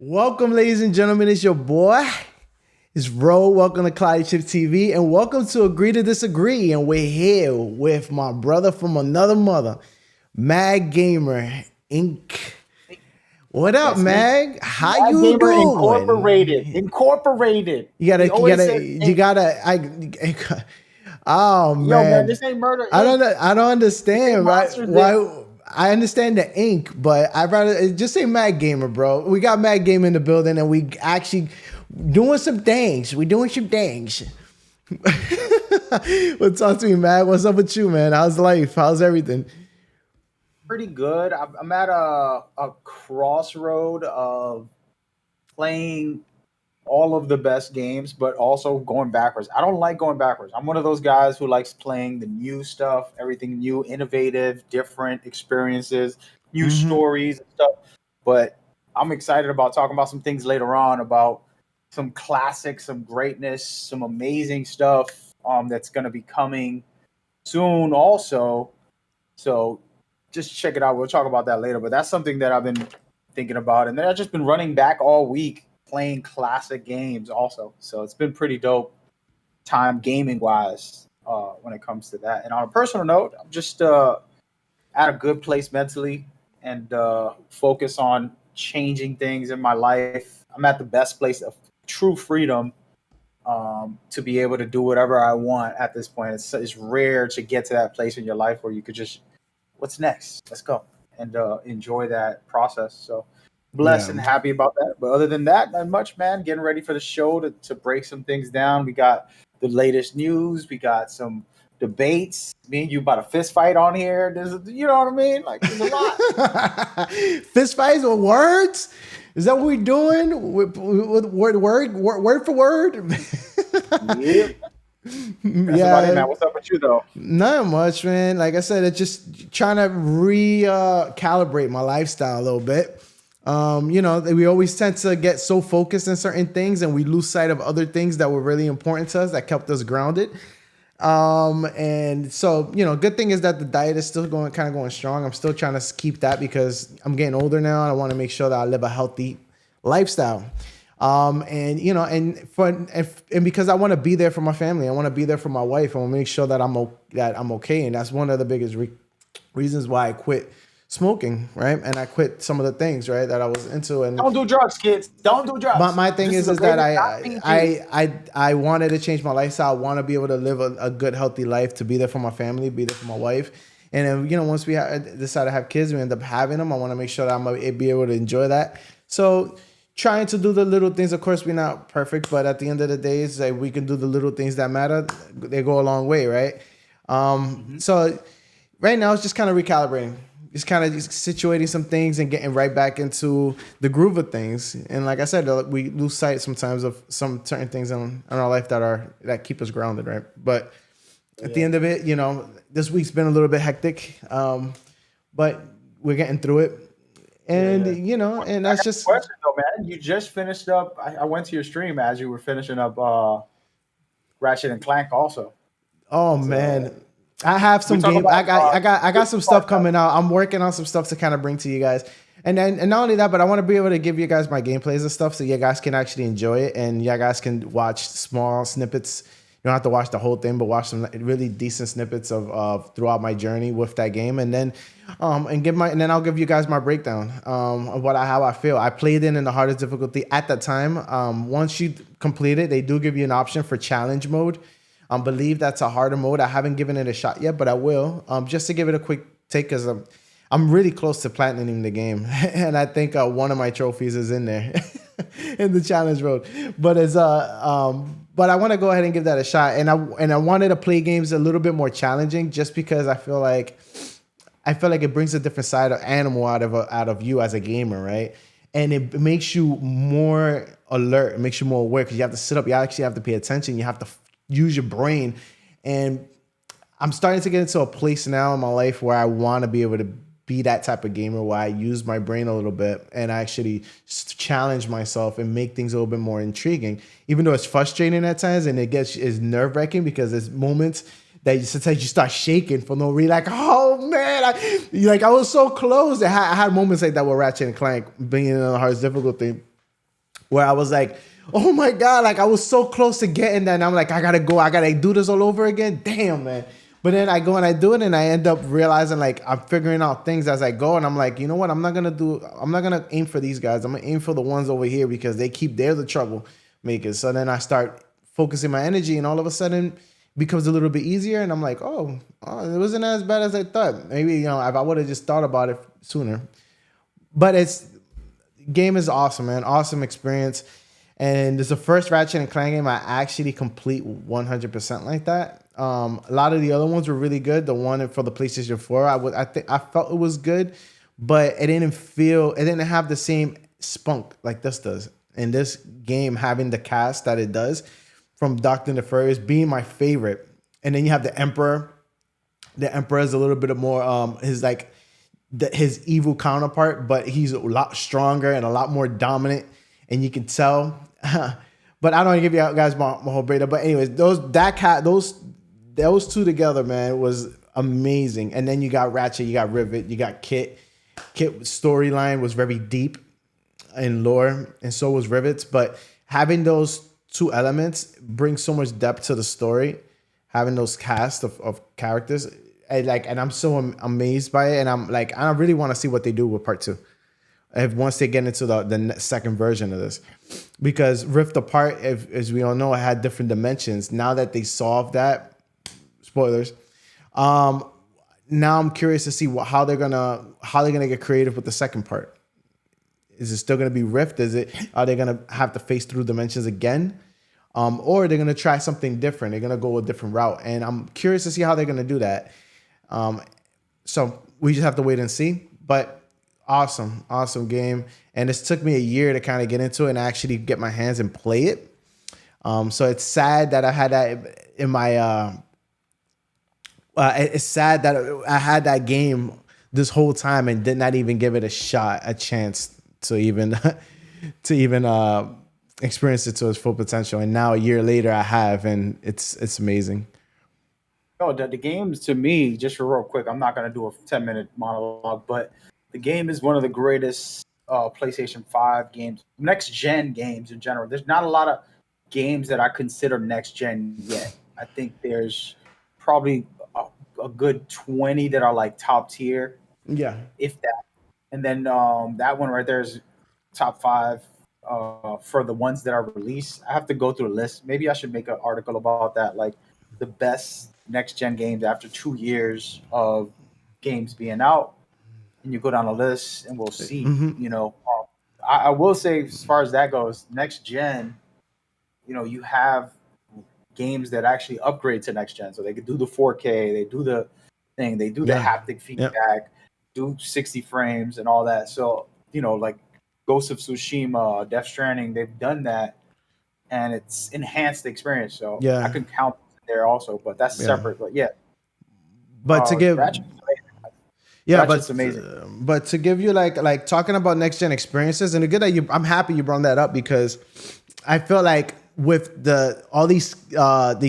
Welcome, ladies and gentlemen. It's your boy. It's Ro. Welcome to CloudyChiptv, and welcome to Agree to Disagree. And we're here with my brother from another mother, Mag Gamer Inc. What up, That's me. Mag? How Mad you Gamer doing? Incorporated. You gotta, He you always gotta, says, you "Hey, gotta. Oh yo, man, man, this ain't murder I Inc. don't, I don't This ain't understand, right? Monsters Inc." Why? I understand the ink, but I'd rather just say Mad Gamer, bro. We got Mad Gamer in the building, and we actually doing some things. We doing some things. Well, talk to me, Mad. What's up with you, man? How's life? How's everything? Pretty good. I'm at a crossroad of playing all of the best games, but also going backwards. I don't like going backwards. I'm one of those guys who likes playing the new stuff, everything new, innovative, different experiences, new Mm-hmm. stories and stuff. But I'm excited about talking about some things later on about some classics, some greatness, some amazing stuff that's going to be coming soon also. So just check it out. We'll talk about that later. But that's something that I've been thinking about. And then I've just been running back all week playing classic games also. So it's been pretty dope time gaming wise when it comes to that. And on a personal note, I'm just at a good place mentally and focus on changing things in my life. I'm at the best place of true freedom to be able to do whatever I want at this point. It's rare to get to that place in your life where you could just, what's next? Let's go and enjoy that process. So blessed Yeah. and happy about that. But other than that, not much, man. Getting ready for the show to break some things down. We got the latest news. We got some debates. Me and you about a fist fight on here. You know what I mean? Like there's a lot. Fist fights with words? Is that what we're doing? With word for word? Yep. That's about it, Yeah, man. What's up with you though? not much, man. Like I said, it's just trying to recalibrate my lifestyle a little bit. We always tend to get so focused in certain things and we lose sight of other things that were really important to us that kept us grounded. And so, good thing is that the diet is still going strong. I'm still trying to keep that because I'm getting older now and I want to make sure that I live a healthy lifestyle. And because I want to be there for my family, I want to be there for my wife. I want to make sure that I'm okay. And that's one of the biggest reasons why I quit smoking, right? And I quit some of the things, right, that I was into. And Don't do drugs, kids. Don't do but drugs. my thing This is a is that rated not PG. I wanted to change my lifestyle. I want to be able to live a good, healthy life, to be there for my family, be there for my wife. And then, once we decide to have kids, we end up having them. I want to make sure that I'm going to be able to enjoy that. So trying to do the little things. Of course, we're not perfect, but at the end of the day, it's like we can do the little things that matter. They go a long way, right? So right now, it's just kind of recalibrating. Just kind of just situating some things and getting right back into the groove of things. And like I said, we lose sight sometimes of some certain things in our life that keep us grounded, right? But at the end of it, this week's been a little bit hectic, but we're getting through it. And and I that's got a just question though, man. You just finished up. I went to your stream as you were finishing up Ratchet and Clank. Also, oh it's man. I have we some talk game. about I got some stuff coming out. I'm working on some stuff to kind of bring to you guys. And not only that, but I want to be able to give you guys my gameplays and stuff so you guys can actually enjoy it and you guys can watch small snippets. You don't have to watch the whole thing, but watch some really decent snippets of throughout my journey with that game, and then and then I'll give you guys my breakdown of how I feel. I played it in the hardest difficulty at the time. Once you complete it, they do give you an option for challenge mode. I believe that's a harder mode. I haven't given it a shot yet, but I will. Just to give it a quick take, because I'm really close to platinum the game, and I think one of my trophies is in there in the challenge mode. But but I want to go ahead and give that a shot, and I wanted to play games a little bit more challenging, just because I feel like it brings a different side of animal out of you as a gamer, right? And it makes you more alert. It makes you more aware because you have to sit up. You actually have to pay attention. You have to use your brain. And I'm starting to get into a place now in my life where I want to be able to be that type of gamer where I use my brain a little bit and actually challenge myself and make things a little bit more intriguing, even though it's frustrating at times and is nerve-wracking because there's moments that sometimes you start shaking for no reason. Like, oh man, I was so close. I had moments like that with Ratchet and Clank being in the hardest difficulty. where I was like, oh my God, like I was so close to getting that. And I'm like, I gotta do this all over again. Damn, man. But then I go and I do it and I end up realizing like I'm figuring out things as I go. And I'm like, you know what? I'm not gonna aim for these guys. I'm gonna aim for the ones over here because they're the trouble makers. So then I start focusing my energy and all of a sudden it becomes a little bit easier. And I'm like, oh, it wasn't as bad as I thought. Maybe, if I would have just thought about it sooner. But game is awesome, man. Awesome experience. And it's the first Ratchet and Clank game I actually complete 100% like that. A lot of the other ones were really good. The one for the PlayStation 4, I felt it was good, but it didn't have the same spunk like this does. And this game having the cast that it does, from Doctor Nefarious being my favorite, and then you have the Emperor. The Emperor is a little bit more his evil counterpart, but he's a lot stronger and a lot more dominant, and you can tell. But I don't want to give you guys my whole breakdown. But anyways, those two together, man, was amazing. And then you got Ratchet, you got Rivet, you got Kit. Kit storyline was very deep in lore, and so was Rivet's. But having those two elements brings so much depth to the story. Having those cast of characters, and I'm so amazed by it. And I'm like, I really want to see what they do with part 2. Once they get into the second version of this, because Rift Apart, as we all know, it had different dimensions. Now that they solved that, spoilers. Now I'm curious to see how they're gonna get creative with the second part. Is it still gonna be Rift? Are they gonna have to face through dimensions again, or they're gonna try something different? They're gonna go a different route, and I'm curious to see how they're gonna do that. So we just have to wait and see. But awesome game, and it took me a year to kind of get into it and actually get my hands and play it. So it's sad that I had that in my. It's sad that I had that game this whole time and did not even give it a chance to even experience it to its full potential. And now a year later, I have, and it's amazing. No, the games to me, just real quick, I'm not gonna do a 10-minute monologue, but the game is one of the greatest PlayStation 5 games, next gen games in general. There's not a lot of games that I consider next gen yet. I think there's probably a good 20 that are like top tier, if that. And then that one right there is top 5 for the ones that are released. I have to go through a list. Maybe I should make an article about that, like the best next gen games after 2 years of games being out. And you go down a list, and we'll see. I will say, as far as that goes, next gen, you have games that actually upgrade to next gen, so they could do the 4K, they do the thing, they do the haptic feedback, do 60 frames and all that. So like Ghost of Tsushima, Death Stranding, they've done that, and it's enhanced the experience. So I can count there also, but that's separate. But but to give. Ratchet's amazing. But to give you like talking about next gen experiences, and I'm happy you brought that up, because I feel like with all these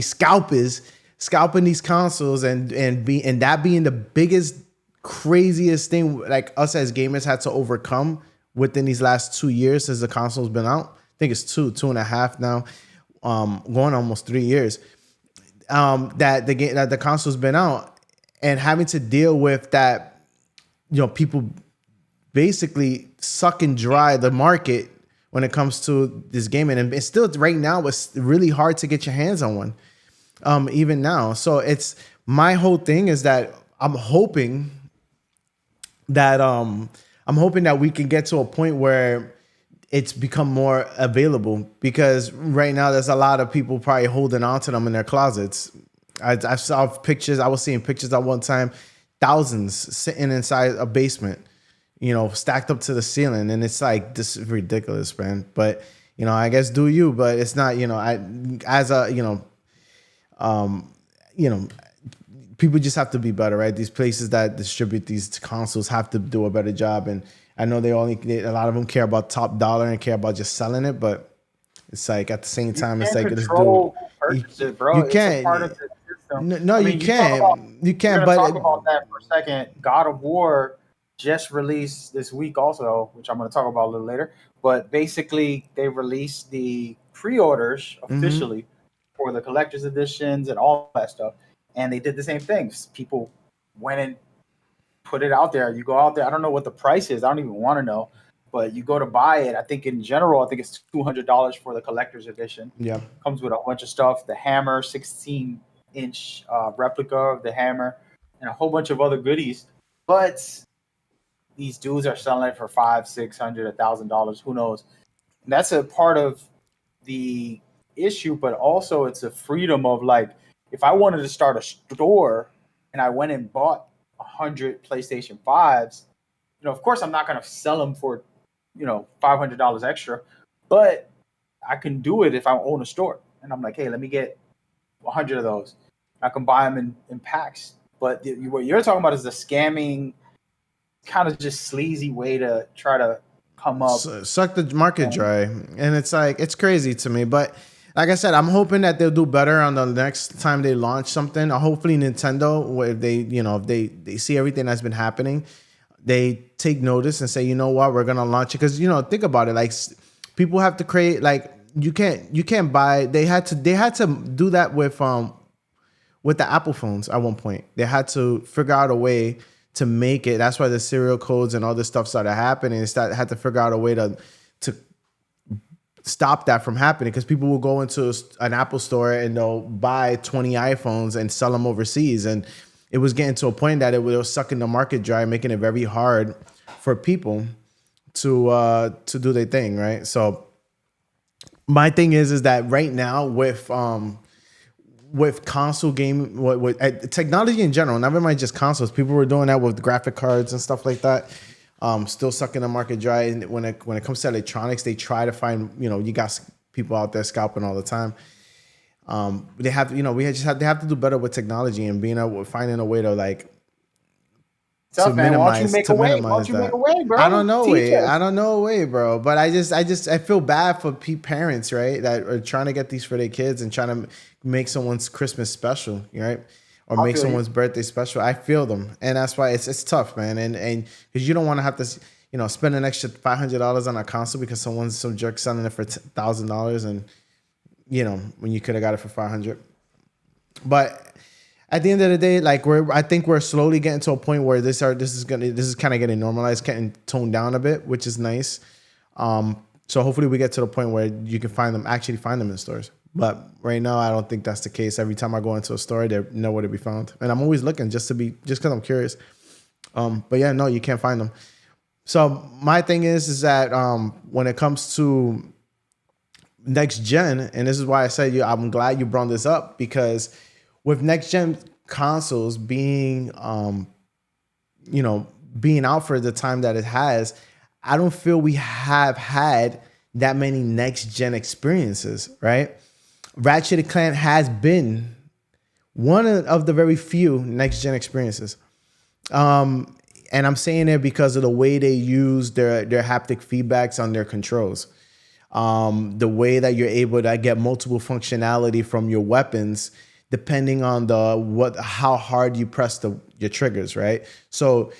scalpers scalping these consoles and that being the biggest, craziest thing like us as gamers had to overcome within these last 2 years since the console's been out. I think it's 2.5 now, going almost 3 years. That the console's been out, and having to deal with that. People basically sucking dry the market when it comes to this gaming, and it's still right now it's really hard to get your hands on one, even now. So it's my whole thing is that I'm hoping that we can get to a point where it's become more available, because right now there's a lot of people probably holding on to them in their closets. I saw pictures. I was seeing pictures at one time. Thousands sitting inside a basement, stacked up to the ceiling. And it's like, this is ridiculous, man. But, I guess do you, but it's not, people just have to be better, right? These places that distribute these consoles have to do a better job. And I know a lot of them care about top dollar and care about just selling it, but it's like at the same time, it's like, this dude, you can't. No, you can't. You can't. But talk about that for a second. God of War just released this week also, which I'm going to talk about a little later. But basically, they released the pre-orders Mm-hmm. officially for the collector's editions and all that stuff, and they did the same things. People went and put it out there. You go out there. I don't know what the price is. I don't even want to know. But you go to buy it. I think in general, I think it's $200 for the collector's edition. Yeah. Comes with a bunch of stuff. The hammer, 16-inch replica of the hammer, and a whole bunch of other goodies. But these dudes are selling it for $500, $600, $1,000. Who knows? And that's a part of the issue, but also it's a freedom of like, if I wanted to start a store and I went and bought 100 PlayStation 5s, of course I'm not going to sell them for, $500 extra, but I can do it if I own a store. And I'm like, hey, let me get 100 of those. I can buy them in packs. But what you're talking about is the scamming, kind of just sleazy way to try to come up. Suck the market dry, and it's like it's crazy to me. But like I said, I'm hoping that they'll do better on the next time they launch something. Hopefully, Nintendo, if they see everything that's been happening, they take notice and say, you know what, we're gonna launch it. Because think about it, like people have to create, like you can't buy. They had to do that with the Apple phones at one point. They had to figure out a way to make it. That's why the serial codes and all this stuff started happening. Had to figure out a way to stop that from happening, because people will go into an Apple store and they'll buy 20 iPhones and sell them overseas. And it was getting to a point that it was sucking the market dry, making it very hard for people to do their thing, right? So my thing is that right now with console game, with technology in general, never mind just consoles, people were doing that with graphic cards and stuff like that. Still sucking the market dry. And when it comes to electronics, they try to find, you got people out there scalping all the time. They have, they have to do better with technology and finding a way to like Tough, to man. minimize Why don't you make a way? Why don't you make a way, bro? I don't know Teach way. us. I don't know a way, bro. But I feel bad for parents, right, that are trying to get these for their kids and trying to make someone's Christmas special, right, or make someone's birthday special. I feel them, and that's why it's tough, man. And because you don't want to have to, spend an extra $500 on a console because some jerk selling it for $1,000, and when you could have got it for $500. But at the end of the day, like I think we're slowly getting to a point where this is kind of getting normalized, getting toned down a bit, which is nice. So hopefully we get to the point where you can find them in stores. But right now, I don't think that's the case. Every time I go into a store, they're nowhere to be found, and I'm always looking just because I'm curious. But yeah, no, you can't find them. So my thing is that when it comes to next gen, and this is why I said I'm glad you brought this up, because with next gen consoles being being out for the time that it has, I don't feel we have had that many next gen experiences, right? Ratchet & Clank has been one of the very few next gen experiences. And I'm saying it because of the way they use their haptic feedbacks on their controls. The way that you're able to get multiple functionality from your weapons depending on how hard you press your triggers, right? So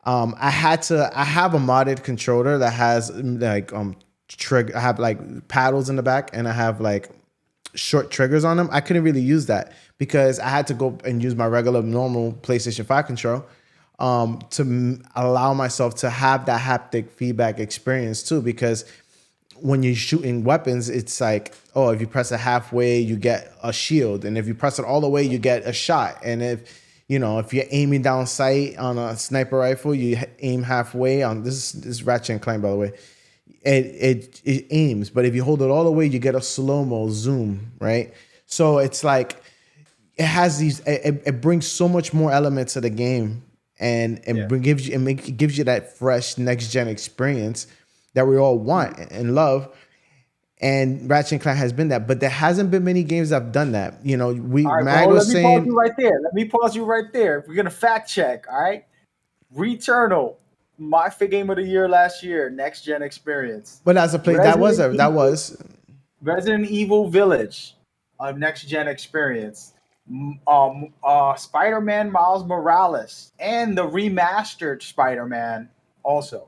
I have a modded controller that has like I have like paddles in the back, and I have like short triggers on them. I couldn't really use that because I had to go and use my regular normal PlayStation 5 control to allow myself to have that haptic feedback experience too, because when you're shooting weapons, it's like, oh, if you press it halfway, you get a shield. And if you press it all the way, you get a shot. And if you're aiming down sight on a sniper rifle, you aim halfway on this is Ratchet & Clank, by the way. It aims, but if you hold it all the way, you get a slow-mo zoom, right? So it's like, it has these, it brings so much more elements to the game, and gives you that fresh next-gen experience that we all want and love. And Ratchet & Clank has been that, but there hasn't been many games that have done that. Mag was saying. Let me pause you right there. We're gonna fact check. All right, Returnal, my game of the year last year, next gen experience. But as a play, that was Resident Evil Village, a next gen experience. Spider-Man Miles Morales, and the remastered Spider-Man also.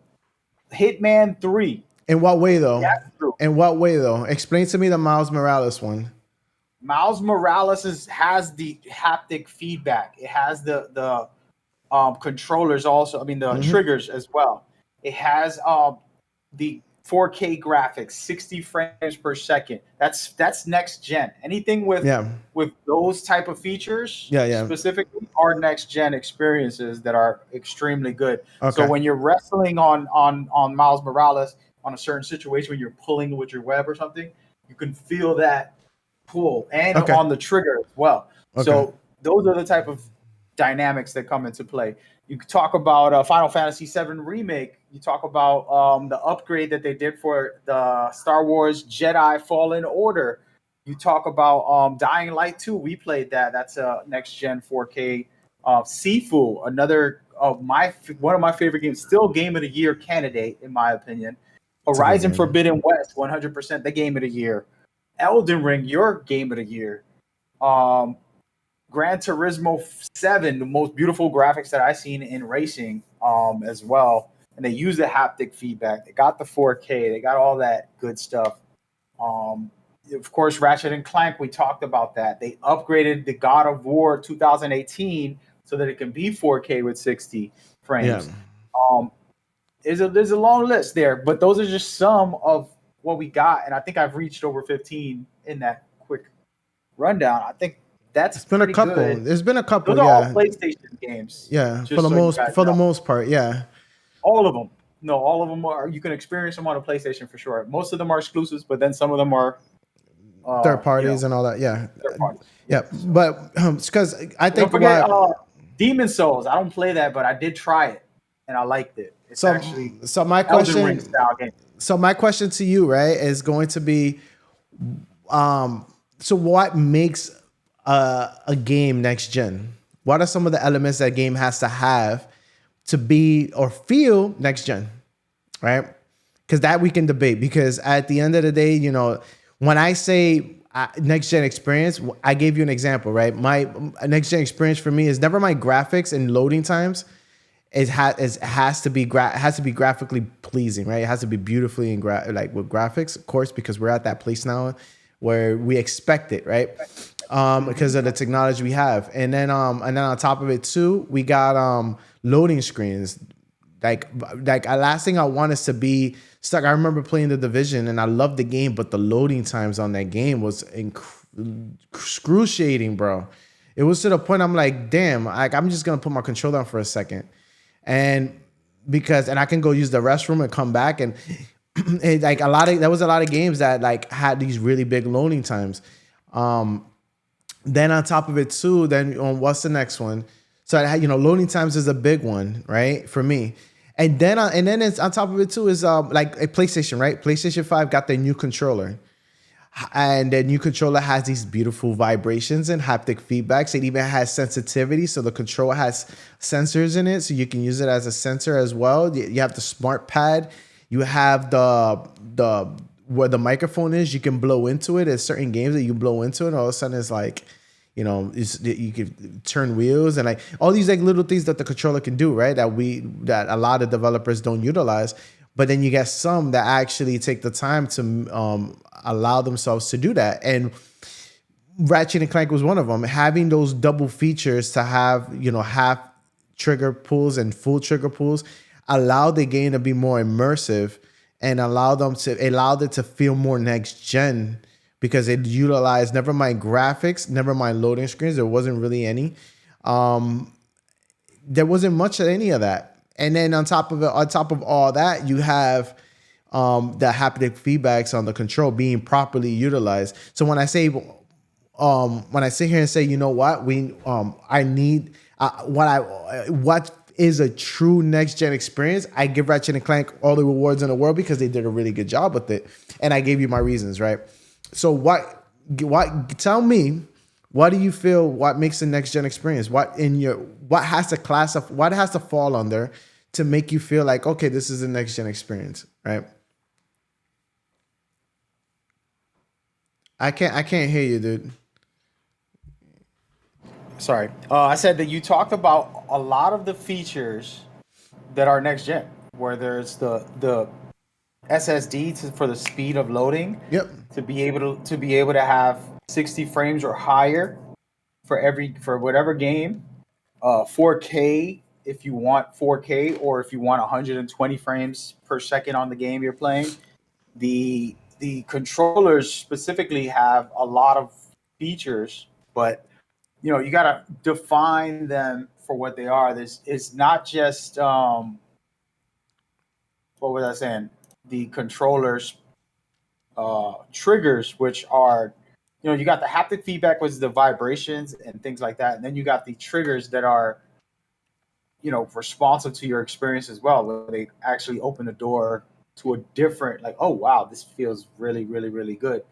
Hitman 3. In what way though? That's true. In what way though? Explain to me the Miles Morales one. Miles Morales has the haptic feedback. It has the controllers also. I mean the Hmm. triggers as well. It has the 4K graphics, 60 frames per second. That's next gen. Anything Yeah. with those type of features Yeah. Yeah. specifically are next gen experiences that are extremely good. So Okay. when you're wrestling on Miles Morales on a certain situation when you're pulling with your web or something, you can feel that pull and Okay. on the trigger as well. Okay. So those are the type of dynamics that come into play. You could talk about Final Fantasy VII Remake. You talk about the upgrade that they did for the Star Wars Jedi Fallen Order. You talk about Dying Light 2. We played that. That's a next gen 4K. Sifu, another of my one of my favorite games, still game of the year candidate in my opinion. It's a good Horizon game. Forbidden West, 100% the game of the year. Elden Ring, your game of the year. Um, Gran Turismo 7, the most beautiful graphics that I've seen in racing as well. And they use the haptic feedback. They got the 4K. They got all that good stuff. Um, of course, Ratchet and Clank, we talked about that. They upgraded the God of War 2018 so that it can be 4K with 60 Yeah. frames. Um, there's a long list there, but those are just some of what we got. And I think I've reached over 15 in that quick rundown. I think that's It's been a pretty couple. good. There's been a Those couple. are all Yeah. PlayStation games, Yeah. just so you guys For the know. most part. Yeah. All of them. No, all of them are. You can experience them on a PlayStation for sure. Most of them are exclusives, but then some of them are, Third you know, parties and all that. Yeah. third parties. Yeah. Yeah. So But because I don't think forget why. Demon Souls. I don't play that, but I did try it and I liked it. It's So actually so my Elden Ring question. style game. So my question to you, right, is going to be, so what makes a game next gen? What are some of the elements that game has to have to be or feel next gen, right? Because that we can debate. Because at the end of the day, when I say next gen experience, I gave you an example, right? My next gen experience for me is never my graphics and loading times. It has to be graphically pleasing, right? It has to be beautifully like with graphics, of course, because we're at that place now where we expect it, right? Because of the technology we have, and then on top of it too, we got loading screens. Like last thing I want is to be stuck. I remember playing the Division and I loved the game, but the loading times on that game was excruciating, bro. It was to the point I'm like, damn, like I'm just gonna put my controller on for a second, and and I can go use the restroom and come back, and like there was a lot of games that like had these really big loading times. Then on top of it too, then what's the next one? So loading times is a big one, right, for me. And then it's on top of it too is like a PlayStation, right? PlayStation 5 got their new controller. And the new controller has these beautiful vibrations and haptic feedbacks. It even has sensitivity. So the controller has sensors in it. So you can use it as a sensor as well. You have the smart pad. You have the where the microphone is, you can blow into it. There's certain games that you blow into it, and all of a sudden it's like, you can turn wheels and like all these like little things that the controller can do, right? That a lot of developers don't utilize. But then you get some that actually take the time to allow themselves to do that. And Ratchet and Clank was one of them. Having those double features to have, half trigger pulls and full trigger pulls allowed the game to be more immersive and allowed it to feel more next gen because it utilized never mind graphics, never mind loading screens. There wasn't really any. There wasn't much of any of that. And then on top of all that, you have the haptic feedbacks on the control being properly utilized. So when I sit here and say, you know what, I need what is a true next gen experience, I give Ratchet and Clank all the rewards in the world because they did a really good job with it, and I gave you my reasons, right? So tell me, what do you feel? What makes a next gen experience? What has to fall under to make you feel like, okay, this is a next gen experience, right? I can't hear you, dude. sorry. I said that you talked about a lot of the features that are next gen, where there's the SSD for the speed of loading, Yep. to be able to have 60 frames or higher for whatever game. 4K if you want 4K, or if you want 120 frames per second on the game you're playing. The controllers specifically have a lot of features, but you got to define them for what they are. This is not just what was I saying? The controllers triggers, which are, you got the haptic feedback, was the vibrations and things like that, and then you got the triggers that are, responsive to your experience as well, where they actually open the door to a different, like, oh wow, this feels really, really, really good.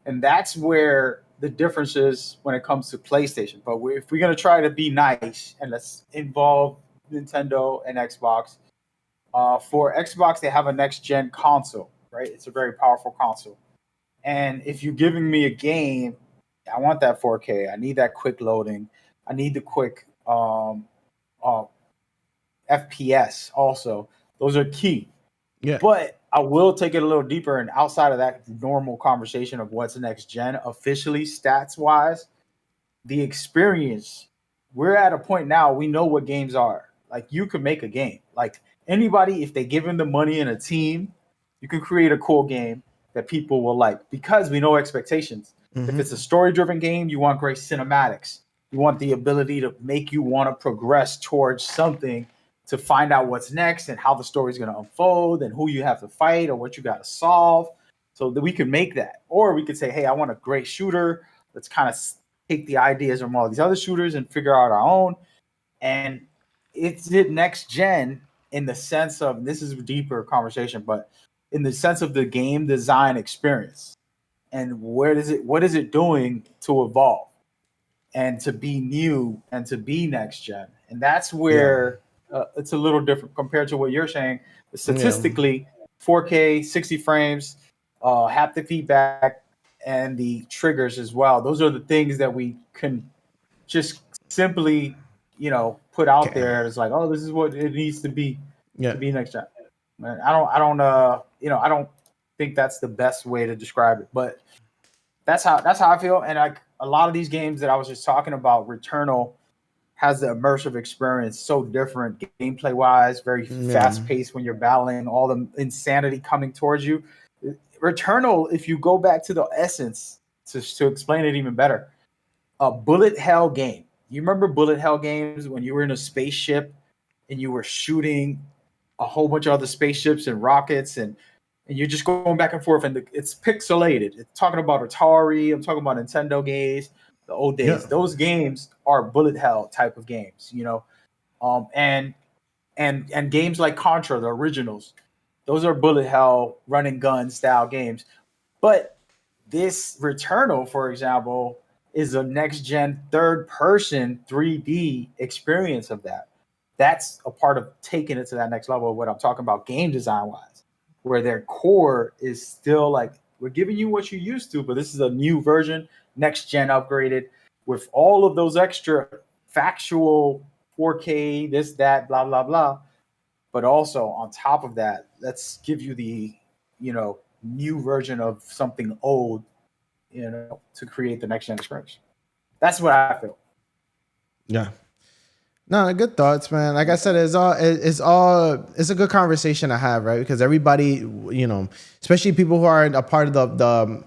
And that's where the difference is when it comes to PlayStation. But if we're gonna try to be nice and let's involve Nintendo and Xbox, for Xbox they have a next gen console, right? It's a very powerful console. And if you're giving me a game, I want that 4K. I need that quick loading. I need the quick uh, FPS also. Those are key. Yeah. But I will take it a little deeper, and outside of that normal conversation of what's next gen, officially stats wise, the experience, we're at a point now, we know what games are. Like, you could make a game. Like, anybody, if they give them the money and a team, you can create a cool game that people will like, because we know expectations. If it's a story driven game, you want great cinematics. You want the ability to make you want to progress towards something, to find out what's next and how the story's going to unfold and who you have to fight or what you got to solve, so that we can make that. Or we could say, hey, I want a great shooter. Let's kind of take the ideas from all these other shooters and figure out our own. And it's next gen in the sense of, this is a deeper conversation, but in the sense of the game design experience, and what is it doing to evolve and to be new and to be next gen. And that's where it's a little different compared to what you're saying. Statistically, 4K, 60 frames, haptic feedback, and the triggers as well. Those are the things that we can just simply, put out there. It's like, oh, this is what it needs to be next gen. Man, I don't think that's the best way to describe it, but that's how I feel. And like a lot of these games that I was just talking about, Returnal has the immersive experience so different gameplay wise, very fast paced when you're battling, all the insanity coming towards you. Returnal, if you go back to the essence, to explain it even better, a bullet hell game. You remember bullet hell games when you were in a spaceship and you were shooting a whole bunch of other spaceships and rockets, and you're just going back and forth, and it's pixelated. It's talking about Atari. I'm talking about Nintendo games, the old days. Those games are bullet hell type of games, and games like Contra, the originals, those are bullet hell running gun style games. But this Returnal, for example, is a next gen third person 3D experience of that. That's a part of taking it to that next level of what I'm talking about game design wise, where their core is still like, we're giving you what you used to, but this is a new version, next gen upgraded with all of those extra factual 4K, this, that, blah, blah, blah. But also on top of that, let's give you the, new version of something old, to create the next gen experience. That's what I feel. Yeah. No, good thoughts, man. Like I said, it's a good conversation to have, right? Because everybody, especially people who are a part of the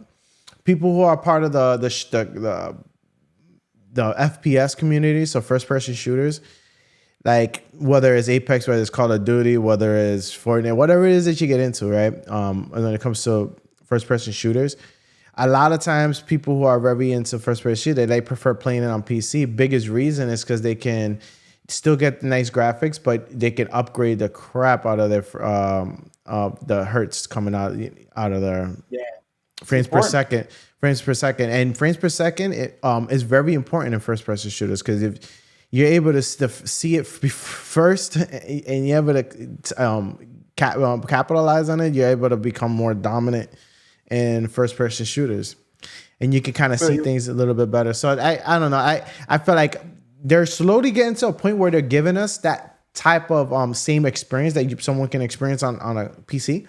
FPS community, so first person shooters, like whether it's Apex, whether it's Call of Duty, whether it's Fortnite, whatever it is that you get into, right? And when it comes to first person shooters, a lot of times people who are very into first person shooter, they prefer playing it on PC. Biggest reason is because they can still get nice graphics, but they can upgrade the crap out of their the hertz coming out of their frames per second. And frames per second is very important in first person shooters, because if you're able to see it first and you're able to capitalize on it, you're able to become more dominant in first person shooters, and you can kind of see things a little bit better. So I don't know. I feel like they're slowly getting to a point where they're giving us that type of same experience that someone can experience on a PC.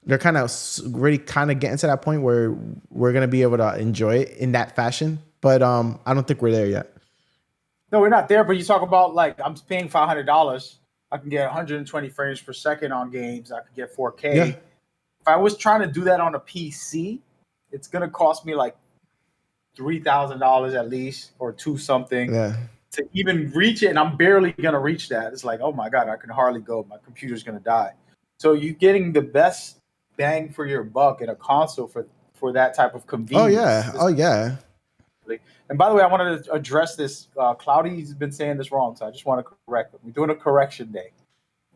They're kind of really kind of getting to that point where we're gonna be able to enjoy it in that fashion. But I don't think we're there yet. No, we're not there. But you talk about like I'm paying $500. I can get 120 frames per second on games. I could get 4K. Yeah. If I was trying to do that on a PC, it's gonna cost me like $3,000 at least, or two something, to even reach it, and I'm barely gonna reach that. It's like, oh my god, I can hardly go. My computer's gonna die. So you're getting the best bang for your buck in a console for that type of convenience. Oh yeah. And by the way, I wanted to address this. Cloudy's been saying this wrong, so I just want to correct him. We're doing a correction day.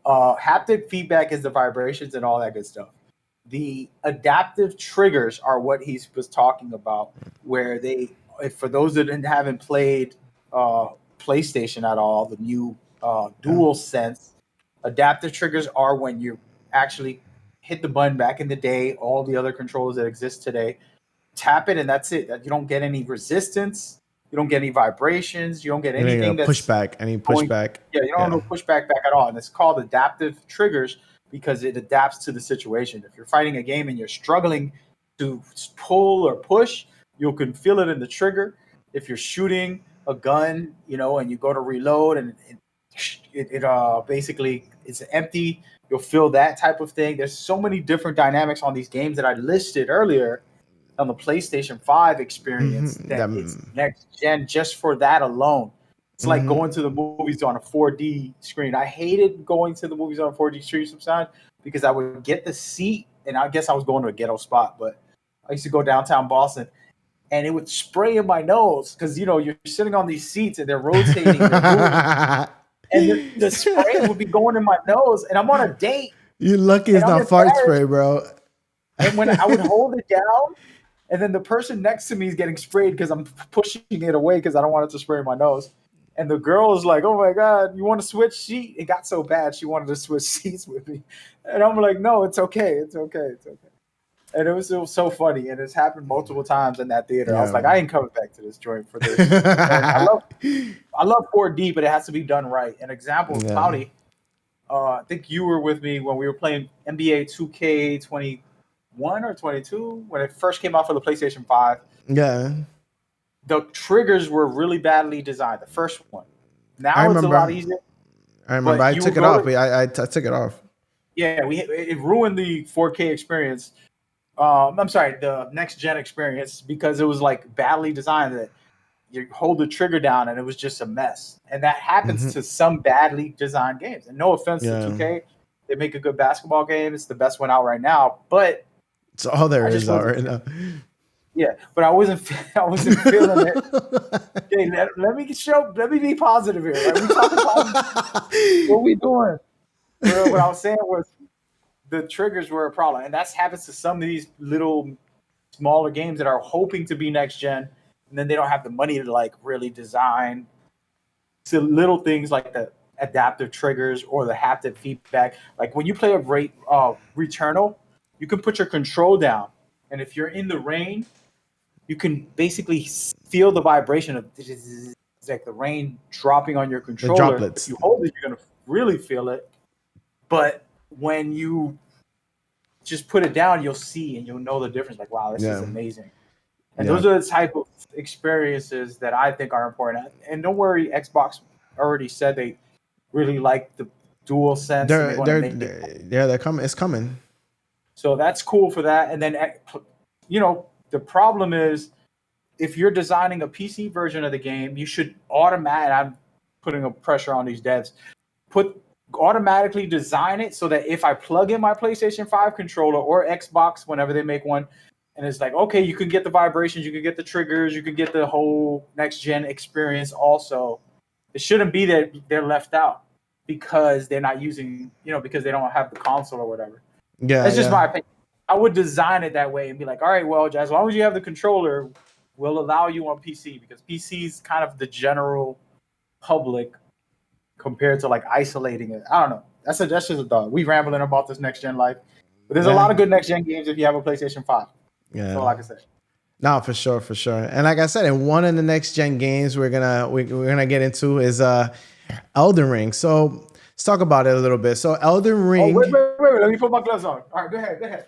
Haptic feedback is the vibrations and all that good stuff. The adaptive triggers are what he was talking about, where for those that haven't played PlayStation at all, the new Dual Sense, adaptive triggers are when you actually hit the button back in the day, all the other controllers that exist today, tap it, and that's it. You don't get any resistance. You don't get any vibrations. You don't get anything that's pushback. Any pushback. Yeah, you don't have no pushback back at all. And it's called adaptive triggers because it adapts to the situation. If you're fighting a game and you're struggling to pull or push, you can feel it in the trigger. If you're shooting a gun, and you go to reload and it basically it's empty, you'll feel that type of thing. There's so many different dynamics on these games that I listed earlier on the PlayStation 5 experience that it's next gen just for that alone. It's like going to the movies on a 4D screen. I hated going to the movies on a 4D screen sometimes because I would get the seat, and I guess I was going to a ghetto spot, but I used to go downtown Boston, and it would spray in my nose because, you're sitting on these seats and they're rotating. And the spray would be going in my nose, and I'm on a date. You're lucky it's not fart spray, bro. And when I would hold it down, and then the person next to me is getting sprayed because I'm pushing it away because I don't want it to spray in my nose. And the girl is like, oh my God, you want to switch seat? It got so bad she wanted to switch seats with me. And I'm like, no, it's okay. It's okay. It's okay. And it was so funny. And it's happened multiple times in that theater. Yeah. I was like, I ain't coming back to this joint for this. I love 4D, but it has to be done right. An example, Cloudy, I think you were with me when we were playing NBA 2K21 or 22 when it first came out for the PlayStation 5. Yeah. The triggers were really badly designed. The first one. Now it's a lot easier. I remember. I took it off. I took it off. Yeah, it ruined the 4K experience. I'm sorry, the next gen experience, because it was like badly designed that you hold the trigger down and it was just a mess. And that happens to some badly designed games. And no offense to 2K, they make a good basketball game. It's the best one out right now, but it's all there is out right now. Yeah, but I wasn't feeling it. Okay, let me be positive here. Right? We talking about what we doing. What I was saying was the triggers were a problem, and that happens to some of these little smaller games that are hoping to be next gen, and then they don't have the money to like really design to little things like the adaptive triggers or the haptic feedback. Like when you play a Returnal, you can put your control down, and if you're in the rain, you can basically feel the vibration of it's like the rain dropping on your controller. The droplets. If you hold it, you're gonna really feel it. But when you just put it down, you'll see and you'll know the difference. Like, wow, this is amazing. And those are the type of experiences that I think are important. And don't worry, Xbox already said they really like the Dual Sense. They're coming. It's coming. So that's cool for that. And then, the problem is if you're designing a PC version of the game, you should I'm putting a pressure on these devs, automatically design it so that if I plug in my PlayStation 5 controller or Xbox whenever they make one, and it's like, okay, you can get the vibrations, you can get the triggers, you can get the whole next gen experience also. It shouldn't be that they're left out because they're not using, because they don't have the console or whatever. Yeah, that's just my opinion. I would design it that way and be like, all right, well, as long as you have the controller, we'll allow you on PC, because PC is kind of the general public compared to like isolating it. I don't know. That's just a thought. We rambling about this next gen life, but there's a lot of good next gen games if you have a PlayStation 5. Yeah, that's all I can say. No, for sure, for sure. And like I said, and one of the next gen games we're gonna get into is Elden Ring. So let's talk about it a little bit. So Elden Oh, wait, Ring. wait, wait, wait. Let me put my gloves on. All right, go ahead, go ahead.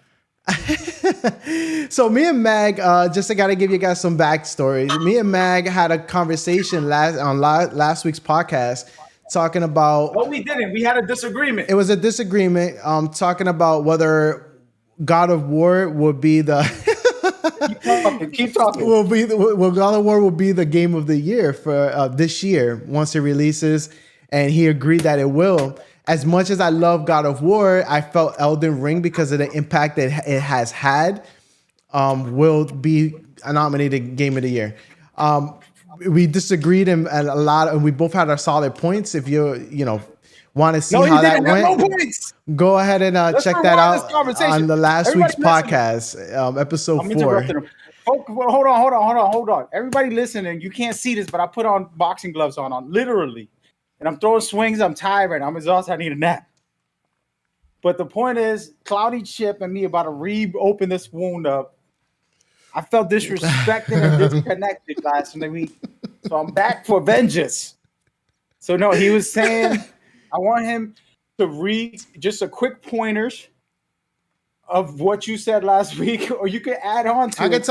So me and Mag, just I gotta give you guys some backstory. Me and Mag had a conversation last week's podcast talking about. No, we didn't. We had a disagreement. It was a disagreement, talking about whether God of War would be the Keep talking. Keep talking. will God of War will be the game of the year for this year once it releases, and he agreed that it will. As much as I love God of War, I felt Elden Ring, because of the impact that it has had, will be a nominated game of the year. We disagreed and a lot, and we both had our solid points. If you want to see No, how you that didn't have went, no points. go ahead and check that rewind this out conversation. on the last Everybody week's podcast, episode I'm 4. interrupting him. Hold on. Everybody listening, you can't see this, but I put on boxing gloves on literally. And I'm throwing swings. I'm tired. I'm exhausted. I need a nap. But the point is, Cloudy Chip and me about to reopen this wound up. I felt disrespected and disconnected last week. So I'm back for vengeance. So no, he was saying, I want him to read just a quick pointers of what you said last week, or you can add on to it. I can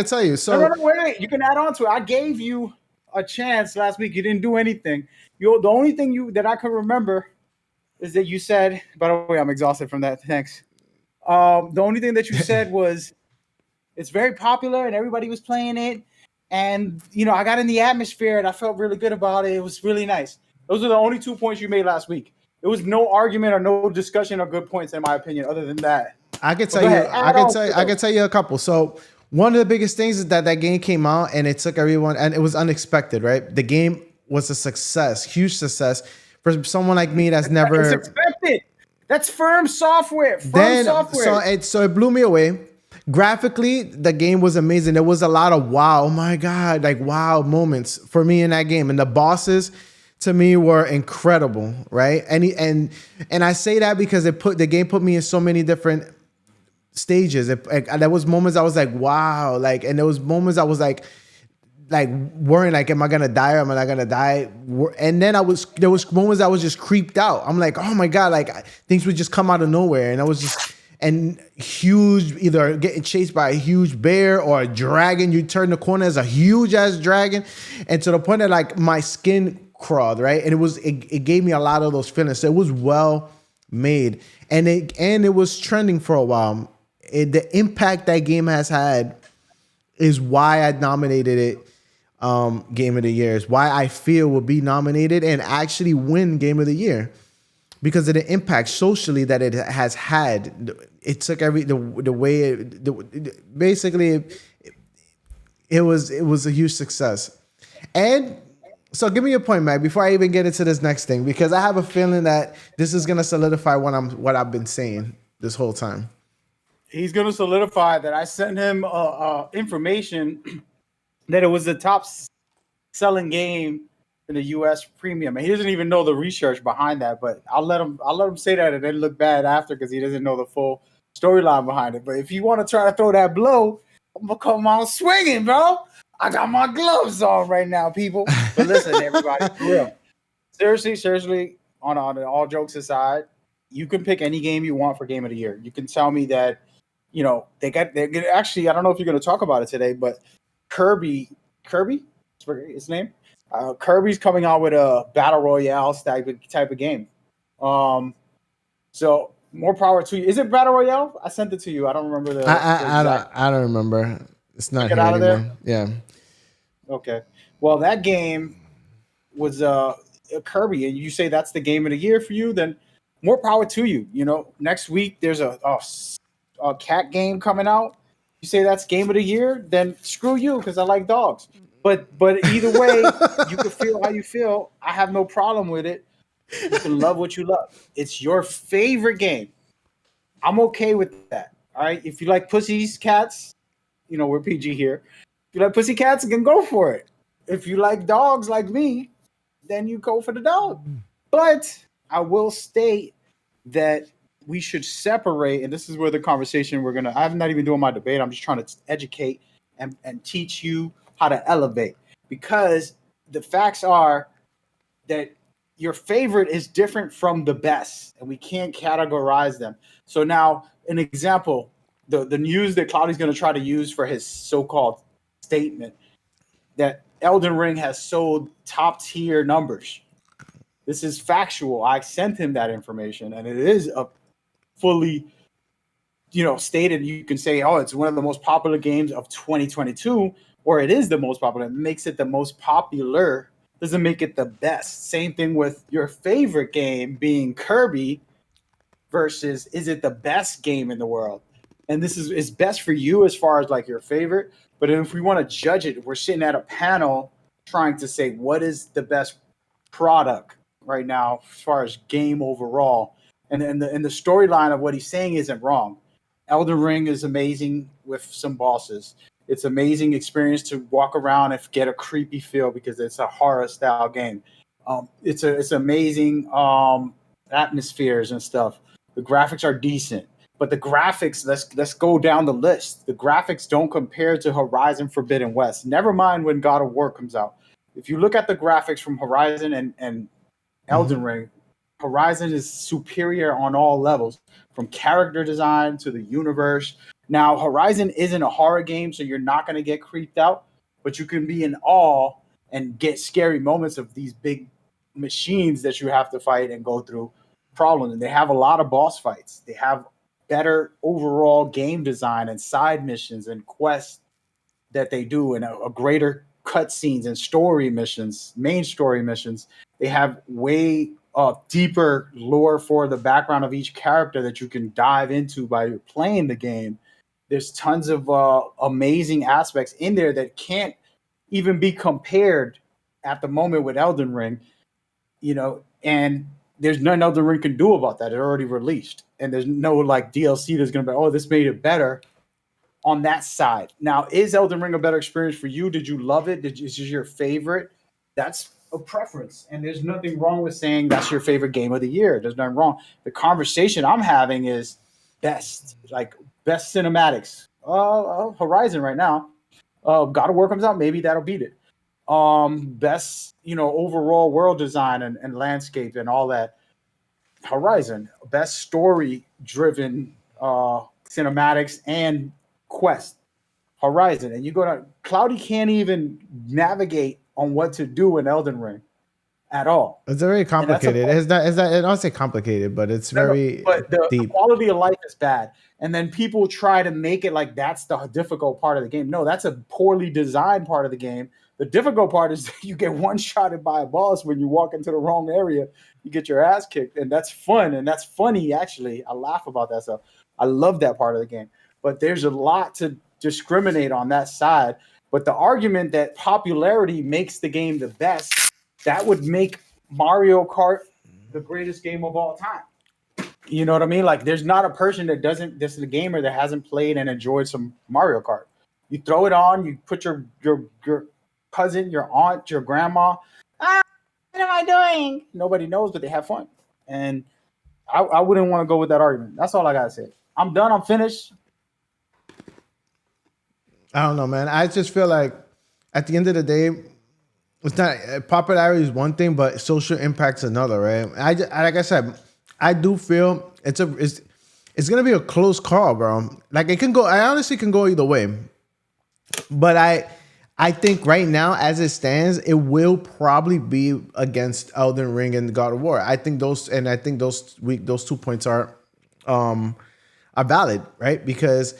tell you. So no, wait. You can add on to it. I gave you a chance last week. You didn't do anything. The only thing that I can remember is that you said, by the way, I'm exhausted from that. Thanks. The only thing that you said was it's very popular and everybody was playing it. And, I got in the atmosphere and I felt really good about it. It was really nice. Those are the only 2 points you made last week. There was no argument or no discussion or good points, in my opinion, other than that. I can tell you, I can tell you a couple. So one of the biggest things is that game came out and it took everyone, and it was unexpected, right? The game was a success, huge success for someone like me that's never. It's expected. That's firm software. So it blew me away. Graphically, the game was amazing. There was a lot of wow, oh my god, like wow moments for me in that game, and the bosses to me were incredible, right? And I say that because the game put me in so many different stages. There was moments I was like, wow, like, and there was moments I was like worrying, like, am I gonna die or am I not gonna die? And then there was moments I was just creeped out. I'm like, oh my god, like things would just come out of nowhere, and I was just huge, either getting chased by a huge bear or a dragon. You turn the corner as a huge ass dragon, and to the point that like my skin crawled, right? And it gave me a lot of those feelings. So it was well made, and it was trending for a while. The impact that game has had is why I nominated it Game of the Year. Is why I feel will be nominated and actually win Game of the Year, because of the impact socially that it has had. It took the way basically it was a huge success. And so give me a point, Mac, before I even get into this next thing, because I have a feeling that this is gonna solidify what I've been saying this whole time. He's gonna solidify that I sent him information that it was the top selling game in the U.S. premium, and he doesn't even know the research behind that. But I'll let him say that, and then look bad after because he doesn't know the full storyline behind it. But if you want to try to throw that blow, I'm gonna come out swinging, bro. I got my gloves on right now, people. But listen, everybody, for real. Seriously, on all jokes aside, you can pick any game you want for Game of the Year. You can tell me that, they're actually, I don't know if you're going to talk about it today, but Kirby, his name? Kirby's coming out with a battle royale type of game. So more power to you. Is it battle royale? I sent it to you. I don't remember I don't remember. It's not here out of anymore. There? Yeah. Okay. Well, that game was Kirby, and you say that's the game of the year for you, then more power to you. Next week there's a cat game coming out. You say that's game of the year, then screw you, because I like dogs. But either way, you can feel how you feel. I have no problem with it. You can love what you love. It's your favorite game. I'm okay with that. All right. If you like pussies, cats, we're PG here. If you like pussy cats, you can go for it. If you like dogs like me, then you go for the dog. But I will state that we should separate, and this is where the conversation I'm not even doing my debate. I'm just trying to educate. and teach you how to elevate. Because the facts are that your favorite is different from the best, and we can't categorize them. So now, an example, the news that Cloudy's going to try to use for his so-called statement that Elden Ring has sold top tier numbers. This is factual. I sent him that information, and it is a fully, stated. You can say, oh, it's one of the most popular games of 2022, or it is the most popular. It makes it the most popular. Doesn't make it the best. Same thing with your favorite game being Kirby versus is it the best game in the world? And this is best for you as far as like your favorite. But if we want to judge it, we're sitting at a panel trying to say what is the best product right now as far as game overall. And the storyline of what he's saying isn't wrong. Elden Ring is amazing with some bosses. It's amazing experience to walk around and get a creepy feel because it's a horror style game. It's amazing atmospheres and stuff. The graphics are decent, but the graphics, let's go down the list. The graphics don't compare to Horizon Forbidden West. Never mind when God of War comes out. If you look at the graphics from Horizon and Elden Ring, Horizon is superior on all levels, from character design to the universe. Now, Horizon isn't a horror game, so you're not going to get creeped out, but you can be in awe and get scary moments of these big machines that you have to fight and go through problems. And they have a lot of boss fights. They have better overall game design and side missions and quests that they do, and a greater cutscenes and story missions, main story missions. They have way deeper lore for the background of each character that you can dive into by playing the game. There's tons of amazing aspects in there that can't even be compared at the moment with Elden Ring, and there's nothing Elden Ring can do about that. It already released, and there's no like DLC that's going to be, oh, this made it better on that side. Now, is Elden Ring a better experience for you? Did you love it? Is this your favorite? That's a preference, and there's nothing wrong with saying that's your favorite game of the year. There's nothing wrong. The conversation I'm having is best cinematics. Horizon right now. God of War comes out, maybe that'll beat it. Best, overall world design and landscape and all that. Horizon. Best story driven cinematics and quest. Horizon. And you go to Cloudy can't even navigate on what to do in Elden Ring at all. It's very complicated. I don't say complicated, but it's very but the deep. quality of life is bad. And then people try to make it like that's the difficult part of the game. No, that's a poorly designed part of the game. The difficult part is that you get one-shotted by a boss when you walk into the wrong area. You get your ass kicked, and that's fun, and that's funny, actually. I laugh about that stuff. I love that part of the game. But there's a lot to discriminate on that side. But the argument that popularity makes the game the best, that would make Mario Kart the greatest game of all time. You know what I mean? Like, there's not a person that's a gamer that hasn't played and enjoyed some Mario Kart. You throw it on, you put your cousin, your aunt, your grandma. What am I doing? Nobody knows, but they have fun. And I wouldn't want to go with that argument. That's all I gotta say. I'm done. I'm finished. I don't know, man. I just feel like at the end of the day, it's not popularity is one thing, but social impact's another, right? Like I said, I do feel it's gonna be a close call, bro. Like I honestly can go either way. But I think right now, as it stands, it will probably be against Elden Ring and God of War. I think those 2 points are valid, right? Because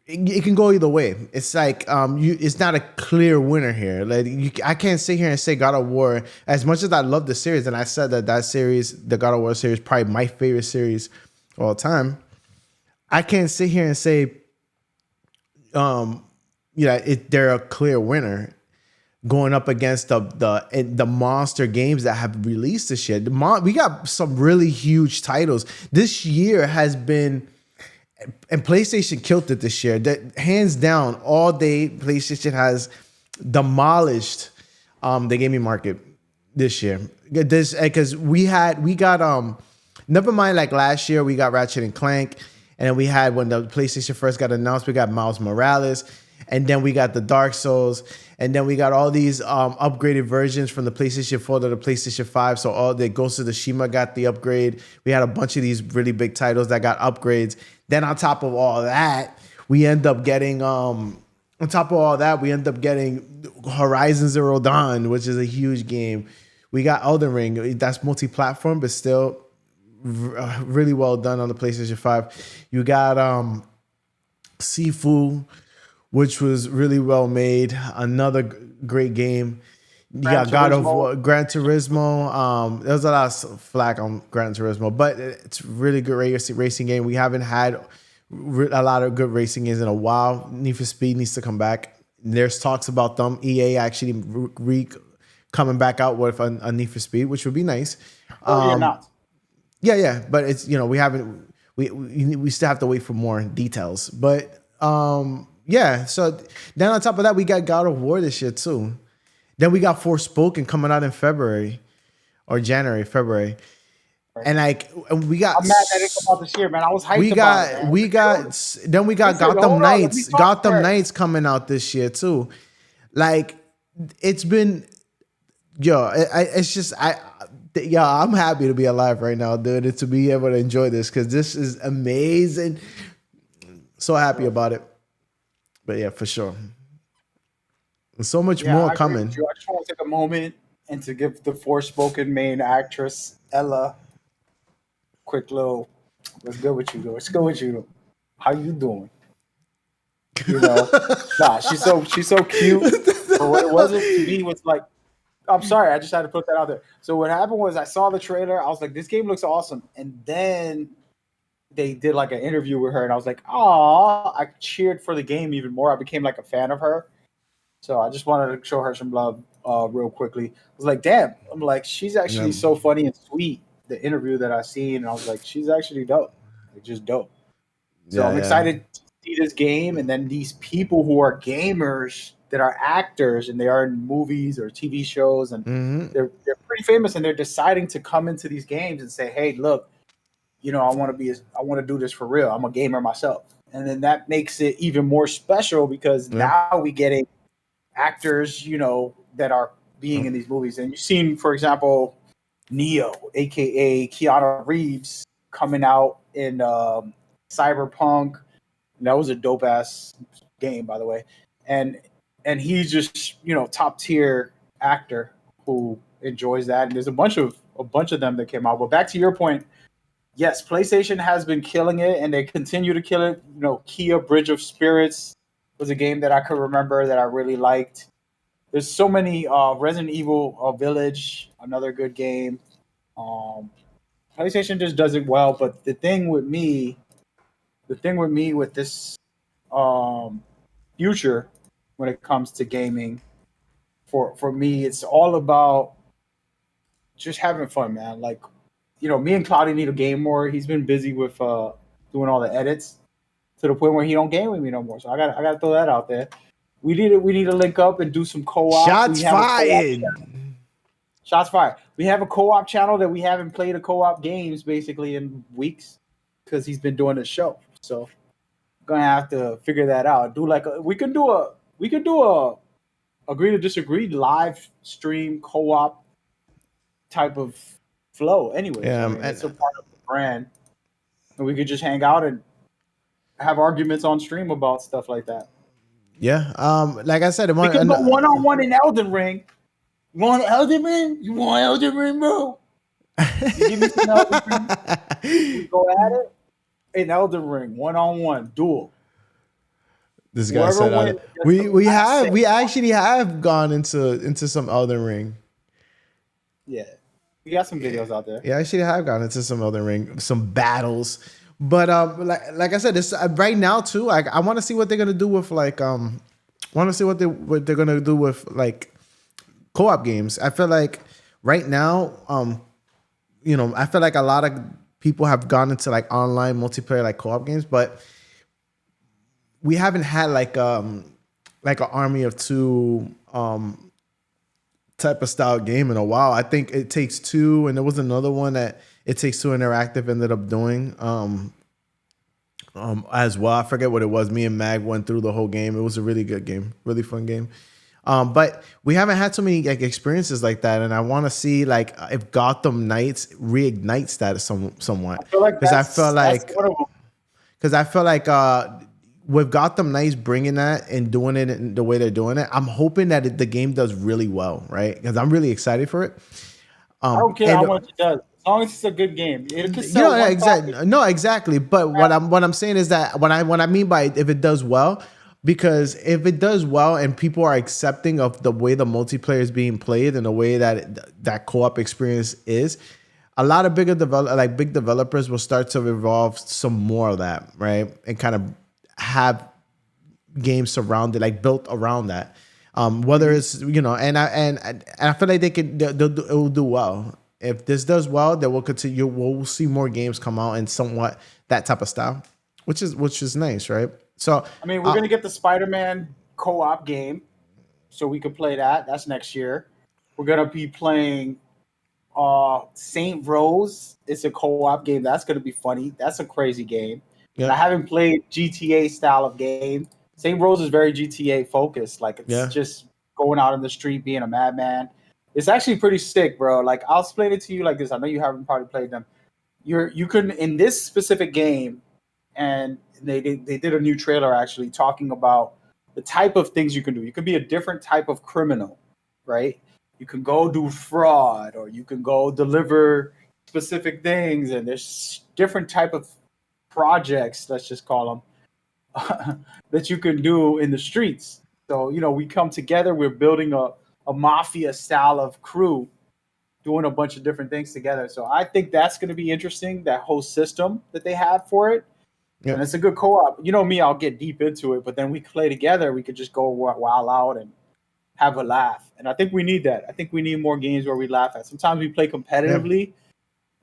it can go either way. It's like it's not a clear winner here. Like I can't sit here and say God of War, as much as I love the series, and I said that series, the God of War series, probably my favorite series of all time. I can't sit here and say, they're a clear winner going up against the monster games that have released this shit. We got some really huge titles. This year has been. And PlayStation killed it this year. That hands down, all day PlayStation has demolished the gaming market this year. Because we got never mind, like last year we got Ratchet and Clank, and then we had when the PlayStation first got announced, we got Miles Morales, and then we got the Dark Souls, and then we got all these upgraded versions from the PlayStation 4 to the PlayStation 5. So all the Ghost of Tsushima got the upgrade. We had a bunch of these really big titles that got upgrades. Then on top of all that, we end up getting Horizon Zero Dawn, which is a huge game. We got Elden Ring. That's multi-platform, but still really well done on the PlayStation 5. You got Sifu, which was really well made. Another great game. You got God of War, Gran Turismo. There's a lot of flack on Gran Turismo, but it's really good racing game. We haven't had a lot of good racing games in a while. Need for Speed needs to come back. There's talks about them. EA actually coming back out with a Need for Speed, which would be nice. Or not. Yeah, but it's we still have to wait for more details. But yeah, so then on top of that, we got God of War this year too. Then we got Forspoken coming out in February. And we got. I'm mad that it came out this year, man. I was hyped about it. We got Gotham Knights. Gotham Knights coming out this year too. Like, it's been, I'm happy to be alive right now, dude, and to be able to enjoy this because this is amazing. So happy about it. But yeah, for sure. There's so much more coming. I just want to take a moment and to give the Forspoken main actress Ella quick little. What's good with you, though? What's good with you, though? How you doing? You know, she's so cute. But what it wasn't to me was like, I'm sorry, I just had to put that out there. So what happened was I saw the trailer. I was like, this game looks awesome, and then they did like an interview with her, and I was like, oh, I cheered for the game even more. I became like a fan of her. So I just wanted to show her some love real quickly. I was like, damn. I'm like, she's actually so funny and sweet. The interview that I seen, and I was like, she's actually dope. Like, just dope. So I'm excited to see this game, and then these people who are gamers that are actors and they are in movies or TV shows, and they're pretty famous, and they're deciding to come into these games and say, hey, look, you know, I want to do this for real. I'm a gamer myself. And then that makes it even more special because now we getting actors, you know, that are being in these movies. And you've seen, for example, Neo, aka Keanu Reeves, coming out in Cyberpunk. And that was a dope ass game, by the way. And he's just, you know, top tier actor who enjoys that. And there's a bunch of them that came out. But back to your point, yes, PlayStation has been killing it, and they continue to kill it. You know, Kia Bridge of Spirits was a game that I could remember that I really liked. There's so many. Resident Evil Village, another good game. PlayStation just does it well. But the thing with me with this future when it comes to gaming, for me, it's all about just having fun, man. Like, you know, me and Cloudy need to game more. He's been busy with doing all the edits to the point where he don't game with me no more. So I got to throw that out there. We need to link up and do some co-op. Shots fired. Shots fired. We have a co-op channel that we haven't played a co-op games basically in weeks because he's been doing the show. So gonna have to figure that out. We can do a agree to disagree live stream co-op type of flow anyway. Yeah, it's a part of the brand. And we could just hang out and have arguments on stream about stuff like that. Yeah. Like I said, we can go one-on-one in Elden Ring. You want Elden Ring? You want Elden Ring, bro? You give me some Elden Ring. We go at it in Elden Ring, one-on-one, duel. This guy said we actually have gone into some Elden Ring. Yeah. We got some videos out there. Yeah, I actually have gone into some Elden Ring, some battles. But like I said, this right now too. I want to see what they're gonna do with like want to see what they're gonna do with like co-op games. I feel like right now, you know, I feel like a lot of people have gone into like online multiplayer like co-op games, but we haven't had like an Army of Two type of style game in a while. I think It Takes Two, and there was another one that It Takes Two Interactive ended up doing. as well. I forget what it was. Me and Mag went through the whole game. It was a really good game, really fun game. But we haven't had so many like experiences like that, and I want to see like if Gotham Knights reignites that somewhat. I feel like Because I feel like that's one of them. because I feel like with Gotham Knights bringing that and doing it in the way they're doing it, I'm hoping that the game does really well, right? Because I'm really excited for it. I don't care how much it does, as long as it's a good game. It can sell one exactly. copy. No, exactly. But what I'm saying is that what I mean by if it does well, because if it does well and people are accepting of the way the multiplayer is being played and the way that that co-op experience is, a lot of big developers will start to evolve some more of that, right? And kind of have games surrounded, like built around that. Whether it's and I feel like it will do well. If this does well, then we'll continue. We'll see more games come out in somewhat that type of style, which is nice, right? So I mean, we're gonna get the Spider-Man co-op game, so we can play that. That's next year. We're gonna be playing Saint Rose. It's a co-op game. That's gonna be funny. That's a crazy game. yeah, And I haven't played GTA style of game. St. Rose is very GTA focused. Like it's just going out in the street, being a madman. It's actually pretty sick, bro. Like I'll explain it to you like this. I know you haven't probably played them. You can in this specific game, and they did a new trailer actually talking about the type of things you can do. You can be a different type of criminal, right? You can go do fraud, or you can go deliver specific things, and there's different type of projects, let's just call them, that you can do in the streets. So, we come together, we're building a mafia style of crew, doing a bunch of different things together. So I think that's going to be interesting, that whole system that they have for it. Yep. And it's a good co-op. You know me, I'll get deep into it, but then we play together. We could just go wild out and have a laugh. And I think we need that. I think we need more games where we laugh at. Sometimes we play competitively,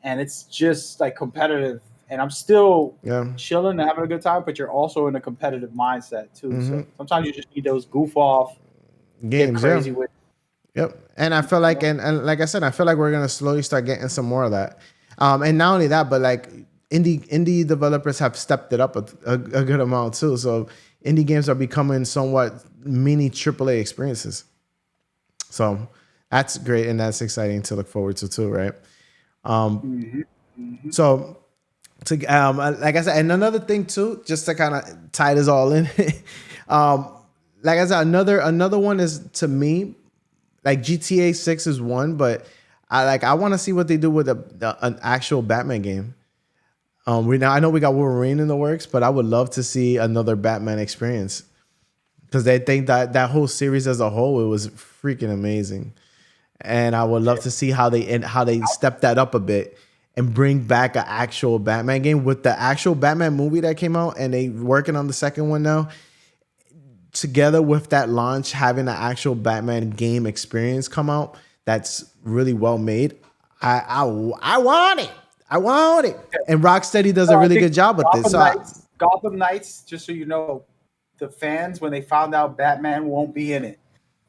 and it's just like competitive. And I'm still chilling and having a good time, but you're also in a competitive mindset too. Mm-hmm. So sometimes you just need those goof off games, get crazy with. Yep. And I feel like, and like I said, I feel like we're gonna slowly start getting some more of that. And not only that, but like indie developers have stepped it up a good amount too. So indie games are becoming somewhat mini AAA experiences. So that's great and that's exciting to look forward to too, right? So. Like I said, and another thing too, just to kind of tie this all in, like I said, another one is, to me, like GTA 6 is one, but I want to see what they do with an actual Batman game. I know we got Wolverine in the works, but I would love to see another Batman experience, because they think that whole series as a whole, it was freaking amazing, and I would love to see how they step that up a bit and bring back an actual Batman game with the actual Batman movie that came out, and they working on the second one now. Together with that launch, having an actual Batman game experience come out that's really well made. I want it. I want it. And Rocksteady does a really good job with this. Gotham Knights, just so you know, the fans, when they found out Batman won't be in it,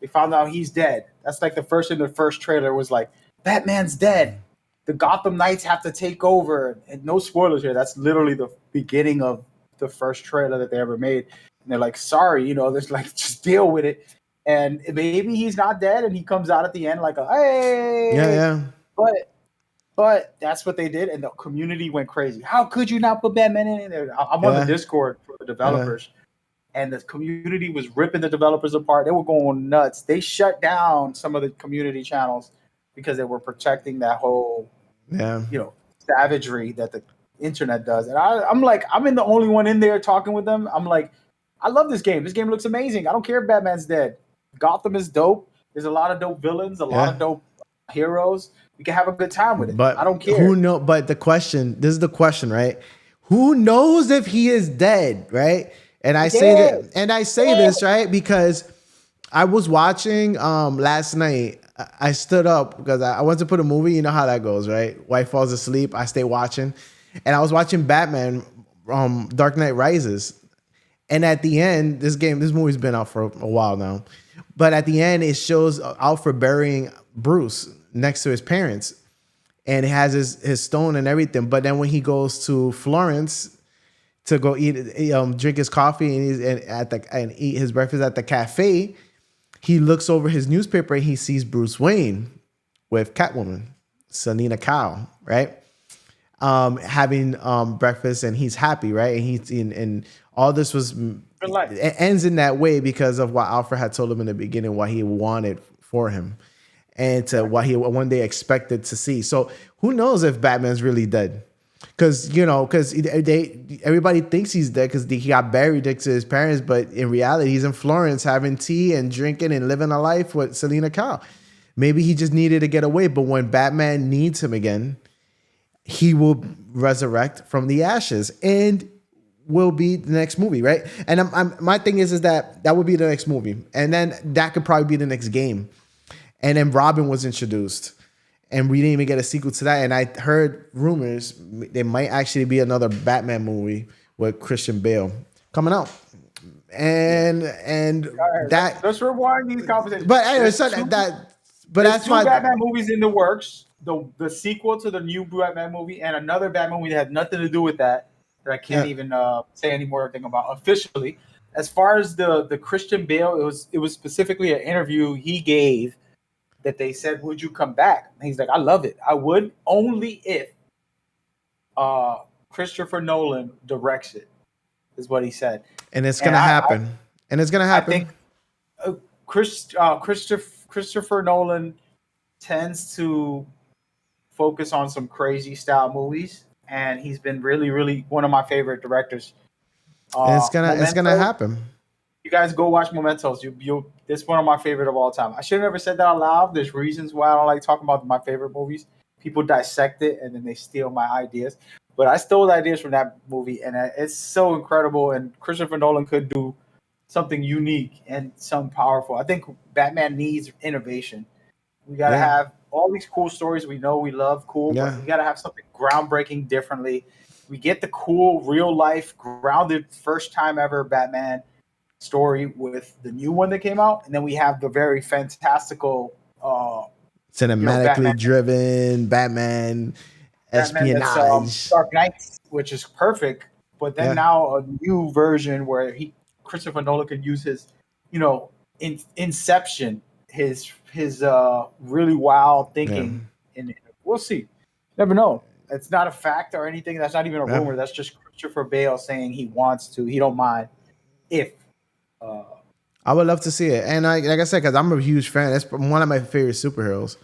they found out he's dead. That's like the first trailer was like, Batman's dead. The Gotham Knights have to take over. And no spoilers here. That's literally the beginning of the first trailer that they ever made. And they're like, sorry, there's like, just deal with it. And maybe he's not dead and he comes out at the end like, hey. Yeah. But that's what they did. And the community went crazy. How could you not put Batman in there? I'm on the Discord for the developers. And the community was ripping the developers apart. They were going nuts. They shut down some of the community channels because they were protecting that whole, savagery that the internet does. And I'm like, I'm the only one in there talking with them. I'm like, I love this game. This game looks amazing. I don't care if Batman's dead. Gotham is dope. There's a lot of dope villains, a lot of dope heroes. We can have a good time with it. But I don't care. But this is the question, right? Who knows if he is dead, right? And I say this, right? Because I was watching last night. I stood up because I went to put a movie. You know how that goes, right? Wife falls asleep. I stay watching. And I was watching Batman, Dark Knight Rises. And at the end, this movie's been out for a while now. But at the end, it shows Alfred burying Bruce next to his parents. And it has his stone and everything. But then when he goes to Florence to go drink his coffee and eat his breakfast at the cafe, he looks over his newspaper and he sees Bruce Wayne with Catwoman, Selena Kyle, right? Having breakfast, and he's happy, right? And and all this was it ends in that way because of what Alfred had told him in the beginning, what he wanted for him, and to what he one day expected to see. So who knows if Batman's really dead? Because everybody thinks he's dead because he got buried next to his parents, but in reality, he's in Florence having tea and drinking and living a life with Selena Kyle. Maybe he just needed to get away, but when Batman needs him again, he will resurrect from the ashes and will be the next movie, right? And my thing is that would be the next movie, and then that could probably be the next game. And then Robin was introduced, and we didn't even get a sequel to that. And I heard rumors there might actually be another Batman movie with Christian Bale coming out, and that let's rewind these conversations. But anyway, that's two Batman movies in the works. The sequel to the new Batman movie and another Batman movie that had nothing to do with that I can't even say any more thing about officially. As far as the Christian Bale, it was specifically an interview he gave that they said, "Would you come back?" And he's like, "I love it. I would, only if Christopher Nolan directs it," is what he said. And it's gonna happen. I think Christopher Nolan tends to focus on some crazy style movies, and he's been really, really one of my favorite directors. It's gonna happen. You guys go watch Mementos. This is one of my favorite of all time. I should have never said that out loud. There's reasons why I don't like talking about my favorite movies. People dissect it and then they steal my ideas. But I stole the ideas from that movie, and it's so incredible. And Christopher Nolan could do something unique and something powerful. I think Batman needs innovation. We got to have all these cool stories we know we love, but we got to have something groundbreaking differently. We get the cool, real life, grounded, first time ever Batman story with the new one that came out, and then we have the very fantastical, cinematically driven Batman espionage, Dark Knight, which is perfect. But then now a new version where Christopher Nolan could use his, Inception, his really wild thinking, and we'll see. Never know. It's not a fact or anything. That's not even a rumor. That's just Christopher Bale saying he wants to. He don't mind if. I would love to see it, and like I said, because I'm a huge fan. That's one of my favorite superheroes.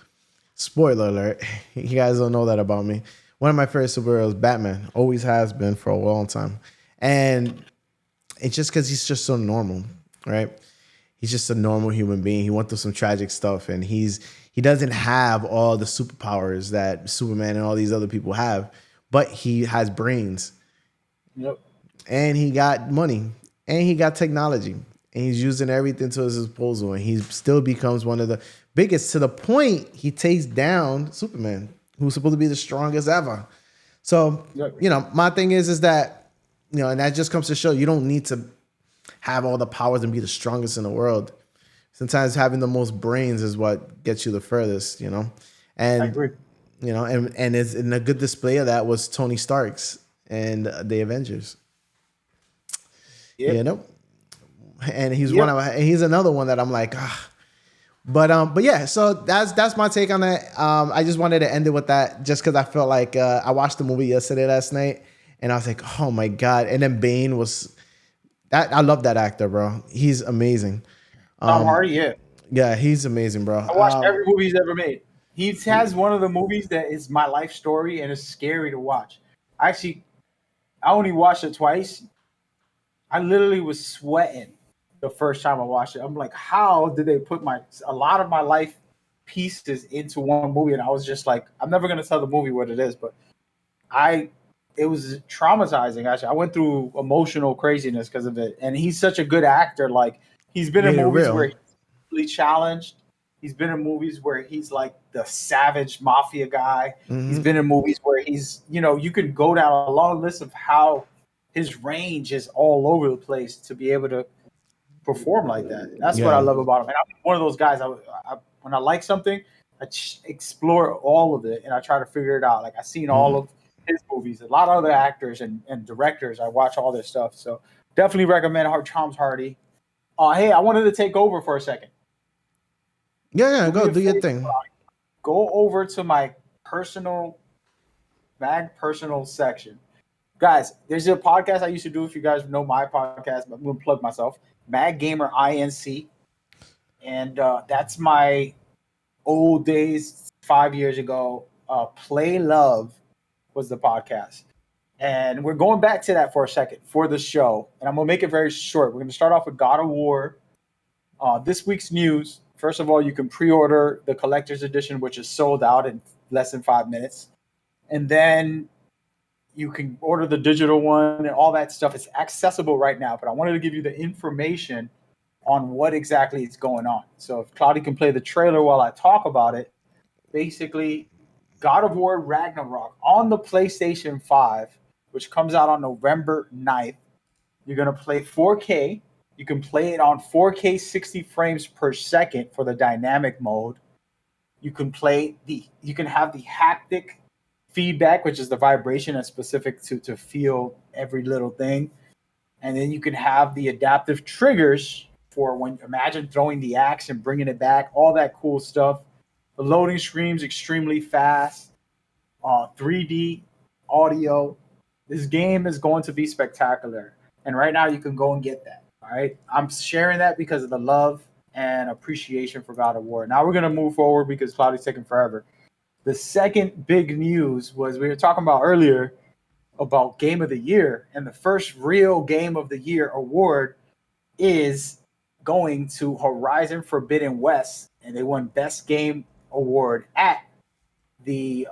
Spoiler alert: you guys don't know that about me. One of my favorite superheroes, Batman, always has been for a long time, and it's just because he's just so normal, right? He's just a normal human being. He went through some tragic stuff, and he doesn't have all the superpowers that Superman and all these other people have, but he has brains. Yep. And he got money, and he got technology, and he's using everything to his disposal, and he still becomes one of the biggest, to the point he takes down Superman, who's supposed to be the strongest ever. So, my thing is that, and that just comes to show you don't need to have all the powers and be the strongest in the world. Sometimes having the most brains is what gets you the furthest, And I agree. And it's in a good display of that was Tony Stark's and the Avengers. Yep. And he's he's another one that I'm like, But yeah, so that's my take on that. I just wanted to end it with that just because I felt like I watched the movie last night and I was like, oh my God. And then Bane was I love that actor, bro. He's amazing. Tom Hardy, yeah, he's amazing, bro. I watched every movie he's ever made. He has one of the movies that is my life story and it's scary to watch. I only watched it twice. I literally was sweating the first time I watched it. I'm like, how did they put a lot of my life pieces into one movie? And I was just like, I'm never gonna tell the movie what it is, but it was traumatizing. Actually, I went through emotional craziness because of it. And he's such a good actor. Like, he's been in movies where he's really challenged. He's been in movies where he's like the savage mafia guy. Mm-hmm. He's been in movies where he's, you could go down a long list of how his range is all over the place to be able to perform like that. That's what I love about him. And I'm one of those guys. When I like something, I explore all of it and I try to figure it out. Like, I've seen all of his movies. A lot of other actors and directors. I watch all their stuff. So definitely recommend Tom's Hardy. Hey, I wanted to take over for a second. Yeah, go do your thing. Go over to my personal section. Guys, there's a podcast I used to do. If you guys know my podcast, I'm going to plug myself. Mag Gamer INC. And that's my old days 5 years ago. Play Love was the podcast. And we're going back to that for a second for the show. And I'm going to make it very short. We're going to start off with God of War. This week's news. First of all, you can pre-order the collector's edition, which is sold out in less than 5 minutes. And then you can order the digital one and all that stuff. It's accessible right now. But I wanted to give you the information on what exactly is going on. So if Cloudy can play the trailer while I talk about it, basically God of War Ragnarok on the PlayStation 5, which comes out on November 9th. You're going to play 4K. You can play it on 4K 60 frames per second for the dynamic mode. You can have the haptic feedback, which is the vibration that's specific to feel every little thing. And then you can have the adaptive triggers for when, imagine throwing the axe and bringing it back, all that cool stuff. The loading screen's extremely fast. 3D audio. This game is going to be spectacular. And right now you can go and get that. All right. I'm sharing that because of the love and appreciation for God of War. Now we're going to move forward because Cloudy's taking forever. The second big news was we were talking about earlier about Game of the Year. And the first real Game of the Year award is going to Horizon Forbidden West. And they won Best Game Award at the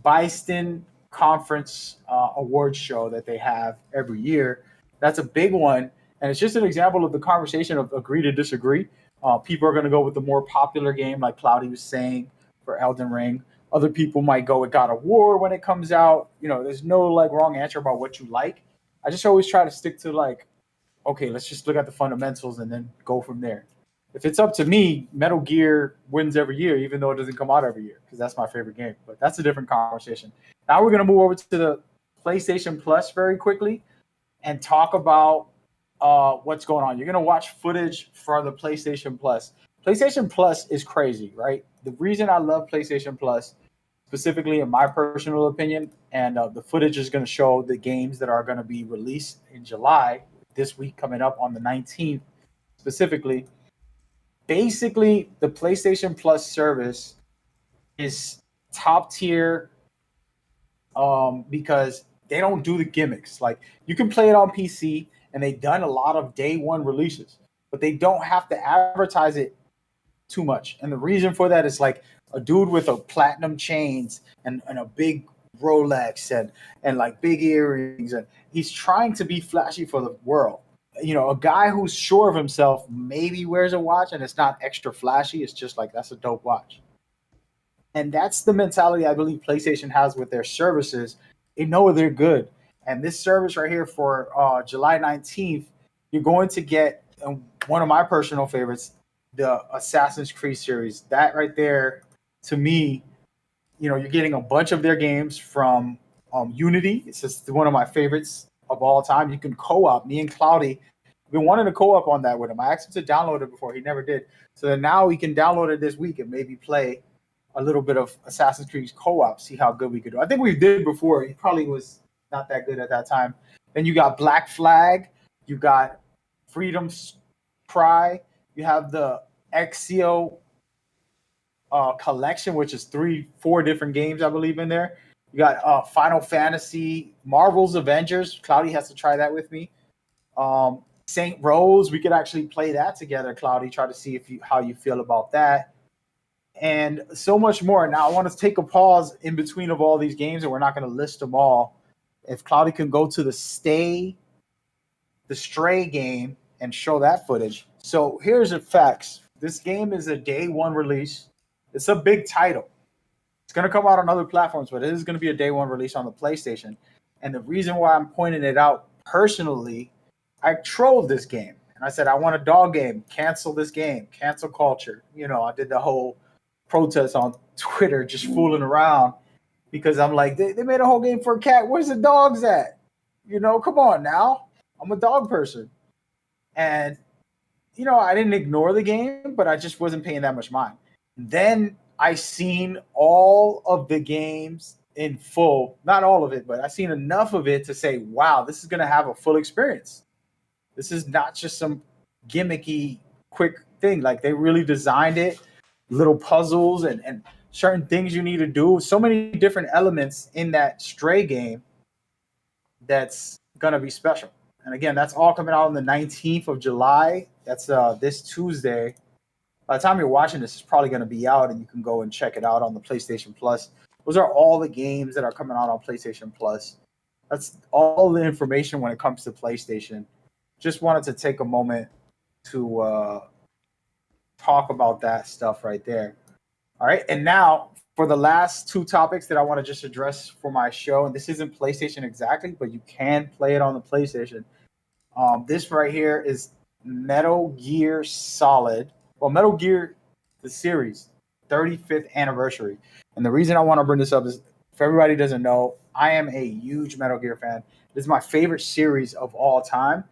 Boston Conference award show that they have every year. That's a big one, and it's just an example of the conversation of agree to disagree. People are going to go with the more popular game, like Cloudy was saying, for Elden Ring. Other people might go with God of War when it comes out. You know, there's no like wrong answer about what you like. I just always try to stick to like, okay, let's just look at the fundamentals and then go from there. If it's up to me, Metal Gear wins every year, even though it doesn't come out every year, because that's my favorite game. But that's a different conversation. Now we're going to move over to the PlayStation Plus very quickly and talk about what's going on. You're going to watch footage for the PlayStation Plus. PlayStation Plus is crazy, right? The reason I love PlayStation Plus, specifically in my personal opinion, and the footage is going to show the games that are going to be released in July, this week coming up on the 19th specifically. Basically, the PlayStation Plus service is top tier because they don't do the gimmicks. Like, you can play it on PC, and they've done a lot of day one releases, but they don't have to advertise it too much. And the reason for that is like a dude with a platinum chains and a big Rolex and like big earrings, and he's trying to be flashy for the world. You know, a guy who's sure of himself maybe wears a watch and it's not extra flashy. It's just like, that's a dope watch. And that's the mentality I believe PlayStation has with their services. They know they're good. And this service right here for July 19th, you're going to get one of my personal favorites, the Assassin's Creed series. That right there, to me, you know, you're getting a bunch of their games from Unity. It's just one of my favorites of all time. You can co-op. Me and Cloudy, we've been wanting to co-op on that with him. I asked him to download it before. He never did. So then now we can download it this week and maybe play a little bit of Assassin's Creed co-op, see how good we could do. I think we did before. He probably was not that good at that time. Then you got Black Flag. You got Freedom's Cry. You have the Exio collection, which is 4 different games, I believe, in there. You got Final Fantasy, Marvel's Avengers. Cloudy has to try that with me. Saint Rose, we could actually play that together, Cloudy. Try to see how you feel about that. And so much more. Now, I want to take a pause in between of all these games, and we're not going to list them all. If Cloudy can go to the Stray game and show that footage. So here's the facts. This game is a day one release. It's a big title. It's going to come out on other platforms, but it is going to be a day one release on the PlayStation. And the reason why I'm pointing it out personally, I trolled this game. And I said, I want a dog game. Cancel this game. Cancel culture. You know, I did the whole protest on Twitter, just fooling around. because I'm like, they made a whole game for a cat. Where's the dogs at? You know, come on now. I'm a dog person. And, you know, I didn't ignore the game, but I just wasn't paying that much mind. Then I seen all of the games in full, not all of it, but I seen enough of it to say, wow, this is going to have a full experience. This is not just some gimmicky, quick thing. Like they really designed it, little puzzles and certain things you need to do. So many different elements in that Stray game that's gonna be special. And again, that's all coming out on the 19th of July. That's this Tuesday. By the time you're watching this, it's probably going to be out, and you can go and check it out on the PlayStation Plus. Those are all the games that are coming out on PlayStation Plus. That's all the information when it comes to PlayStation. Just wanted to take a moment to talk about that stuff right there. All right, and now for the last two topics that I want to just address for my show, and this isn't PlayStation exactly, but you can play it on the PlayStation. This right here is Metal Gear Solid. Well, Metal Gear, the series, 35th anniversary. And the reason I want to bring this up is, if everybody doesn't know, I am a huge Metal Gear fan. This is my favorite series of all time.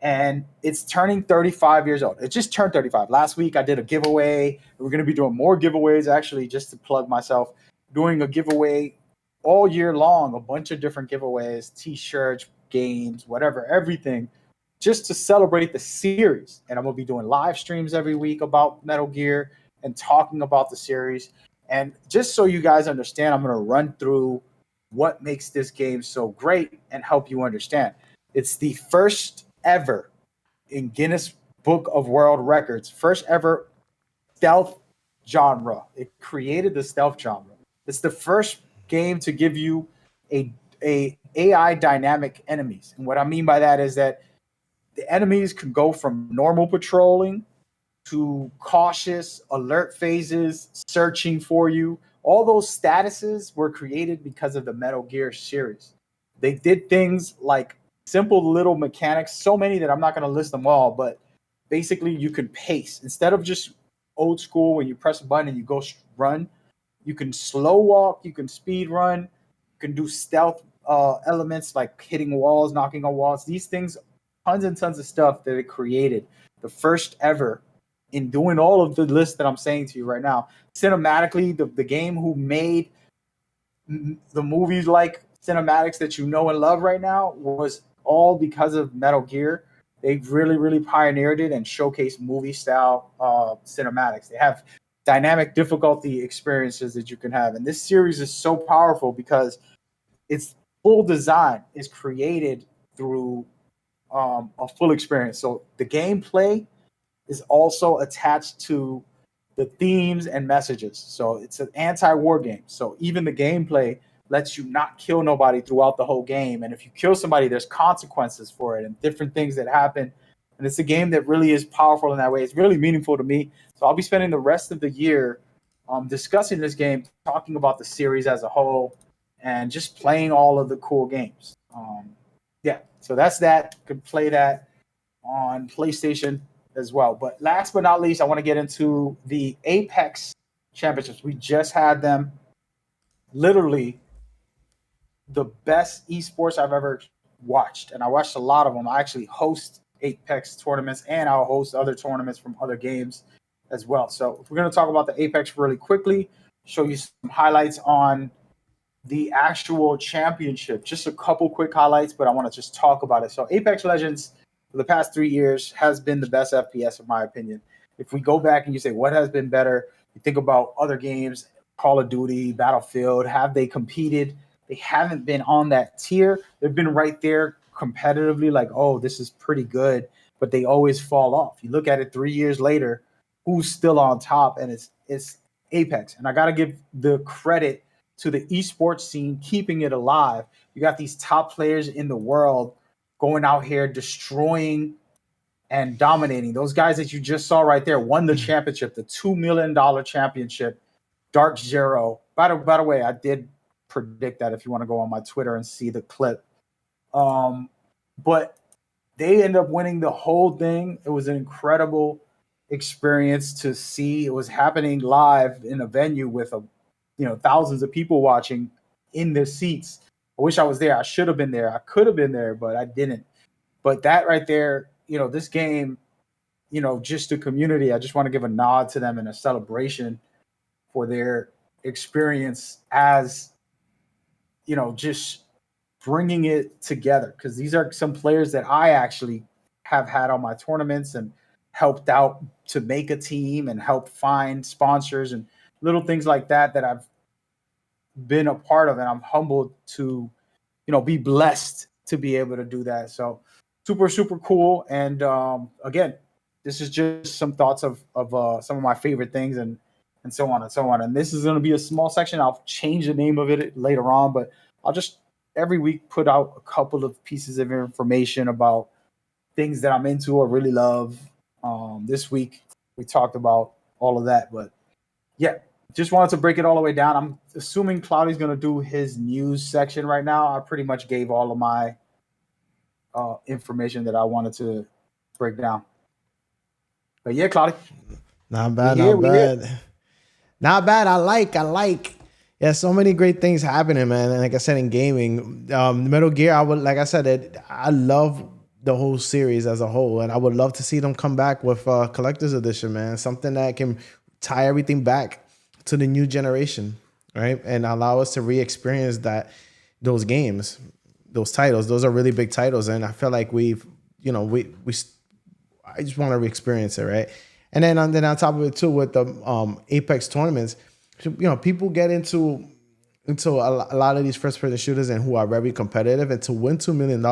And it's turning 35 years old. It just turned 35. Last week, I did a giveaway. We're going to be doing more giveaways, actually, just to plug myself. Doing a giveaway all year long, a bunch of different giveaways, T-shirts, games, whatever, everything, just to celebrate the series. And I'm going to be doing live streams every week about Metal Gear and talking about the series. And just so you guys understand, I'm going to run through what makes this game so great and help you understand. It's the first ever in Guinness Book of World Records, first ever stealth genre. It created the stealth genre. It's the first game to give you a AI dynamic enemies. And what I mean by that is that the enemies can go from normal patrolling to cautious, alert phases, searching for you. All those statuses were created because of the Metal Gear series. They did things like simple little mechanics, so many that I'm not going to list them all, but basically you can pace. Instead of just old school when you press a button and you go run, you can slow walk, you can speed run, you can do stealth elements like hitting walls, knocking on walls. These things, tons and tons of stuff that it created. The first ever in doing all of the list that I'm saying to you right now. Cinematically, the game who made the movies like cinematics that you know and love right now was all because of Metal Gear. They really, really pioneered it and showcased movie style cinematics. They have dynamic difficulty experiences that you can have. And this series is so powerful because its full design is created through a full experience. So the gameplay is also attached to the themes and messages. So it's an anti-war game. So even the gameplay lets you not kill nobody throughout the whole game. And if you kill somebody, there's consequences for it and different things that happen. And it's a game that really is powerful in that way. It's really meaningful to me. So I'll be spending the rest of the year discussing this game, talking about the series as a whole, and just playing all of the cool games. Yeah, so that's that. Could play that on PlayStation as well. But last but not least, I want to get into the Apex Championships. We just had them. Literally the best esports I've ever watched. And I watched a lot of them. I actually host Apex tournaments, and I'll host other tournaments from other games as well. So if we're going to talk about the Apex really quickly, show you some highlights on the actual championship. Just a couple quick highlights, but I want to just talk about it. So Apex Legends for the past 3 years has been the best FPS in my opinion. If we go back and you say what has been better, you think about other games, Call of Duty, Battlefield, have they competed? They haven't been on that tier. They've been right there competitively, like, oh, this is pretty good, but they always fall off. You look at it 3 years later, who's still on top, and it's Apex. And I got to give the credit to the esports scene, keeping it alive. You got these top players in the world going out here, destroying and dominating. Those guys that you just saw right there won the championship, the $2 million championship, Dark Zero. By the way, I did predict that if you want to go on my Twitter and see the clip. But they end up winning the whole thing. It was an incredible experience to see. It was happening live in a venue with thousands of people watching. in the seats. I wish I was there. I should have been there. I could have been there, but I didn't. But that right there, this game, just the community, I just want to give a nod to them and a celebration for their experience as, just bringing it together. Because these are some players that I actually have had on my tournaments and helped out to make a team and help find sponsors and little things like that I've been a part of. And I'm humbled to, be blessed to be able to do that. So super, super cool. And again, this is just some thoughts of some of my favorite things and so on and so on. And this is going to be a small section. I'll change the name of it later on, but I'll just every week put out a couple of pieces of information about things that I'm into or really love. This week we talked about all of that, but yeah, just wanted to break it all the way down. I'm assuming Cloudy's going to do his news section right now. I pretty much gave all of my information that I wanted to break down. But yeah, Cloudy. Not bad, not bad. Not bad. I like. Yeah, so many great things happening, man. And like I said, in gaming, Metal Gear, I love the whole series as a whole. And I would love to see them come back with collector's edition, man. Something that can tie everything back to the new generation, right? And allow us to re-experience those games, those titles. Those are really big titles. And I feel like I just want to re-experience it, right? And then on top of it too, with the Apex tournaments, people get into a lot of these first-person shooters and who are very competitive, and to win $2 million,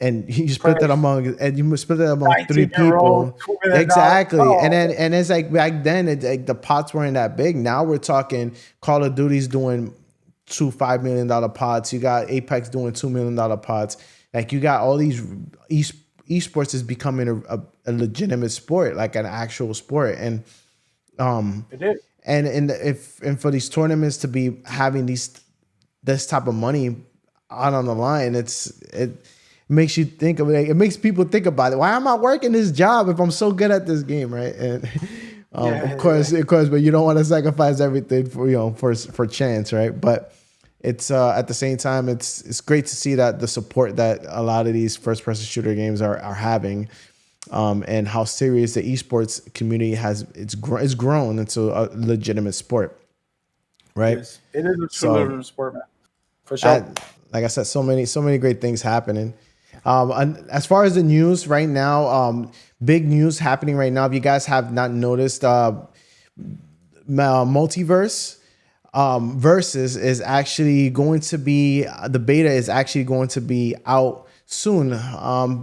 and you split that among three people. Exactly. Oh. And it's like back then, the pots weren't that big. Now we're talking Call of Duty's doing 2 $5 million pots. You got Apex doing $2 million pots. Like, you got all these esports is becoming a legitimate sport, like an actual sport. And it is. And for these tournaments to be having this type of money out on the line, it makes you think of it. It makes people think about it. Why am I working this job if I'm so good at this game, right? And of course, but you don't want to sacrifice everything for chance, right? But it's at the same time, it's great to see that the support that a lot of these first-person shooter games are having. And how serious the esports community it's grown into a legitimate sport, right? It is a true legitimate sport, man. For sure. Like I said, so many great things happening. And as far as the news right now, big news happening right now. If you guys have not noticed, Multiverse Versus is actually going to be the beta is actually going to be out soon.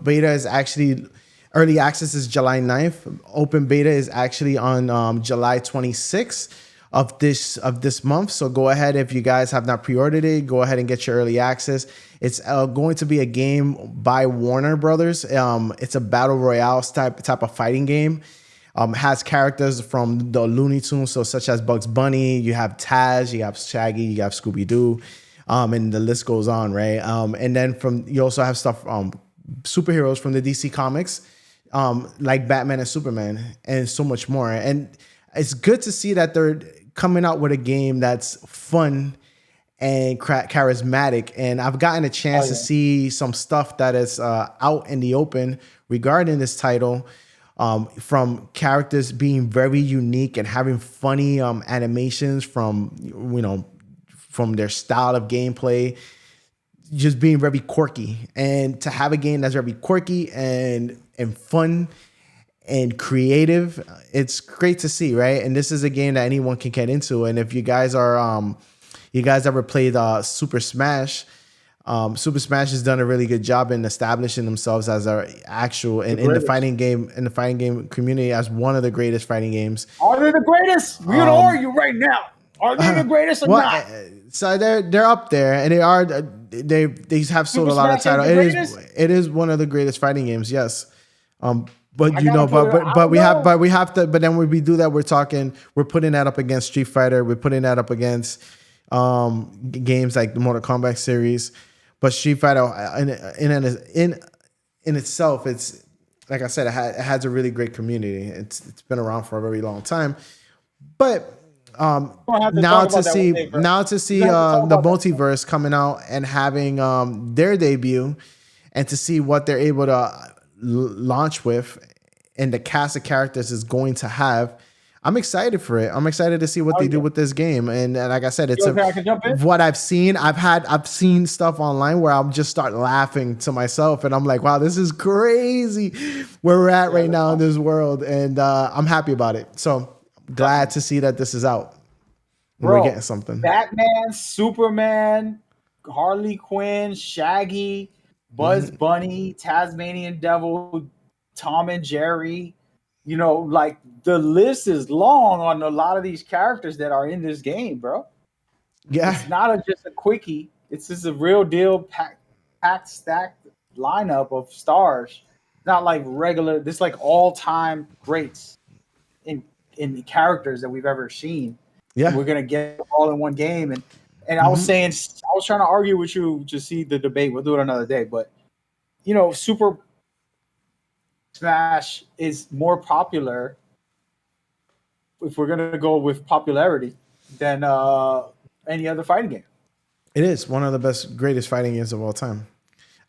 Beta is actually early access is July 9th. Open beta is actually on July 26th of this month. So go ahead, if you guys have not pre-ordered it, go ahead and get your early access. It's going to be a game by Warner Brothers. It's a battle royale type of fighting game. Has characters from the Looney Tunes, so such as Bugs Bunny. You have Taz, you have Shaggy, you have Scooby Doo, and the list goes on, right? And then you also have stuff superheroes from the DC comics. Like Batman and Superman and so much more. And it's good to see that they're coming out with a game that's fun and charismatic. And I've gotten a chance to see some stuff that is out in the open regarding this title, from characters being very unique and having funny animations from their style of gameplay, just being very quirky. And to have a game that's very quirky and fun and creative, it's great to see, right? And this is a game that anyone can get into. And if you guys ever played Super Smash, Super Smash has done a really good job in establishing themselves as our actual in the fighting game community as one of the greatest fighting games. Are they the greatest? We don't argue right now. Are they the greatest or not? So they're up there, and they have sold a lot of titles. It is one of the greatest fighting games, yes. But then when we do that, we're putting that up against Street Fighter. We're putting that up against games like the Mortal Kombat series. But Street Fighter in itself, it's like I said, it has a really great community. It's been around for a very long time. But We're gonna have to now talk to about that one see day, bro. now to We're see gonna have to talk the about that. multiverse coming out and having their debut, and to see what they're able to launch with, and the cast of characters is going to have. I'm excited for it. I'm excited to see what Oh they do yeah. with this game. And like I said, it's Yo, I can jump in. what I've seen. I've seen stuff online where I'll just start laughing to myself, and I'm like, wow, this is crazy where we're at right now in this world, and I'm happy about it. So glad to see that this is out. And we're getting Bro, something. Batman, Superman, Harley Quinn, Shaggy, Buzz Bunny, Tasmanian Devil, Tom and Jerry. You know, like the list is long on a lot of these characters that are in this game, bro. Yeah. It's not just a quickie. It's just a real deal packed stacked lineup of stars. Not like regular. This like all time greats in in characters that we've ever seen, and Yeah. we're gonna get all in one game. And I was saying, I was trying to argue with you to see the debate. We'll do it another day. But you know, Super Smash is more popular if we're gonna go with popularity than any other fighting game. It is one of the best, greatest fighting games of all time.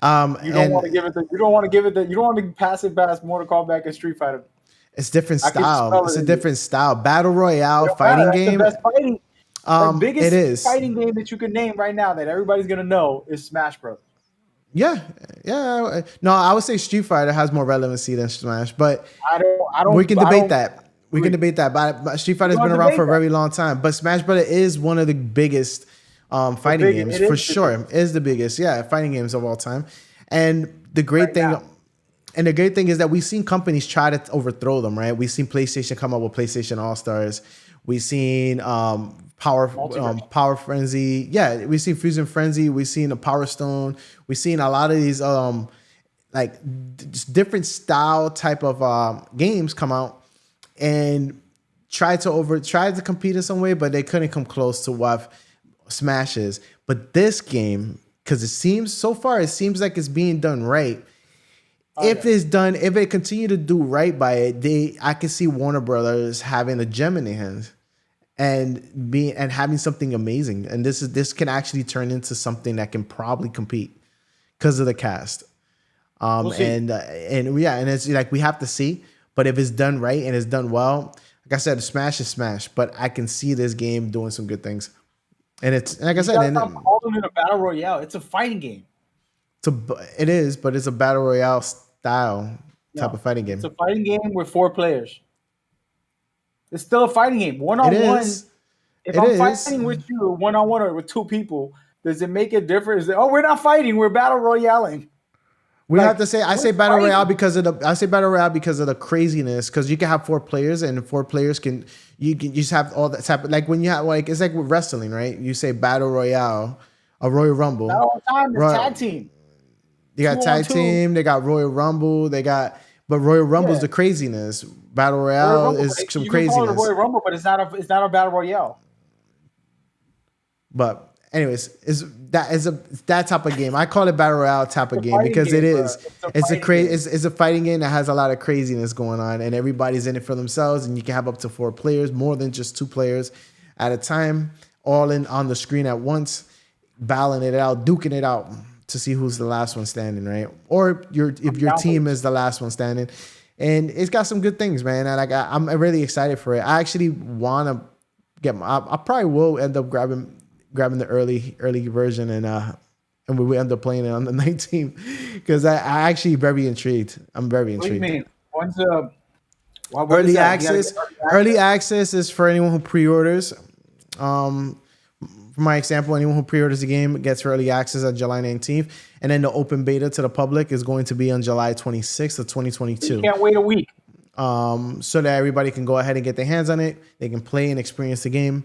You don't And want to give it the. You don't want to give it the. You don't want to pass it past Mortal Kombat and Street Fighter. it's different I can style. smell It's it a in you. different style. Battle Royale It don't matter. fighting That's the game. best fighting. The It biggest is. fighting game that you can name right now that everybody's gonna know is Smash Bros. Yeah. Yeah. No, I would say Street Fighter has more relevancy than Smash, but I we don't. can I debate don't that. We can agree. debate that. But Street Fighter's We're been gonna around for debate a that. very long time. But Smash Brother is one of the biggest fighting Big, games it for is the sure. biggest Is the biggest, yeah, fighting games of all time. And the great right thing, now. and the great thing is that we've seen companies try to overthrow them. Right? We've seen PlayStation come up with PlayStation All Stars. We've seen Multiverse. Power Frenzy. Yeah, we've seen Fusion Frenzy. We've seen a Power Stone. We've seen a lot of these like just different style type of games come out and tried to compete in some way, but they couldn't come close to what Smash is. But this game, because it seems like it's being done right. If they continue to do right by it, I can see Warner Brothers having a gem in their hands and having something amazing. And this can actually turn into something that can probably compete because of the cast. We'll see. And yeah, and it's like we have to see. But if it's done right and it's done well, like I said, Smash is Smash. But I can see this game doing some good things. And it's like I You said, gotta and stop calling it a battle royale. It's a fighting game. it is, but it's a battle royale style type No, of fighting it's game. a fighting game with 4 players. It's still a fighting game. One It on one. is. If It I'm is. fighting with you one on one or with 2 people, does it make a difference? Oh, we're not fighting. We're battle royaling. We have to say I say we're battle royale fighting. because of the craziness, because you can have 4 players and 4 players can you just have all that type of, like when you have, like, it's like with wrestling, right? You say battle royale, a Royal Rumble. Not all the time. It's Roy- tag team. They got 2 on tag 2. team, they got Royal Rumble, but Royal Rumble's Yeah. the craziness. Battle Royal Royale Rumble, is some you can call it a craziness. Royal Rumble, but it's not a battle royale. But anyways, that type of game. I call it battle royale type of game because it is. It's a fighting game that has a lot of craziness going on, and everybody's in it for themselves. And you can have up to 4 players, more than just 2 players at a time, all in on the screen at once, battling it out, duking it out to see who's the last one standing, right? Or if your team is the last one standing. And it's got some good things, man. And I'm really excited for it. I actually want to get. I probably will end up grabbing the early version, and we end up playing it on the 19th because I actually very intrigued. I'm very intrigued. What do you mean? When's what Early is that? access. Early access is for anyone who pre-orders. For my example, anyone who pre-orders the game gets early access on July 19th, and then the open beta to the public is going to be on July 26th of 2022. You can't wait a week. So that everybody can go ahead and get their hands on it. They can play and experience the game.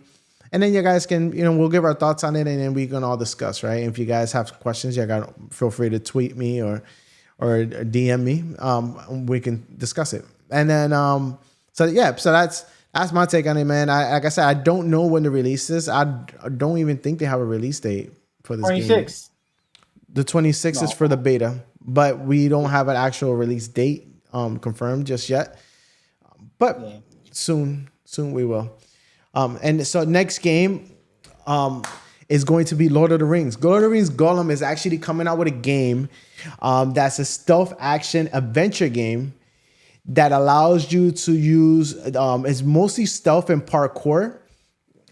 And then you guys can, we'll give our thoughts on it, and then we can all discuss, right? If you guys have questions, you guys feel free to tweet me or DM me. We can discuss it. And then, so that's my take on it, man. Like I said, I don't know when the release is. I don't even think they have a release date for this 26. game. The 26th is for the beta, but we don't have an actual release date confirmed just yet. But soon we will. And so next game is going to be Lord of the Rings. Lord of the Rings Gollum is actually coming out with a game that's a stealth action adventure game that allows you to use, it's mostly stealth and parkour,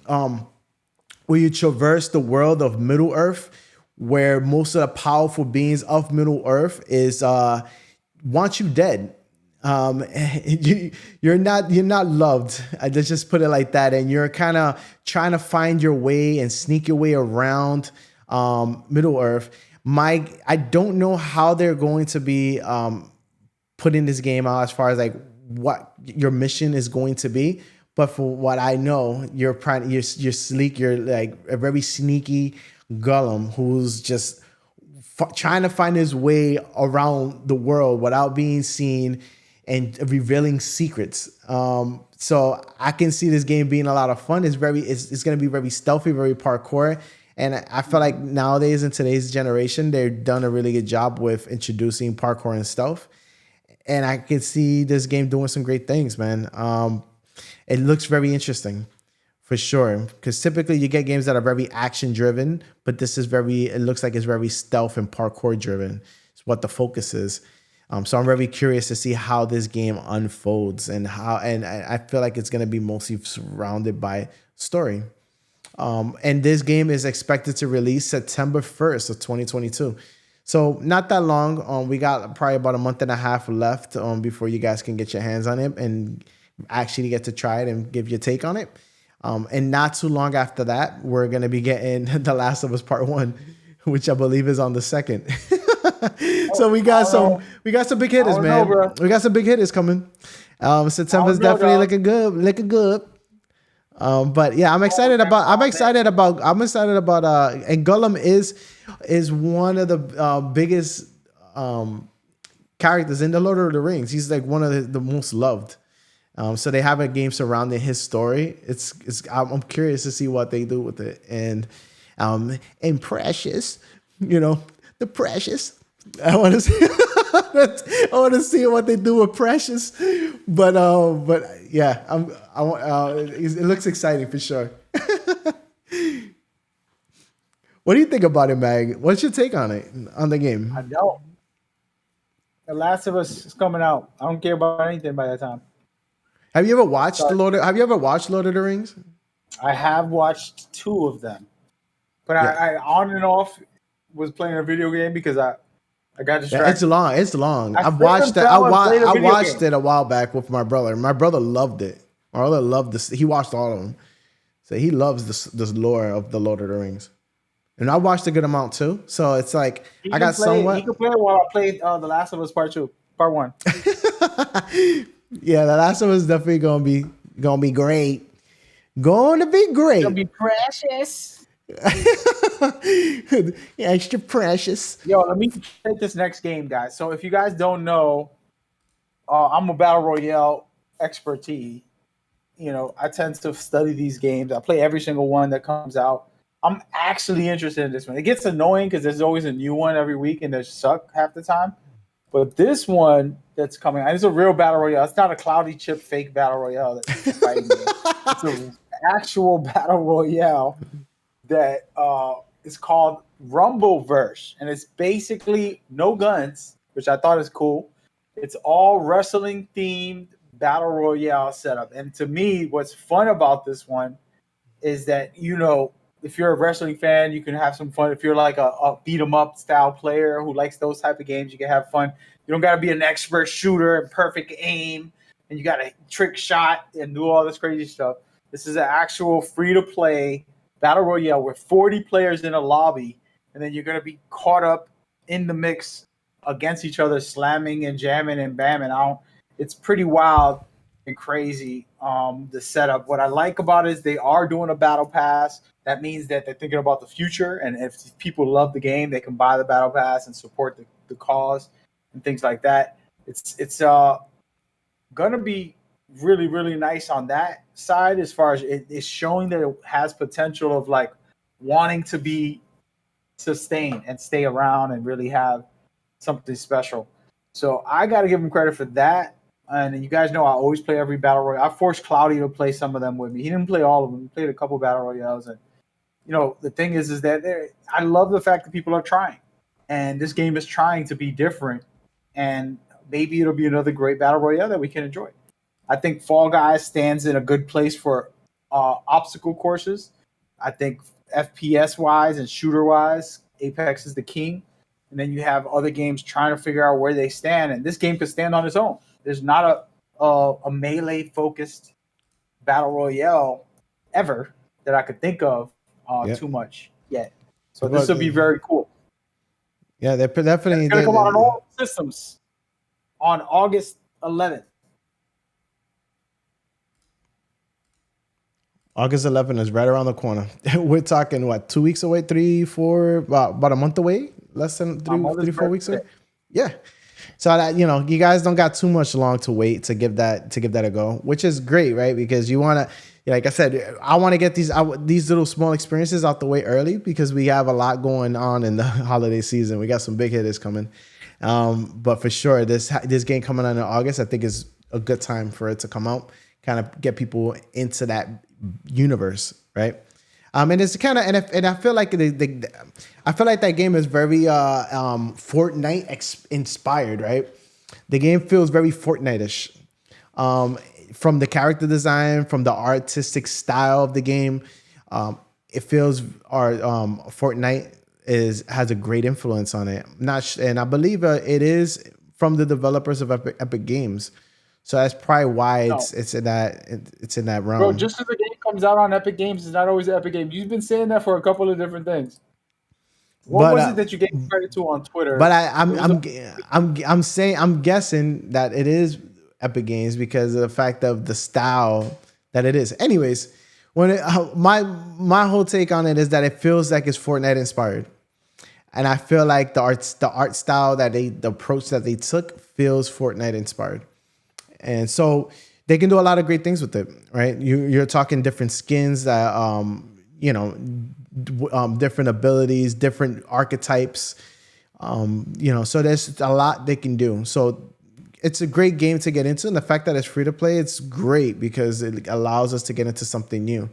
where you traverse the world of Middle Earth, where most of the powerful beings of Middle Earth is want you dead. You're not loved. Let's just put it like that. And you're kind of trying to find your way and sneak your way around Middle Earth. I don't know how they're going to be putting this game out as far as like what your mission is going to be. But for what I know, you're sleek. You're like a very sneaky Gollum who's just trying to find his way around the world without being seen and revealing secrets. So I can see this game being a lot of fun. It's going to be very stealthy, very parkour. And I feel like nowadays in today's generation, they've done a really good job with introducing parkour and stealth. And I can see this game doing some great things, man. It looks very interesting for sure. Because typically you get games that are very action driven, but it looks like it's very stealth and parkour driven. It's what the focus is. So I'm very curious to see how this game unfolds and I feel like it's going to be mostly surrounded by story. And this game is expected to release September 1st of 2022. So not that long. We got probably about a month and a half left before you guys can get your hands on it and actually get to try it and give your take on it. And not too long after that, we're going to be getting The Last of Us Part 1, which I believe is on the 2nd. So we got some big hitters, man. We got some big hitters coming. September's definitely looking good. But yeah, I'm excited about and Gollum is one of the biggest characters in the Lord of the Rings. He's like one of the most loved. So they have a game surrounding his story. I'm curious to see what they do with it. And Precious, the Precious. I want to see. I want to see what they do with Precious, but yeah, it looks exciting for sure. What do you think about it, Mag? What's your take on the game? I don't. The Last of Us is coming out. I don't care about anything by that time. Have you ever watched Lord of the Rings? I have watched 2 of them, but yeah. I on and off was playing a video game because I got distracted. Yeah, it's long. I watched it a while back with my brother. My brother loved it. My brother loved this. He watched all of them. So he loves this lore of the Lord of the Rings. And I watched a good amount too. So it's like I got somewhat. He could play it while I played The Last of Us Part 1. Yeah, The Last of Us is definitely gonna be great. Gonna be great. It'll be precious. Extra precious. Yo, let me take this next game, guys. So if you guys don't know, I'm a battle royale expertise. I tend to study these games. I play every single one that comes out. I'm actually interested in this one. It gets annoying because there's always a new one every week and they suck half the time. But this one that's coming out, it's a real battle royale. It's not a CloudyChip fake battle royale that's fighting me. It's an actual battle royale that is called Rumbleverse, and it's basically no guns, which I thought is cool. It's all wrestling themed battle royale setup. And to me, what's fun about this one is that, if you're a wrestling fan, you can have some fun. If you're like a beat 'em up style player who likes those type of games, you can have fun. You don't got to be an expert shooter and perfect aim, and you got to trick shot and do all this crazy stuff. This is an actual free to play battle royale with 40 players in a lobby, and then you're going to be caught up in the mix against each other, slamming and jamming and bamming out. It's pretty wild and crazy, the setup. What I like about it is they are doing a battle pass. That means that they're thinking about the future, and if people love the game, they can buy the battle pass and support the cause and things like that. It's going to be really, really nice on that side as far as it's showing that it has potential of like wanting to be sustained and stay around and really have something special. So I got to give them credit for that. And you guys know I always play every battle royale. I forced Cloudy to play some of them with me. He didn't play all of them. He played a couple battle royales, and the thing is that I love the fact that people are trying, and this game is trying to be different, and maybe it'll be another great battle royale that we can enjoy. I think Fall Guys stands in a good place for obstacle courses. I think FPS wise and shooter wise, Apex is the king. And then you have other games trying to figure out where they stand, and this game could stand on its own. There's not a melee focused battle royale ever that I could think of too much yet. So this will be very cool. Yeah, they're definitely going to come out on all systems on August 11th. August 11th is right around the corner. We're talking, what, 2 weeks away, 3, 4, about a month away? Less than 3, 4 weeks away? Yeah. So that, you guys don't got too much long to wait to give that a go, which is great, right? Because you want to, like I said, I want to get these little small experiences out the way early because we have a lot going on in the holiday season. We got some big hitters coming. But for sure, this game coming out in August, I think is a good time for it to come out, kind of get people into that universe, right? And it's kind of, and I feel like I feel like that game is very Fortnite inspired, right? The game feels very Fortnite-ish, from the character design, from the artistic style of the game. It feels Fortnite has a great influence on it. And I believe it is from the developers of Epic Games. So that's probably why it's in that realm. Bro, just because the game comes out on Epic Games is not always an Epic Game. You've been saying that for a couple of different things. What was it that you gave credit to on Twitter? But I'm guessing that it is Epic Games because of the fact of the style that it is. Anyways, my whole take on it is that it feels like it's Fortnite inspired, and I feel like the art style the approach that they took feels Fortnite inspired. And so they can do a lot of great things with it, right? You're talking different skins that, different abilities, different archetypes, so there's a lot they can do. So it's a great game to get into. And the fact that it's free to play, it's great because it allows us to get into something new.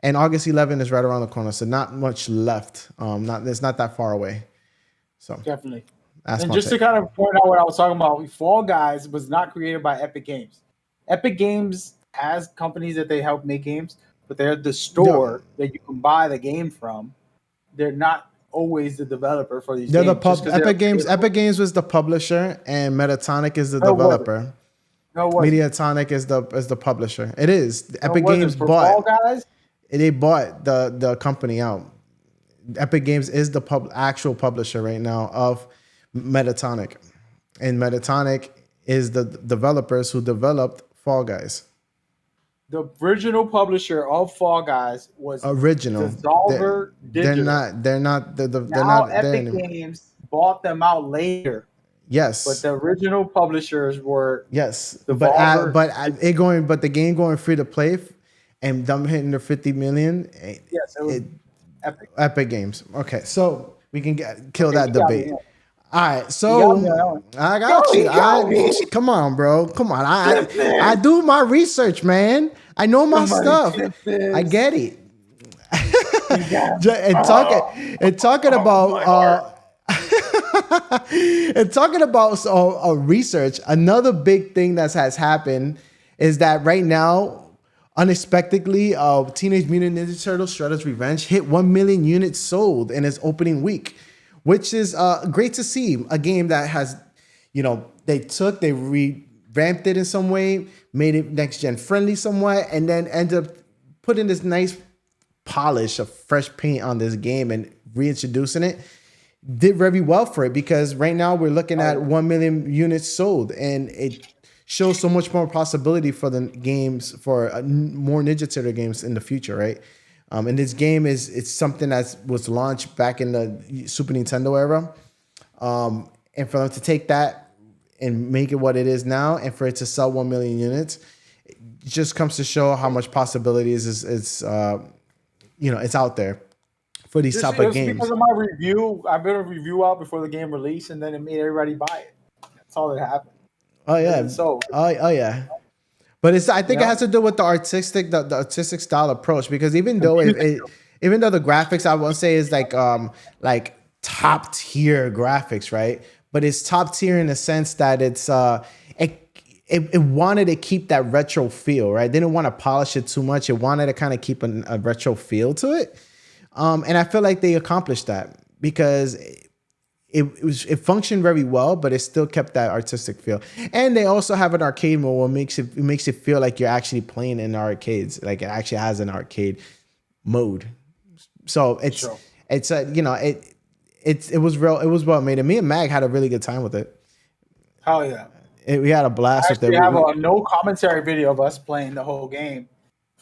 And August 11th is right around the corner. So not much left. It's not that far away. So definitely. And just to kind of point out what I was talking about, Fall Guys was not created by Epic Games. Epic Games has companies that they help make games, but they're the store that you can buy the game from. They're not always the developer for these games. Epic Games was the publisher, and Metatonic is the developer. Mediatonic is the publisher. It is. Epic Games bought Fall Guys. They bought the company out. Epic Games is the actual publisher right now of Metatonic, and Metatonic is the developers who developed Fall Guys. The original publisher of Fall Guys was original. Dissolver Digital. They're not. Epic Games bought them out later. Yes, but the original publishers were But the game going free to play, and them hitting their 50 million. Yes, it was Epic Games. Okay, so we can kill that debate. All right, so I got you. Come on, bro. Come on. I do my research, man. I know my stuff. I get it. and talking about research, another big thing that has happened is that right now, unexpectedly, Teenage Mutant Ninja Turtles Shredder's Revenge hit 1 million units sold in its opening week, which is great to see. A game that has, they revamped it in some way, made it next gen friendly somewhat, and then ended up putting this nice polish of fresh paint on this game and reintroducing it. Did very well for it because right now we're looking at 1 million units sold, and it shows so much more possibility for the games, for more Ninja Turtle games in the future, right? And this game it's something that was launched back in the Super Nintendo era. And for them to take that and make it what it is now, and for it to sell 1 million units, it just comes to show how much possibilities it's out there for these type of games. Because of my review, I put a review out before the game released, and then it made everybody buy it. That's all that happened. Oh yeah. So Oh yeah. But it's I you think it know, has to do with the artistic style approach because even though computer. even though the graphics I won't say is like top tier graphics, right? But it's top tier in the sense that it wanted to keep that retro feel, right? They didn't want to polish it too much. It wanted to kind of keep a retro feel to it. And I feel like they accomplished that because it functioned very well, but it still kept that artistic feel. And they also have an arcade mode where it makes it feel like you're actually playing in the arcades. Like it actually has an arcade mode. So Sure. it's it was real. It was well made. And me and Mag had a really good time with it. Hell yeah. We had a blast I with it. actually have a no commentary video of us playing the whole game,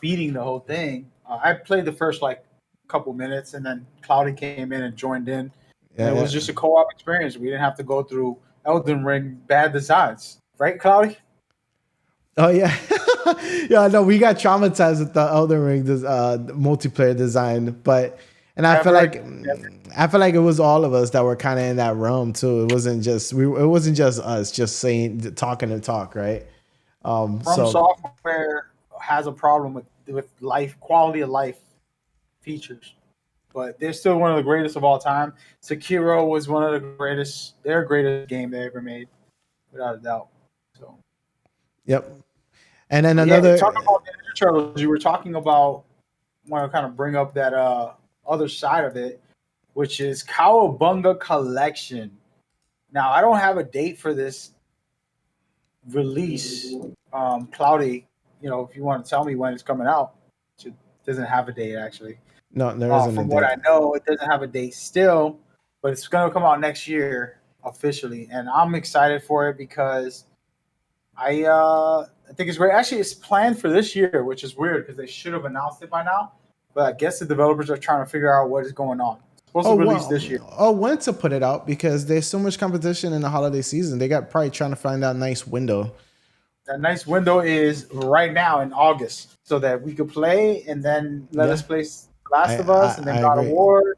beating the whole thing. I played the first like couple minutes, and then Cloudy came in and joined in, and Yeah, it was yeah. just a co-op experience. We didn't have to go through Elden Ring bad designs, right, Cloudy? Oh yeah, yeah. No, we got traumatized with the Elden Ring multiplayer design, but and Never, I feel like it was all of us that were kind of in that realm too. It wasn't just It wasn't just us just saying talking and talk, right? From So Software has a problem with life quality of life features, but they're still one of the greatest of all time. Sekiro was one of the greatest, their greatest game they ever made, without a doubt. So, yep. And then but yeah, talk another. about the Ninja Turtles. You were talking about. Want to kind of bring up that other side of it, which is Cowabunga Collection. Now, I don't have a date for this release. Cloudy, if you want to tell me when it's coming out, it doesn't have a date actually. No, there isn't a From what date. I know, it doesn't have a date still, but it's going to come out next year officially, and I'm excited for it because I think it's great. Actually, it's planned for this year, which is weird because they should have announced it by now. But I guess the developers are trying to figure out what is going on. It's supposed to Oh release well. this year. Oh, when to put it out because there's so much competition in the holiday season. They got probably trying to find that nice window. That nice window is right now in August, so that we could play and then let Yeah, us play Last of Us and then I God of agree. War,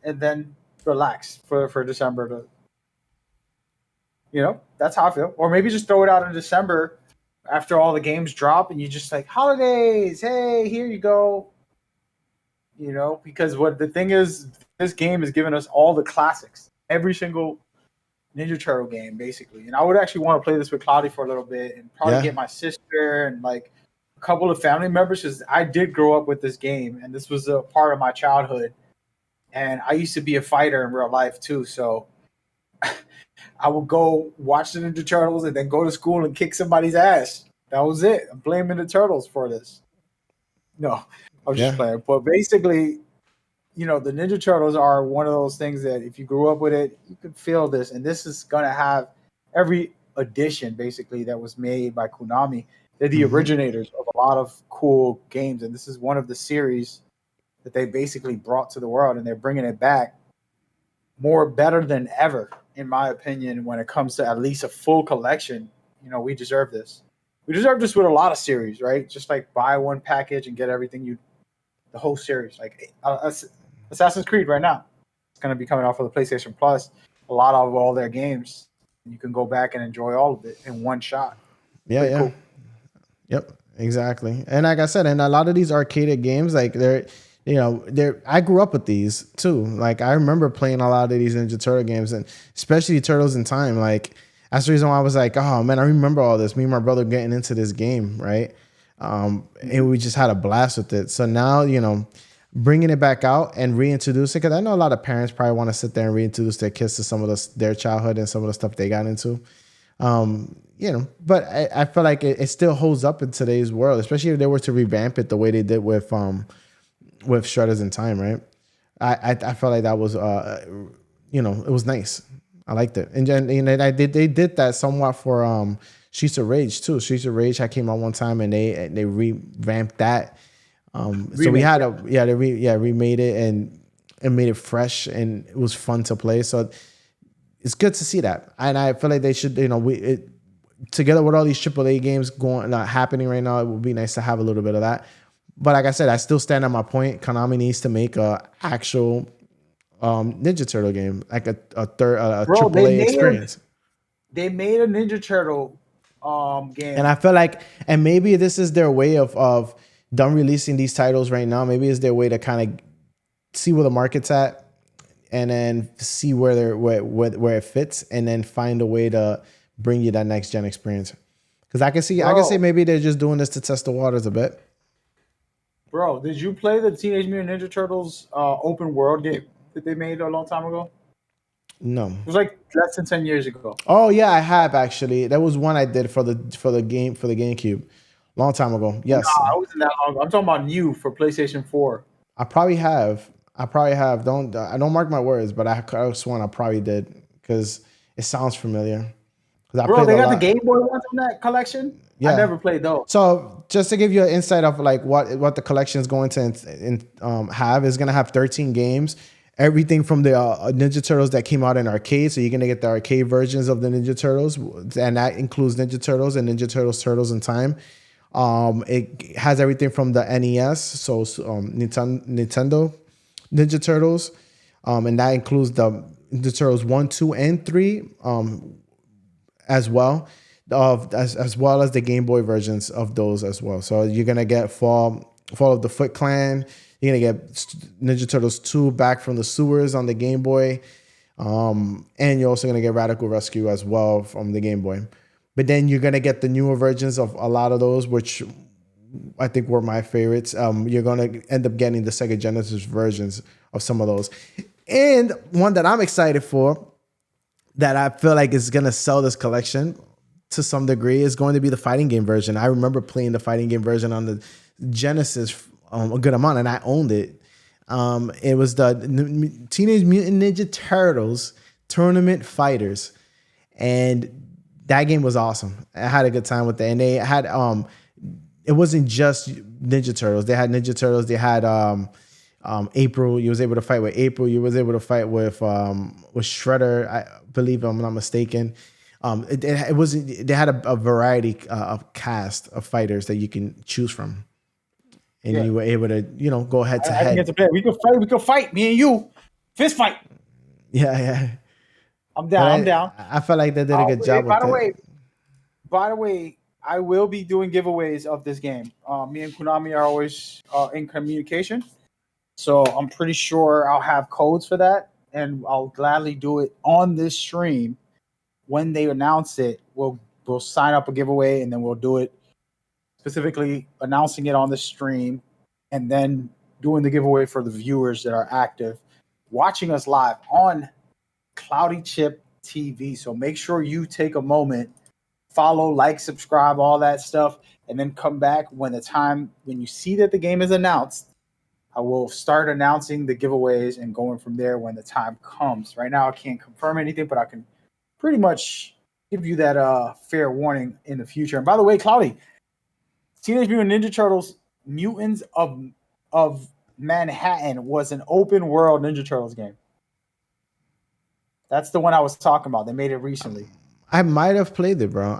and then relax for December to that's how I feel. Or maybe just throw it out in December after all the games drop and you just like holidays. Hey, here you go. Because what the thing is, this game is giving us all the classics, every single Ninja Turtle game, basically. And I would actually want to play this with Cloudy for a little bit and probably Yeah. get my sister and like a couple of family members because I did grow up with this game and this was a part of my childhood. And I used to be a fighter in real life too, so I would go watch the Ninja Turtles and then go to school and kick somebody's ass. That was it. I'm blaming the turtles for this. No, I was just Yeah. playing. But basically, the Ninja Turtles are one of those things that if you grew up with it, you could feel this. And this is going to have every edition basically that was made by Konami. They're the Hmm. originators of a lot of cool games. And this is one of the series that they basically brought to the world and they're bringing it back more better than ever, in my opinion, when it comes to at least a full collection. We deserve this. We deserve this with a lot of series, right? Just like buy one package and get everything the whole series. Like Assassin's Creed right now, it's going to be coming out for the PlayStation Plus. A lot of all their games, and you can go back and enjoy all of it in one shot. Yeah. Pretty Yeah. cool. Yep, exactly. And like I said, and a lot of these arcade games, like they're. I grew up with these too. Like I remember playing a lot of these Ninja Turtle games, and especially Turtles in Time. Like that's the reason why I was like, oh man, I remember all this. Me and my brother getting into this game, right? And we just had a blast with it. So now bringing it back out and reintroducing, because I know a lot of parents probably want to sit there and reintroduce their kids to some of their childhood and some of the stuff they got into. But I feel like it still holds up in today's world, especially if they were to revamp it the way they did with Shredders in Time, right? I felt like that was it was nice. I liked it, and then they did that somewhat for Streets of Rage too. Streets of Rage had came out one time and they revamped that. So we had remade it and made it fresh and it was fun to play. So it's good to see that, and I feel like they should together with all these AAA games happening right now, it would be nice to have a little bit of that. But like I said, I still stand on my point. Konami needs to make a actual Ninja Turtle game, like a Bro, AAA experience. they made a Ninja Turtle game. And I feel like, and maybe this is their way of done releasing these titles right now. Maybe it's their way to kind of see where the market's at, and then see where it fits, and then find a way to bring you that next gen experience. Because I can see maybe they're just doing this to test the waters a bit. Bro, did you play the Teenage Mutant Ninja Turtles open world game that they made a long time ago? No. It was like less than 10 years ago. Oh yeah, I have actually. That was one I did for the GameCube, long time ago. Yes. Nah, it wasn't that long ago. I'm talking about new for PlayStation 4. I probably have. Don't mark my words, but I sworn I probably did because it sounds familiar. Bro, they got the Game Boy ones in that collection. Yeah. I never played those. So just to give you an insight of like what the collection is going to have, is going to have 13 games. Everything from the Ninja Turtles that came out in arcade. So you're going to get the arcade versions of the Ninja Turtles, and that includes Ninja Turtles and Ninja Turtles Turtles in Time. It has everything from the NES, so Nintendo Ninja Turtles, and that includes the Ninja Turtles 1, 2, and 3, as well, as well as the Game Boy versions of those as well. So you're gonna get Fall of the Foot Clan. You're gonna get Ninja Turtles 2 Back from the Sewers on the Game Boy, and you're also gonna get Radical Rescue as well from the Game Boy. But then you're gonna get the newer versions of a lot of those, which I think were my favorites. You're gonna end up getting the Sega Genesis versions of some of those, and one that I'm excited for, that I feel like is gonna sell this collection to some degree, is going to be the fighting game version. I remember playing the fighting game version on the Genesis a good amount, and I owned it. It was the Teenage Mutant Ninja Turtles Tournament Fighters, and that game was awesome. I had a good time with it, and they had it wasn't just Ninja Turtles. They had Ninja Turtles. They had April. You was able to fight with April. You was able to fight with Shredder, I believe, if I'm not mistaken. It wasn't. They had a variety of cast of fighters that you can choose from, and you were able to go head to head. We could fight. Me and you, fist fight. Yeah. I'm down. I felt like they did a good job with it. By the way, I will be doing giveaways of this game. Me and Konami are always in communication, so I'm pretty sure I'll have codes for that, and I'll gladly do it on this stream. When they announce it, we'll sign up a giveaway, and then we'll do it specifically announcing it on the stream, and then doing the giveaway for the viewers that are active, watching us live on CloudyChiptv. So make sure you take a moment, follow, like, subscribe, all that stuff, and then come back when you see that the game is announced. I will start announcing the giveaways and going from there when the time comes. Right now, I can't confirm anything, but I can pretty much give you that fair warning in the future. And by the way, Cloudy, Teenage Mutant Ninja Turtles Mutants of Manhattan was an open world Ninja Turtles game. That's the one I was talking about. They made it recently. I might have played it, bro.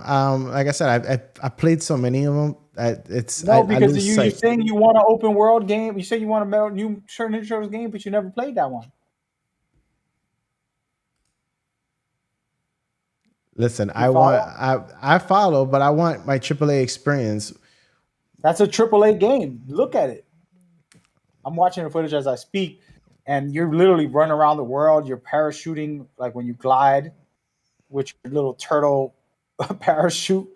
Like I said, I played so many of them. Because you're saying you want an open world game. You say you want a new Ninja Turtles game, but you never played that one. Listen, I follow, but I want my AAA experience. That's a AAA game. Look at it. I'm watching the footage as I speak, and you're literally running around the world. You're parachuting, like when you glide, with your little turtle parachute.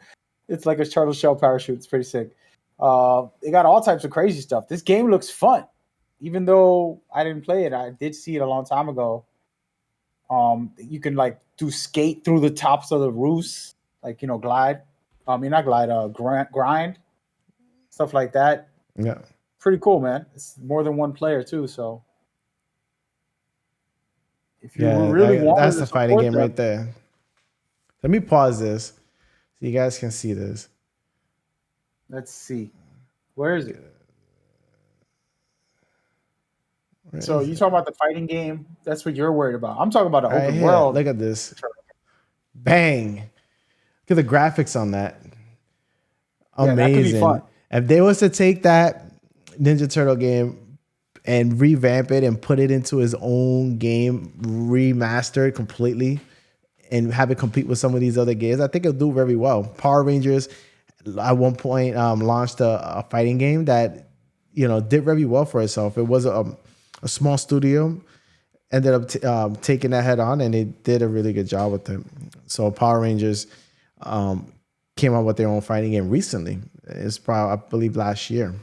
It's like a turtle shell parachute. It's pretty sick. They got all types of crazy stuff. This game looks fun. Even though I didn't play it, I did see it a long time ago. You can like skate through the tops of the roofs, like glide. Not glide, grind, stuff like that. Yeah, pretty cool, man. It's more than one player too, so if you really want, that's the fighting game right there. Let me pause this so you guys can see this. Let's see, where is it? So you talking about the fighting game? That's what you're worried about. I'm talking about an open world. Look at this. Bang. Look at the graphics on that. Amazing. That could be fun. If they was to take that Ninja Turtle game and revamp it and put it into his own game, remastered completely and have it compete with some of these other games, I think it'll do very well. Power Rangers at one point launched a fighting game that did very well for itself. It was a small studio, ended up taking that head on, and they did a really good job with it. So Power Rangers came out with their own fighting game recently. It's probably, I believe, last year.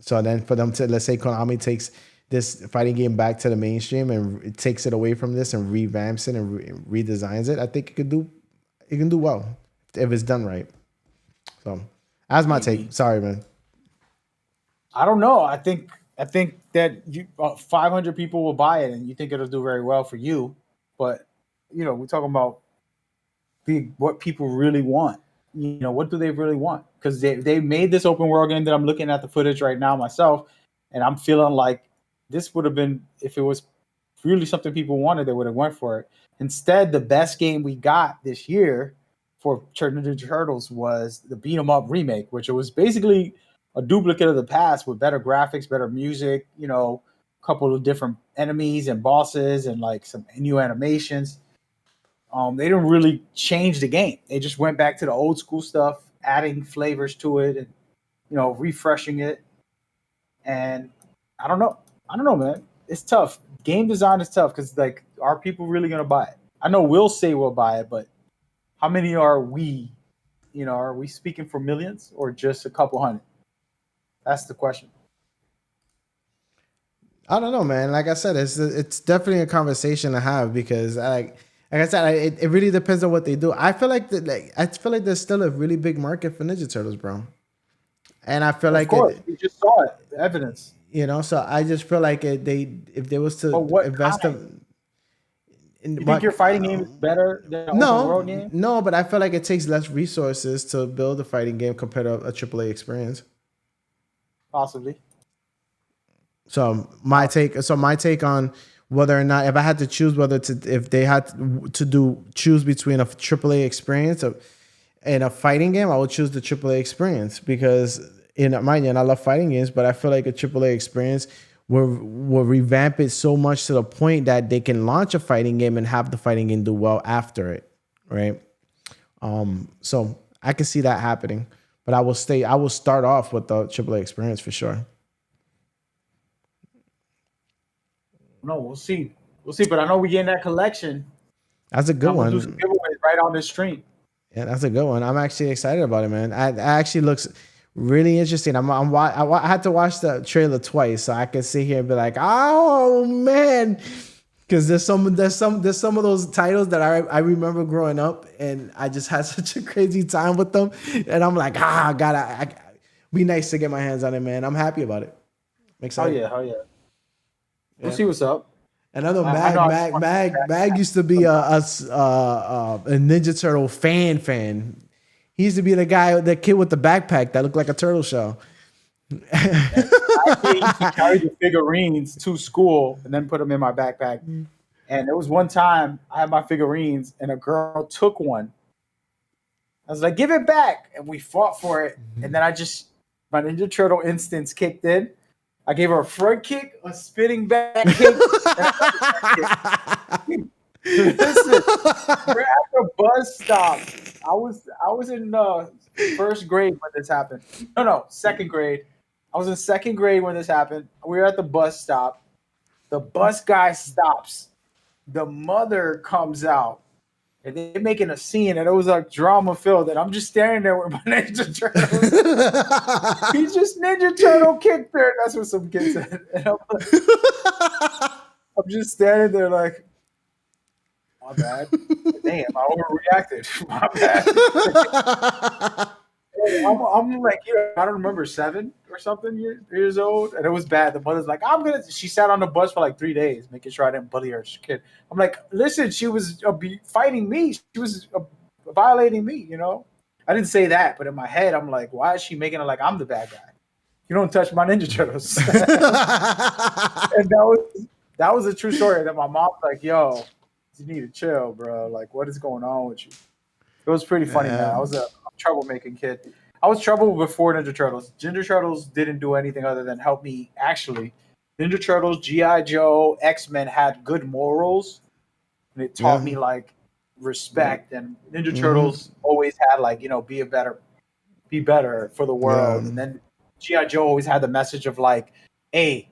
So then for them to, let's say Konami takes this fighting game back to the mainstream and it takes it away from this and revamps it and redesigns it, I think it can do well if it's done right. So that's my take. Sorry, man. I don't know. I think that 500 people will buy it, and you think it'll do very well for you. But we're talking about what people really want. What do they really want? Because they made this open world game that I'm looking at the footage right now myself, and I'm feeling like this would have been, if it was really something people wanted, they would have went for it. Instead, the best game we got this year for Ninja Turtles was the beat 'em up remake, which was basically a duplicate of the past with better graphics, better music, a couple of different enemies and bosses and like some new animations. They didn't really change the game. They just went back to the old school stuff, adding flavors to it and, refreshing it. And I don't know, man. It's tough. Game design is tough because, like, are people really going to buy it? I know we'll say we'll buy it, but how many are we? Are we speaking for millions or just a couple hundred? That's the question. I don't know, man. Like I said, it's definitely a conversation to have because, like I said, it really depends on what they do. I feel like there's still a really big market for Ninja Turtles, bro. And I feel like we just saw it, the evidence. So I just feel like if they was to invest them. You think your fighting game is better than an open world game? No, but I feel like it takes less resources to build a fighting game compared to a AAA experience. Possibly. So my take on whether or not, if I had to choose if they had to choose between a AAA experience and a fighting game, I would choose the AAA experience because in my opinion, I love fighting games, but I feel like a AAA experience will revamp it so much to the point that they can launch a fighting game and have the fighting game do well after it, right? So I can see that happening, but I will start off with the AAA experience for sure. No, we'll see. But I know we getting that collection. That's a good one. Do some giveaways right on this stream. Yeah, that's a good one. I'm actually excited about it, man. It actually looks really interesting. I had to watch the trailer twice so I could sit here and be like, oh man, because there's some of those titles that I remember growing up, and I just had such a crazy time with them, and I'm like, God, be nice to get my hands on it, man. I'm happy about it. I'm excited. Oh yeah. We'll see what's up. And I know Mag used to be a Ninja Turtle fan. He used to be the kid with the backpack that looked like a turtle shell. I used to carry the figurines to school and then put them in my backpack. And there was one time I had my figurines and a girl took one. I was like, give it back. And we fought for it. And then my Ninja Turtle instance kicked in. I gave her a front kick, a spinning back kick. Listen, we're at the bus stop. I was in first grade when this happened. No, second grade. I was in second grade when this happened. We were at the bus stop. The bus guy stops. The mother comes out. And they're making a scene, and it was like drama filled. And I'm just standing there with my Ninja Turtles. He just Ninja Turtle kicked her. That's what some kid said. And I'm just standing there like, my bad. Damn, I overreacted. My bad. I'm like, I don't remember, 7 or something years old, and it was bad. The mother's like, she sat on the bus for like 3 days, making sure I didn't bully her kid. I'm like, listen, she was fighting me. She was violating me, I didn't say that, but in my head, I'm like, why is she making it like I'm the bad guy? You don't touch my Ninja Turtles. And that was a true story. That my mom's like, yo, you need to chill, bro. Like, what is going on with you? It was pretty funny, man. I was a troublemaking kid. I was trouble before Ninja Turtles. Ninja Turtles didn't do anything other than help me, actually. Ninja Turtles, G.I. Joe, X-Men had good morals, and it Yeah. taught me like respect. And Ninja Mm-hmm. Turtles always had like, you know, be better for the world. Yeah. And then G.I. Joe always had the message of like, hey,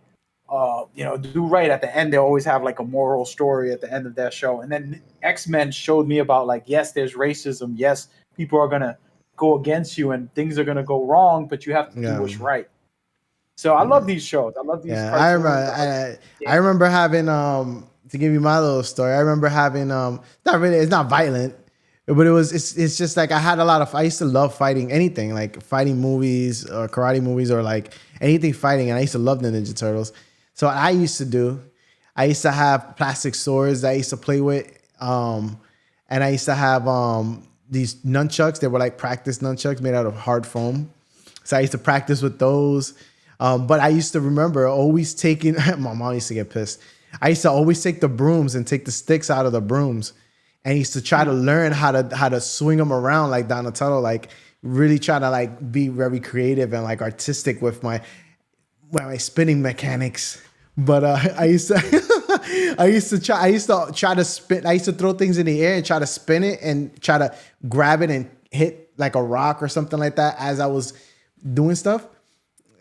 you know, do right at the end. They always have like a moral story at the end of that show. And then X-Men showed me about like, yes, there's racism. Yes, people are going to go against you and things are going to go wrong, but you have to do Yeah. what's right. So I love these shows. I love these Yeah, cartoons. I remember having to give you my little story. I remember having not really, it's not violent, but it's just like I used to love fighting anything, like fighting movies or karate movies or like anything fighting, and I used to love the Ninja Turtles. So what I used to have plastic swords that I used to play with, and I used to have these nunchucks. They were like practice nunchucks made out of hard foam. So I used to practice with those. But I used to remember always taking, my mom used to get pissed. I used to always take the brooms and take the sticks out of the brooms. And I used to try to learn how to swing them around like Donatello, like really try to like be very creative and like artistic with my spinning mechanics. But I used to try to spin. I used to throw things in the air and try to spin it and try to grab it and hit like a rock or something like that as I was doing stuff.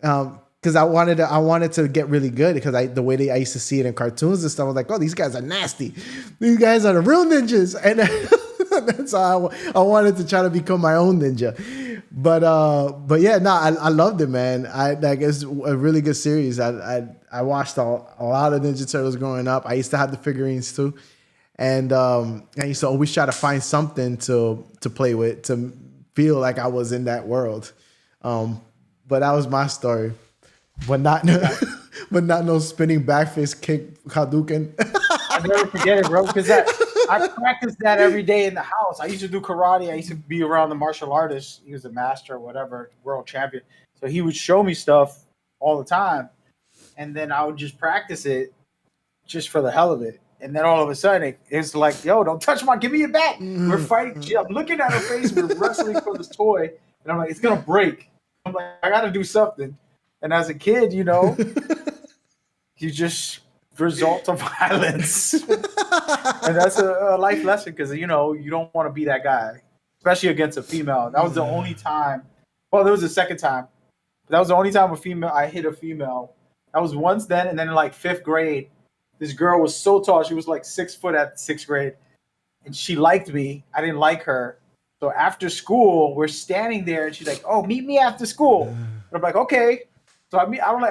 Because I wanted to get really good because the way I used to see it in cartoons and stuff, I was like, oh, these guys are nasty. These guys are the real ninjas. And that's how I wanted to try to become my own ninja. But yeah, no, I loved it, man. It's a really good series. I watched a lot of Ninja Turtles growing up. I used to have the figurines too. And I used to always try to find something to play with to feel like I was in that world. But that was my story. But not no spinning back fist kick Hadouken. I never forget it, bro, because I practiced that every day in the house. I used to do karate. I used to be around the martial artist. He was a master or whatever, world champion. So he would show me stuff all the time. And then I would just practice it just for the hell of it. And then all of a sudden, it's like, yo, don't touch give me it back. We're fighting. I'm looking at her face. We're wrestling for this toy. And I'm like, it's going to break. I'm like, I got to do something. And as a kid, you know, you just resort to violence. And that's a life lesson because, you know, you don't want to be that guy, especially against a female. That was the only time. Well, there was a second time. But that was the only time I hit a female. That was once then. And then in like 5th grade, this girl was so tall. She was like 6 foot at 6th grade. And she liked me. I didn't like her. So after school, we're standing there and she's like, oh, meet me after school. And I'm like, okay. So I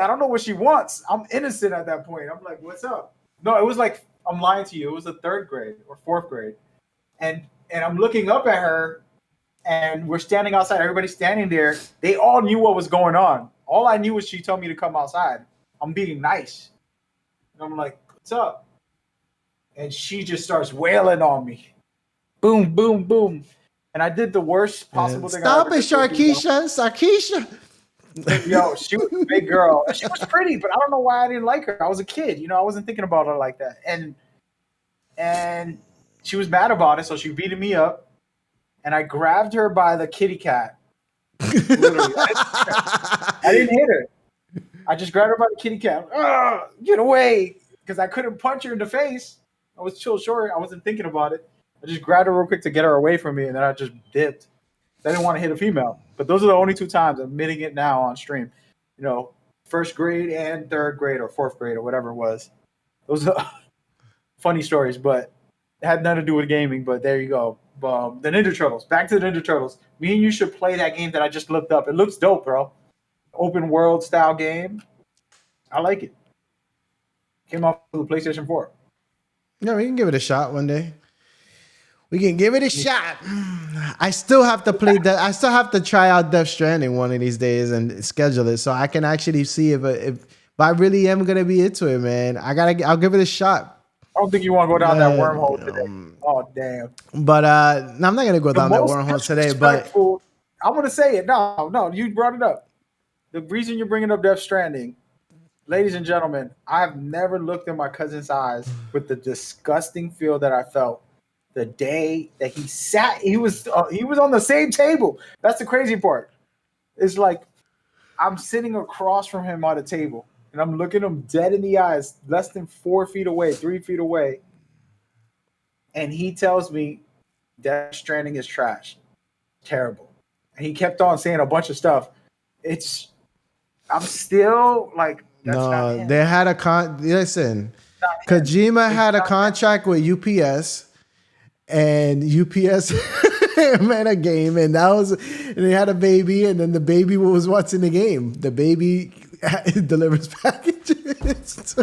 don't know what she wants. I'm innocent at that point. I'm like, what's up? No, it was like, I'm lying to you. It was the 3rd grade or 4th grade. And I'm looking up at her and we're standing outside. Everybody's standing there. They all knew what was going on. All I knew was she told me to come outside. I'm being nice. And I'm like, what's up? And she just starts wailing on me. Boom, boom, boom. And I did the worst possible thing. Stop it, Sharkeisha. Sarkeisha. Yo, she was a big girl. She was pretty, but I don't know why I didn't like her. I was a kid, you know. I wasn't thinking about her like that. And she was mad about it, so she beat me up. And I grabbed her by the kitty cat. Literally, I didn't hit her. I just grabbed her by the kitty cat. Get away, because I couldn't punch her in the face. I was chill short. I wasn't thinking about it. I just grabbed her real quick to get her away from me, and then I just dipped. I didn't want to hit a female. But those are the only 2 times. I'm admitting it now on stream. You know, 1st grade and 3rd grade or 4th grade or whatever it was. Those are funny stories, but it had nothing to do with gaming. But there you go. The Ninja Turtles. Back to the Ninja Turtles. Me and you should play that game that I just looked up. It looks dope, bro. Open world style game. I like it. Came out for the PlayStation 4. Yeah, we can give it a shot one day. We can give it a shot. I still have to play that. I still have to try out Death Stranding one of these days and schedule it so I can actually see if I really am gonna be into it, man. I'll give it a shot. I don't think you want to go down that wormhole today. Oh damn! But I'm not gonna go down that wormhole today. But I'm gonna say it. No, you brought it up. The reason you're bringing up Death Stranding, ladies and gentlemen, I've never looked in my cousin's eyes with the disgusting feel that I felt the day that he was on the same table. That's the crazy part. It's like I'm sitting across from him on a table and I'm looking him dead in the eyes, less than 4 feet away, 3 feet away. and he tells me Death Stranding is trash, terrible. And he kept on saying a bunch of stuff. I'm still like, that's not No, him. they had listen. Not him. Kojima It's had a not him. contract with UPS, and UPS made a game, and they had a baby, and then the baby was what's in the game. The baby delivers packages.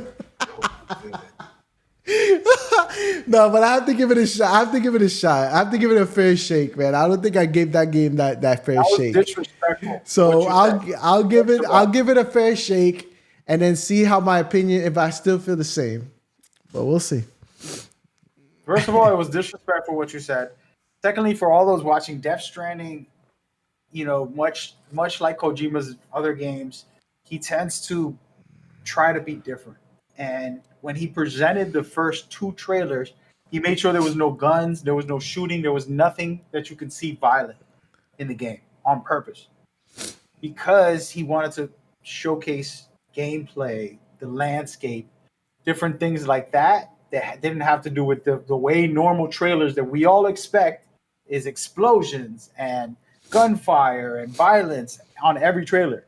No, but I have to give it a shot. I have to give it a fair shake, man. I don't think I gave that game that fair That was shake. disrespectful. So I'll give it a fair shake, and then see how my opinion, if I still feel the same. But we'll see. First of all, it was disrespectful what you said. Secondly, for all those watching Death Stranding, much like Kojima's other games, he tends to try to be different. And when he presented the first 2 trailers, he made sure there was no guns, there was no shooting, there was nothing that you could see violent in the game on purpose, because he wanted to showcase gameplay, the landscape, different things like that didn't have to do with the way normal trailers that we all expect is explosions and gunfire and violence on every trailer.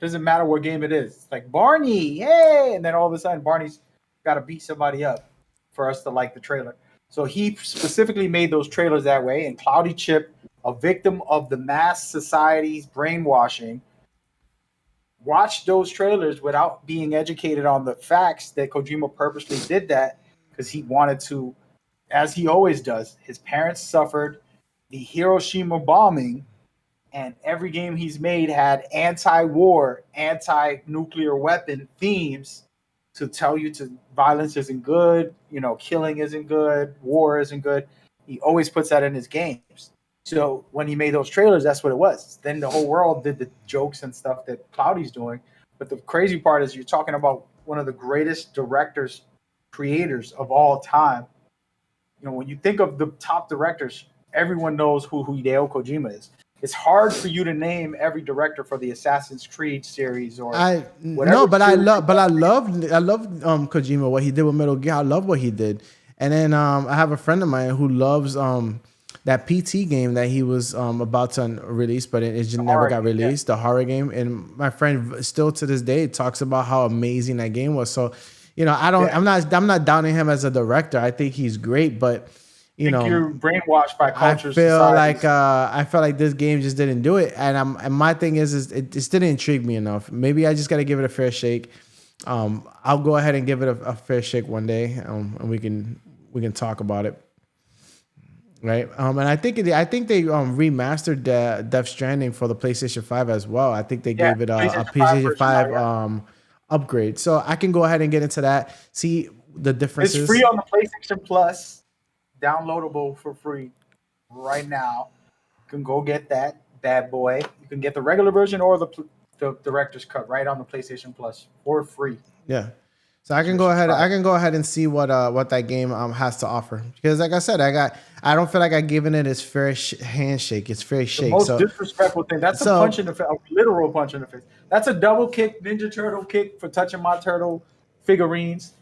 Doesn't matter what game it is. It's like Barney, hey, and then all of a sudden Barney's got to beat somebody up for us to like the trailer. So he specifically made those trailers that way. And Cloudy Chip, a victim of the mass society's brainwashing, watched those trailers without being educated on the facts that Kojima purposely did that because he wanted to, as he always does. His parents suffered the Hiroshima bombing, and every game he's made had anti-war, anti-nuclear weapon themes to tell you violence isn't good, killing isn't good, war isn't good. He always puts that in his games. So when he made those trailers, that's what it was. Then the whole world did the jokes and stuff that Cloudy's doing. But the crazy part is you're talking about one of the greatest creators of all time. When you think of the top directors, everyone knows who Hideo Kojima is. It's hard for you to name every director for the Assassin's Creed series or whatever. I love Kojima, what he did with Metal Gear. I love what he did. And then I have a friend of mine who loves that PT game that he was about to release, but it just never got released, the horror game. And my friend still to this day talks about how amazing that game was. So, I'm not downing him as a director. I think he's great, but you're brainwashed by culture. I feel like this game just didn't do it. And my thing is it just didn't intrigue me enough. Maybe I just got to give it a fair shake. I'll go ahead and give it a fair shake one day, and we can talk about it. Right. And I think they remastered Death Stranding for the PlayStation 5 as well. I think they gave it a PlayStation 5 upgrade. So I can go ahead and get into that, see the differences. It's free on the PlayStation Plus, downloadable for free right now. You can go get that bad boy. You can get the regular version or the director's cut right on the PlayStation Plus for free. Yeah. So I can go ahead and see what that game has to offer, because like I said, I don't feel like I've given it its fair handshake, its fair shake. The most disrespectful thing. That's a punch in the face, a literal punch in the face. That's a double kick, Ninja Turtle kick for touching my turtle figurines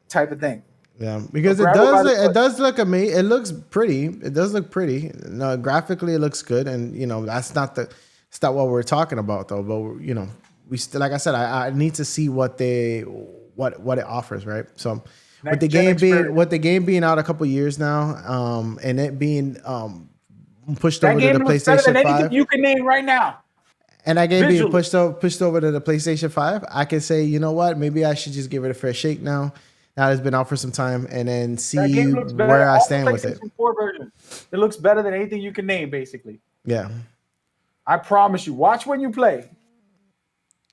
type of thing. Yeah, because it does look amazing. It looks pretty. It does look pretty. No, graphically it looks good, and that's not what we're talking about though. But we still, like I said, I need to see what it offers, right? So with the game being out a couple years now, and it being pushed over to the PlayStation 5, you can name right now. And that game being pushed over to the PlayStation 5, I can say, you know what? Maybe I should just give it a fair shake now. Now it's been out for some time, and then see where I stand with it. 4 version. It looks better than anything you can name, basically. Yeah. I promise you. Watch when you play.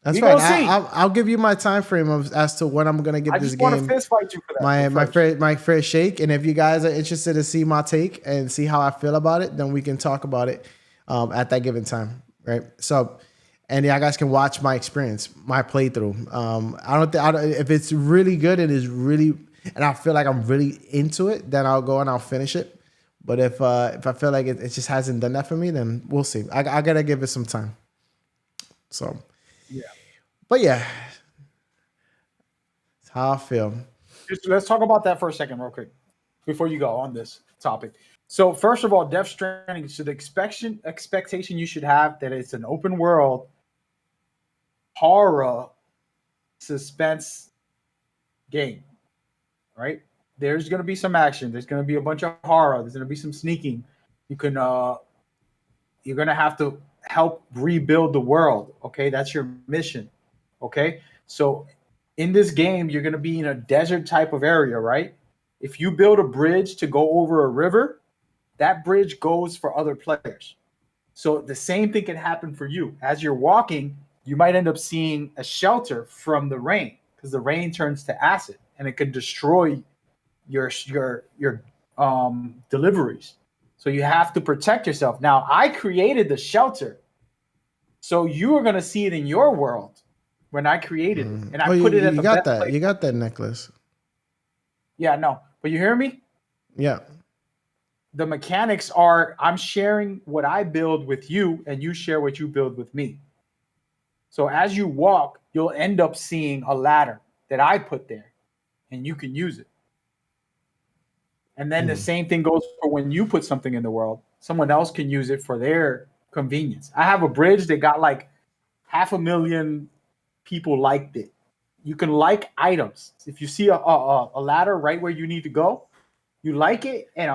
That's right. I'll give you my time frame as to when I'm gonna give this game. I just want to fist fight you for that. My fair shake. And if you guys are interested to see my take and see how I feel about it, then we can talk about it at that given time, right? So, and you guys can watch my experience, my playthrough. If it's really good and I feel like I'm really into it, then I'll go and I'll finish it. But if I feel like it just hasn't done that for me, then we'll see. I gotta give it some time. So. Yeah. But yeah, that's how I feel. Let's talk about that for a second real quick before you go on this. topic. So first of all, Death Stranding. So the expectation you should have that it's an open world horror suspense game, right? There's gonna be some action. There's gonna be a bunch of horror. There's gonna be some sneaking. You can you're gonna have to help rebuild the world. Okay, that's your mission. Okay, so in this game, you're gonna be in a desert type of area, right? If you build a bridge to go over a river, that bridge goes for other players. So the same thing can happen for you. As you're walking, you might end up seeing a shelter from the rain because the rain turns to acid and it can destroy your deliveries. So you have to protect yourself. Now, I created the shelter, so you are gonna see it in your world when I created it, and I put it at you the got best that. place. You got that necklace. Yeah, no, but you hear me? Yeah. The mechanics are I'm sharing what I build with you, and you share what you build with me. So as you walk, you'll end up seeing a ladder that I put there, and you can use it. And then the same thing goes for when you put something in the world. Someone else can use it for their convenience. I have a bridge that got like 500,000 people liked it. You can like items. If you see a ladder right where you need to go, you like it, and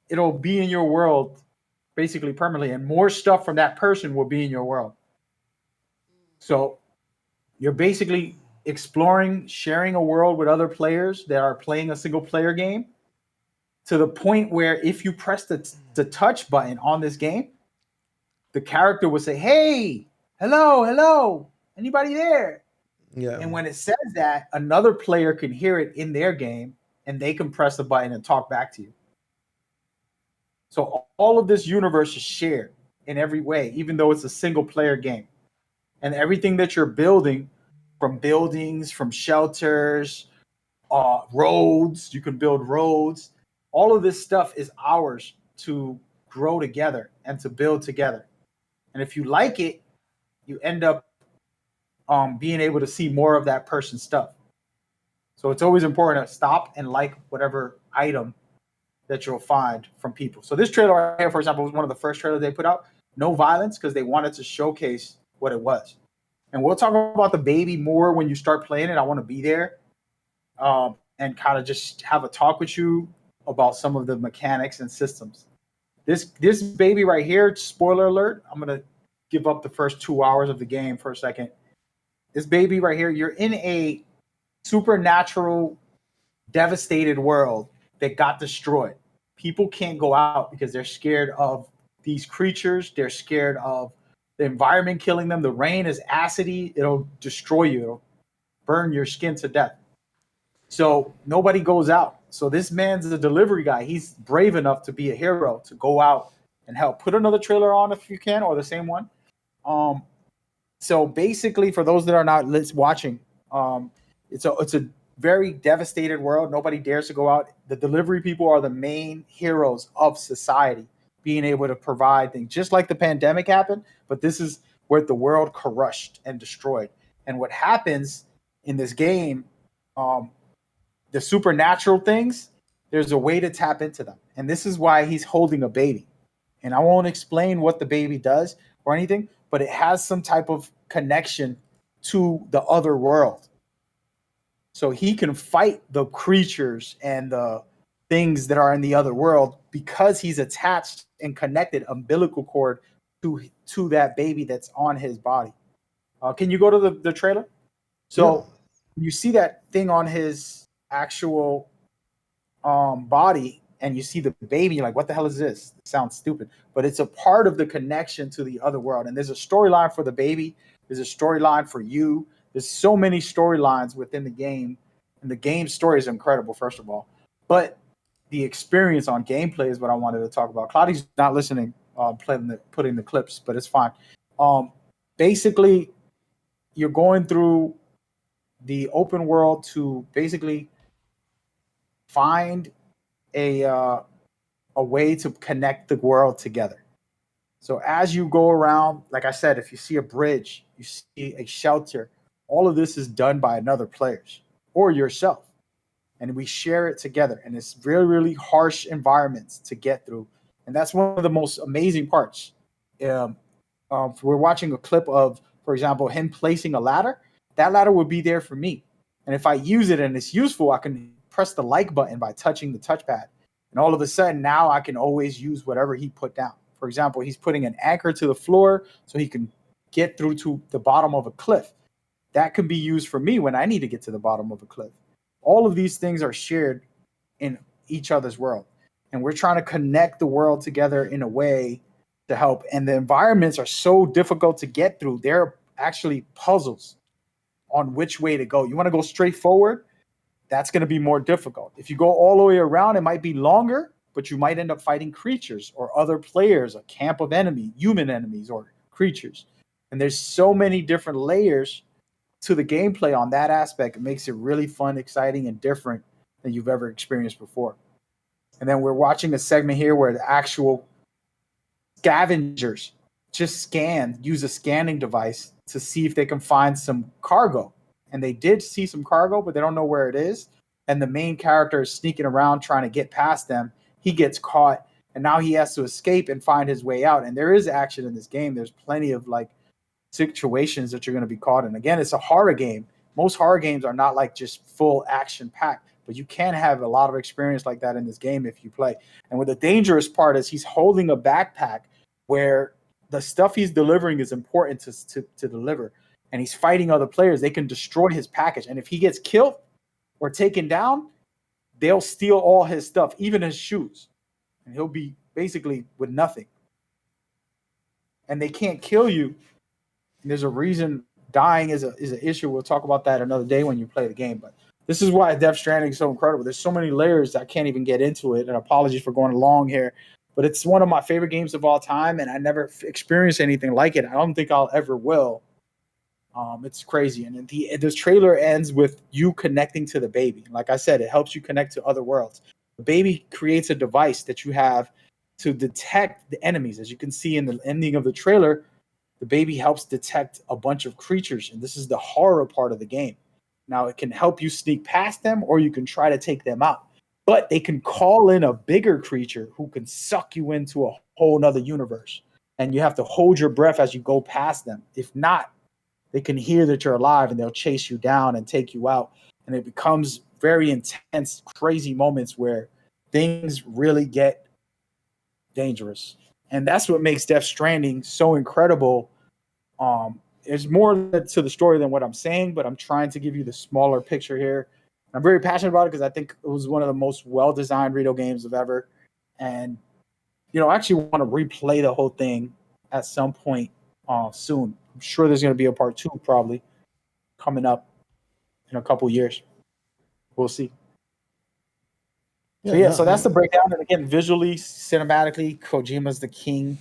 it'll be in your world basically permanently, and more stuff from that person will be in your world. So you're basically exploring, sharing a world with other players that are playing a single player game to the point where if you press the touch button on this game, the character will say, "Hey, hello, anybody there?" Yeah. And when it says that, another player can hear it in their game and they can press the button and talk back to you. So all of this universe is shared in every way, even though it's a single player game. And everything that you're building, from buildings, from shelters, roads, you can build roads. All of this stuff is ours to grow together and to build together. And if you like it, you end up being able to see more of that person's stuff. So it's always important to stop and like whatever item that you'll find from people. So this trailer right here, for example, was one of the first trailers they put out. No violence, because they wanted to showcase what it was. And we'll talk about the baby more when you start playing it. I want to be there and kind of just have a talk with you about some of the mechanics and systems. This baby right here, spoiler alert, I'm going to give up the first 2 hours of the game for a second. This baby right here, you're in a supernatural, devastated world that got destroyed. People can't go out because they're scared of these creatures. They're scared of the environment killing them. The rain is acidy. It'll destroy you. It'll burn your skin to death. So nobody goes out. So this man's a delivery guy. He's brave enough to be a hero, to go out and help. Put another trailer on if you can, or the same one. So basically, for those that are not watching, it's a very devastated world. Nobody dares to go out. The delivery people are the main heroes of society, being able to provide things, just like the pandemic happened. But this is where the world crushed and destroyed. And what happens in this game, the supernatural things, there's a way to tap into them. And this is why he's holding a baby. And I won't explain what the baby does or anything, but it has some type of connection to the other world. So he can fight the creatures and the things that are in the other world because he's attached and connected umbilical cord to that baby that's on his body. Can you go to the trailer? So you see that thing on his actual body, and you see the baby, you're like, what the hell is this? It sounds stupid, but it's a part of the connection to the other world. And there's a storyline for the baby. There's a storyline for you. There's so many storylines within the game, and the game story is incredible, first of all. But the experience on gameplay is what I wanted to talk about. Cloudy's not listening, putting the clips, but it's fine. Basically, you're going through the open world to basically find a way to connect the world together. So as you go around, like I said, if you see a bridge, you see a shelter, all of this is done by another players or yourself. and we share it together. And it's really, really harsh environments to get through. And that's one of the most amazing parts. We're watching a clip of, for example, him placing a ladder. That ladder would be there for me. And if I use it and it's useful, I can press the like button by touching the touchpad. And all of a sudden, now I can always use whatever he put down. For example, he's putting an anchor to the floor so he can get through to the bottom of a cliff. That can be used for me when I need to get to the bottom of a cliff. All of these things are shared in each other's world. And we're trying to connect the world together in a way to help. And the environments are so difficult to get through. They're actually puzzles on which way to go. You want to go straight forward? That's going to be more difficult. If you go all the way around, it might be longer, but you might end up fighting creatures or other players, a camp of enemy, human enemies or creatures. And there's so many different layers to the gameplay on that aspect. It makes it really fun, exciting, and different than you've ever experienced before. And then we're watching a segment here where the actual scavengers just use a scanning device to see if they can find some cargo. And they did see some cargo, but they don't know where it is. And the main character is sneaking around trying to get past them. He gets caught, and now he has to escape and find his way out. And there is action in this game. There's plenty of like situations that you're going to be caught in. Again, it's a horror game. Most horror games are not like just full action packed, but you can have a lot of experience like that in this game if you play. And what the dangerous part is, he's holding a backpack where the stuff he's delivering is important to deliver. And he's fighting other players. They can destroy his package. And if he gets killed or taken down, they'll steal all his stuff, even his shoes. And he'll be basically with nothing. And they can't kill you. And there's a reason dying is an issue. We'll talk about that another day when you play the game. But this is why Death Stranding is so incredible. There's so many layers that I can't even get into it. And apologies for going long here. But it's one of my favorite games of all time. And I never experienced anything like it. I don't think I'll ever will. It's crazy. And this trailer ends with you connecting to the baby. Like I said, it helps you connect to other worlds. The baby creates a device that you have to detect the enemies. As you can see in the ending of the trailer, the baby helps detect a bunch of creatures. And this is the horror part of the game. Now, it can help you sneak past them, or you can try to take them out. But they can call in a bigger creature who can suck you into a whole nother universe. And you have to hold your breath as you go past them. If not, they can hear that you're alive and they'll chase you down and take you out. And it becomes very intense, crazy moments where things really get dangerous. And that's what makes Death Stranding so incredible. There's more to the story than what I'm saying, but I'm trying to give you the smaller picture here. I'm very passionate about it because I think it was one of the most well-designed video games of ever. And, I actually want to replay the whole thing at some point soon. I'm sure there's going to be a part 2 probably coming up in a couple years. We'll see. So that's the breakdown. And again, visually, cinematically, Kojima's the king,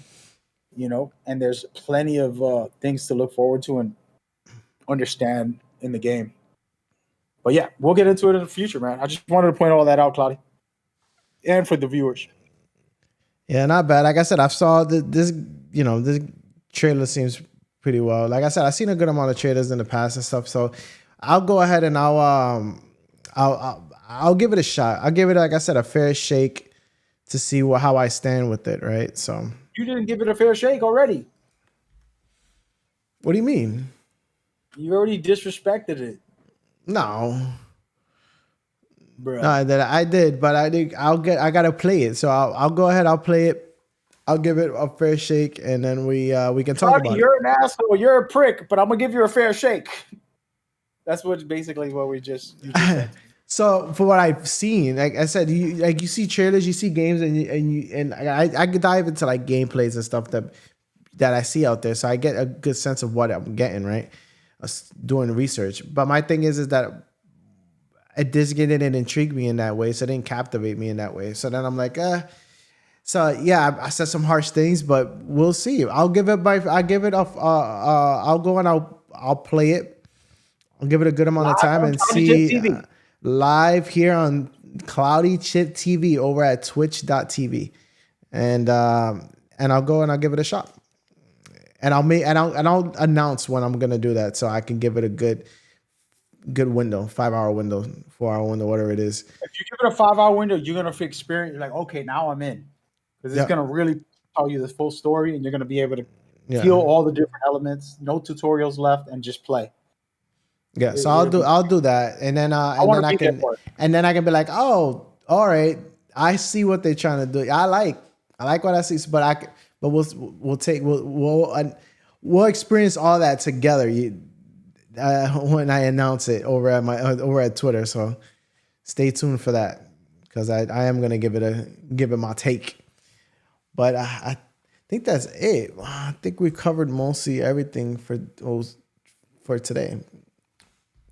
and there's plenty of things to look forward to and understand in the game. But yeah, we'll get into it in the future, man. I just wanted to point all that out, Cloudy, and for the viewers. Yeah, not bad. Like I said, I saw this trailer seems pretty well. Like I said, I've seen a good amount of trailers in the past and stuff. So I'll go ahead and I'll give it a shot. I'll give it, like I said, a fair shake to see how I stand with it. Right. So you didn't give it a fair shake already. What do you mean? You already disrespected it. No. Bruh. No, I did, but I gotta play it. So I'll go ahead. I'll play it. I'll give it a fair shake, and then we can talk about it. You're an asshole. You're a prick, but I'm gonna give you a fair shake. That's basically what you just said. So for what I've seen, like I said, you see trailers, you see games, and I could dive into like gameplays and stuff that I see out there, so I get a good sense of what I'm getting, right? Doing research. But my thing is that it didn't intrigue me in that way, so it didn't captivate me in that way. So then I'm like, So yeah, I said some harsh things, but we'll see. I'll go and I'll play it. I'll give it a good amount of time and see live here on CloudyChiptv over at twitch.tv. And I'll go and I'll give it a shot. And I'll announce when I'm gonna do that, so I can give it a good good window, 5 hour window, 4 hour window, whatever it is. If you give it a 5 hour window, you're gonna experience. You're like, okay, now I'm in, because it's Yeah, gonna really tell you the full story, and you're gonna be able to yeah, feel all the different elements. No tutorials left, and just play. yeah. So It'll be. I'll do that, I want to be there for it. and then I can be like, oh, all right, I see what they're trying to do. I like what I see, but we'll experience all that together. When I announce it over at Twitter. So stay tuned for that, because I am gonna give it my take. But I think that's it. I think we covered mostly everything for today.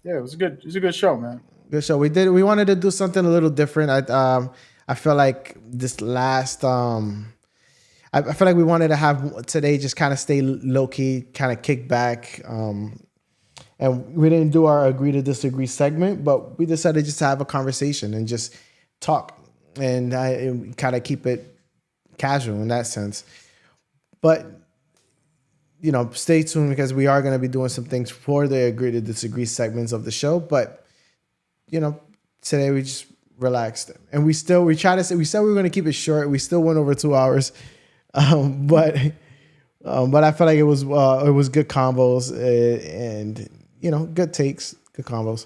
Yeah, it was good. It was a good show, man. Good show. We wanted to do something a little different. I feel like this last I feel like we wanted to have today just kind of stay low key, kind of kick back. And we didn't do our agree to disagree segment, but we decided just to have a conversation and just talk and kind of keep it casual in that sense. But, stay tuned, because we are going to be doing some things for the agree to disagree segments of the show. But, today we just relaxed, and we said we were going to keep it short. We still went over 2 hours. But I feel like it was good combos, and good takes, good combos.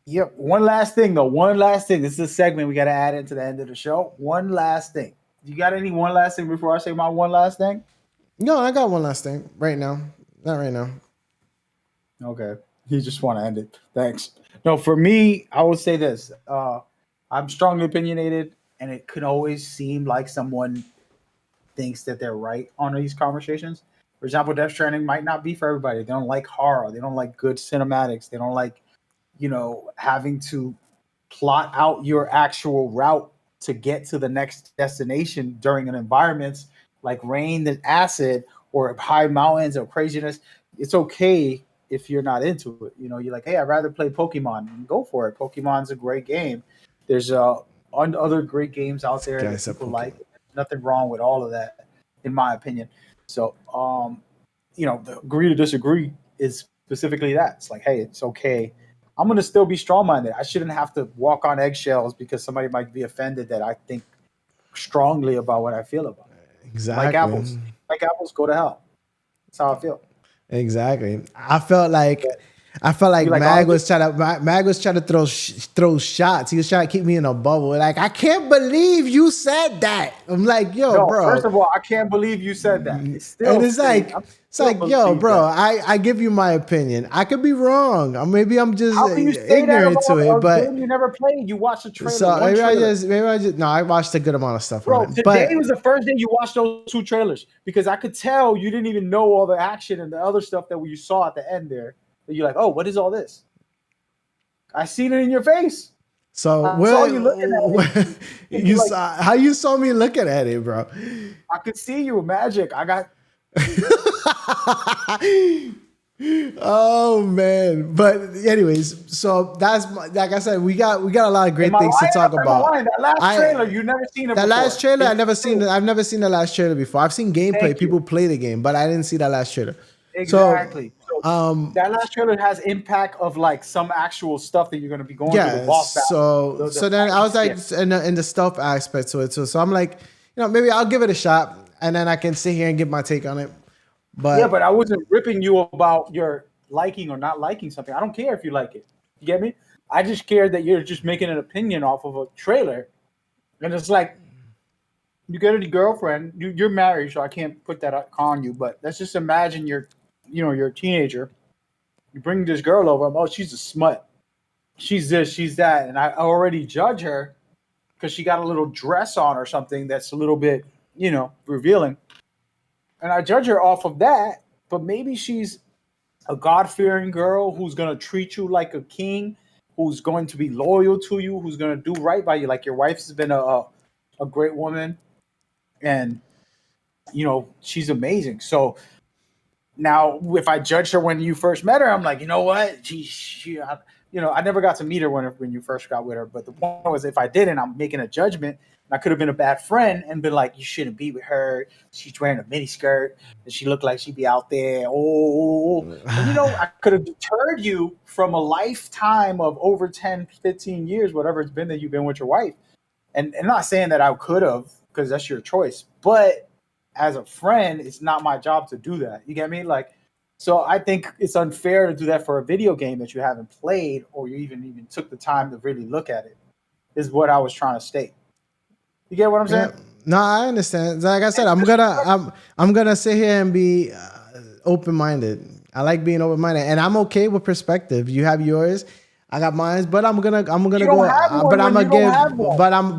Yep. One last thing, though. One last thing. This is a segment we got to add into the end of the show. One last thing. You got any one last thing before I say my one last thing? No, I got one last thing right now. Not right now. Okay. You just want to end it. Thanks. No, for me, I would say this. I'm strongly opinionated, and it could always seem like someone thinks that they're right on these conversations. For example, Death Stranding might not be for everybody. They don't like horror. They don't like good cinematics. They don't like, having to plot out your actual route to get to the next destination during an environment like rain and acid or high mountains or craziness. It's okay if you're not into it. You're like, hey, I'd rather play Pokemon. Go for it. Pokemon's a great game. There's other great games out there that people like. Nothing wrong with all of that, in my opinion. So, the agree to disagree is specifically that. It's like, hey, it's okay. I'm going to still be strong-minded. I shouldn't have to walk on eggshells because somebody might be offended that I think strongly about what I feel about it. Exactly. Like apples, go to hell. That's how I feel. Exactly. I felt like Mag was trying to throw shots. He was trying to keep me in a bubble. Like, I can't believe you said that. I'm like, yo, bro. First of all, I can't believe you said that. It's yo, bro. I give you my opinion. I could be wrong. Or maybe I'm just ignorant to it. But you never played. You watched the trailer. So maybe I just no. I watched a good amount of stuff. Bro, today was the first day you watched those 2 trailers, because I could tell you didn't even know all the action and the other stuff that you saw at the end there. You're like, oh, what is all this? I seen it in your face. So saw you looking at it. How you saw me looking at it, bro? I could see you. Magic. I got. Oh man! But anyways, so that's like I said, we got a lot of great things to talk about. That last trailer, you never seen it. That last trailer, I've never seen the last trailer before. I've seen gameplay, people play the game, but I didn't see that last trailer. Exactly. So that last trailer has impact of like some actual stuff that you're going to be going through the boss battle. So then I was like in the stealth aspect to it too. So I'm like, maybe I'll give it a shot, and then I can sit here and give my take on it. But I wasn't ripping you about your liking or not liking something. I don't care if you like it. You get me? I just care that you're just making an opinion off of a trailer, and it's like you get a girlfriend. You're married, so I can't put that on you. But let's just imagine you're a teenager. You bring this girl over. Oh, she's a smut. She's this, she's that. And I already judge her because she got a little dress on or something that's a little bit, revealing. And I judge her off of that. But maybe she's a God-fearing girl who's going to treat you like a king, who's going to be loyal to you, who's going to do right by you. Like your wife's been a great woman. And, she's amazing. So, now, if I judged her when you first met her, I'm like, you know what? I never got to meet her when you first got with her. But the point was, if I didn't, I'm making a judgment. And I could have been a bad friend and been like, you shouldn't be with her. She's wearing a mini skirt and she looked like she'd be out there. Oh, and I could have deterred you from a lifetime of over 10, 15 years, whatever it's been that you've been with your wife. And I'm not saying that I could have, because that's your choice. But as a friend, it's not my job to do that. You get me? Like, so I think it's unfair to do that for a video game that you haven't played or you even took the time to really look at it, is what I was trying to state. You get what I'm saying? No, I understand. Like I said, I'm gonna sit here and be open minded. I like being open minded, and I'm okay with perspective. You have yours, I got mine, but I'm gonna go. But I'm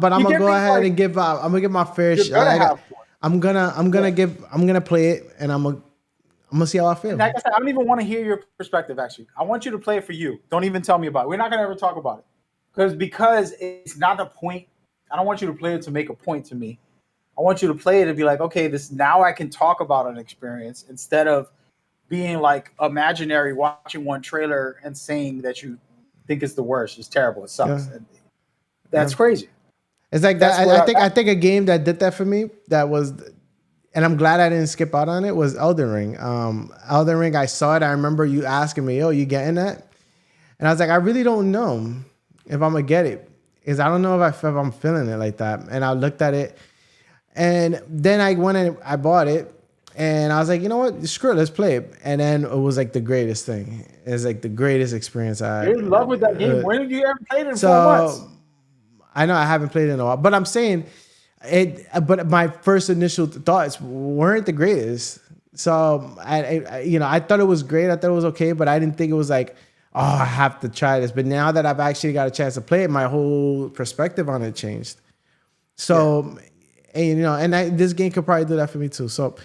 gonna go ahead and give. I'm gonna give my fair share. I'm gonna play it, and I'm gonna see how I feel. And like I said, I don't even want to hear your perspective. Actually, I want you to play it for you. Don't even tell me about it. We're not gonna ever talk about it because it's not a point. I don't want you to play it to make a point to me. I want you to play it and be like, okay, this now I can talk about an experience instead of being like imaginary watching one trailer and saying that you think it's the worst. It's terrible. It sucks. Yeah. That's crazy. It's like that. I think a game that did that for me that was, and I'm glad I didn't skip out on it, was Elden Ring. Elden Ring, I saw it. I remember you asking me, "Oh, you getting that?" And I was like, I really don't know if I'm gonna get it. Because I don't know if I'm feeling it like that. And I looked at it, and then I went and I bought it, and I was like, you know what, screw it, let's play it. And then it was like the greatest thing. It's like the greatest experience I had. You're in love with that game. When did you ever play it in 4 months? I know I haven't played it in a while, but I'm saying it. But my first initial thoughts weren't the greatest. So I thought it was great. I thought it was okay, but I didn't think it was like, oh, I have to try this. But now that I've actually got a chance to play it, my whole perspective on it changed. So, and this game could probably do that for me too. So,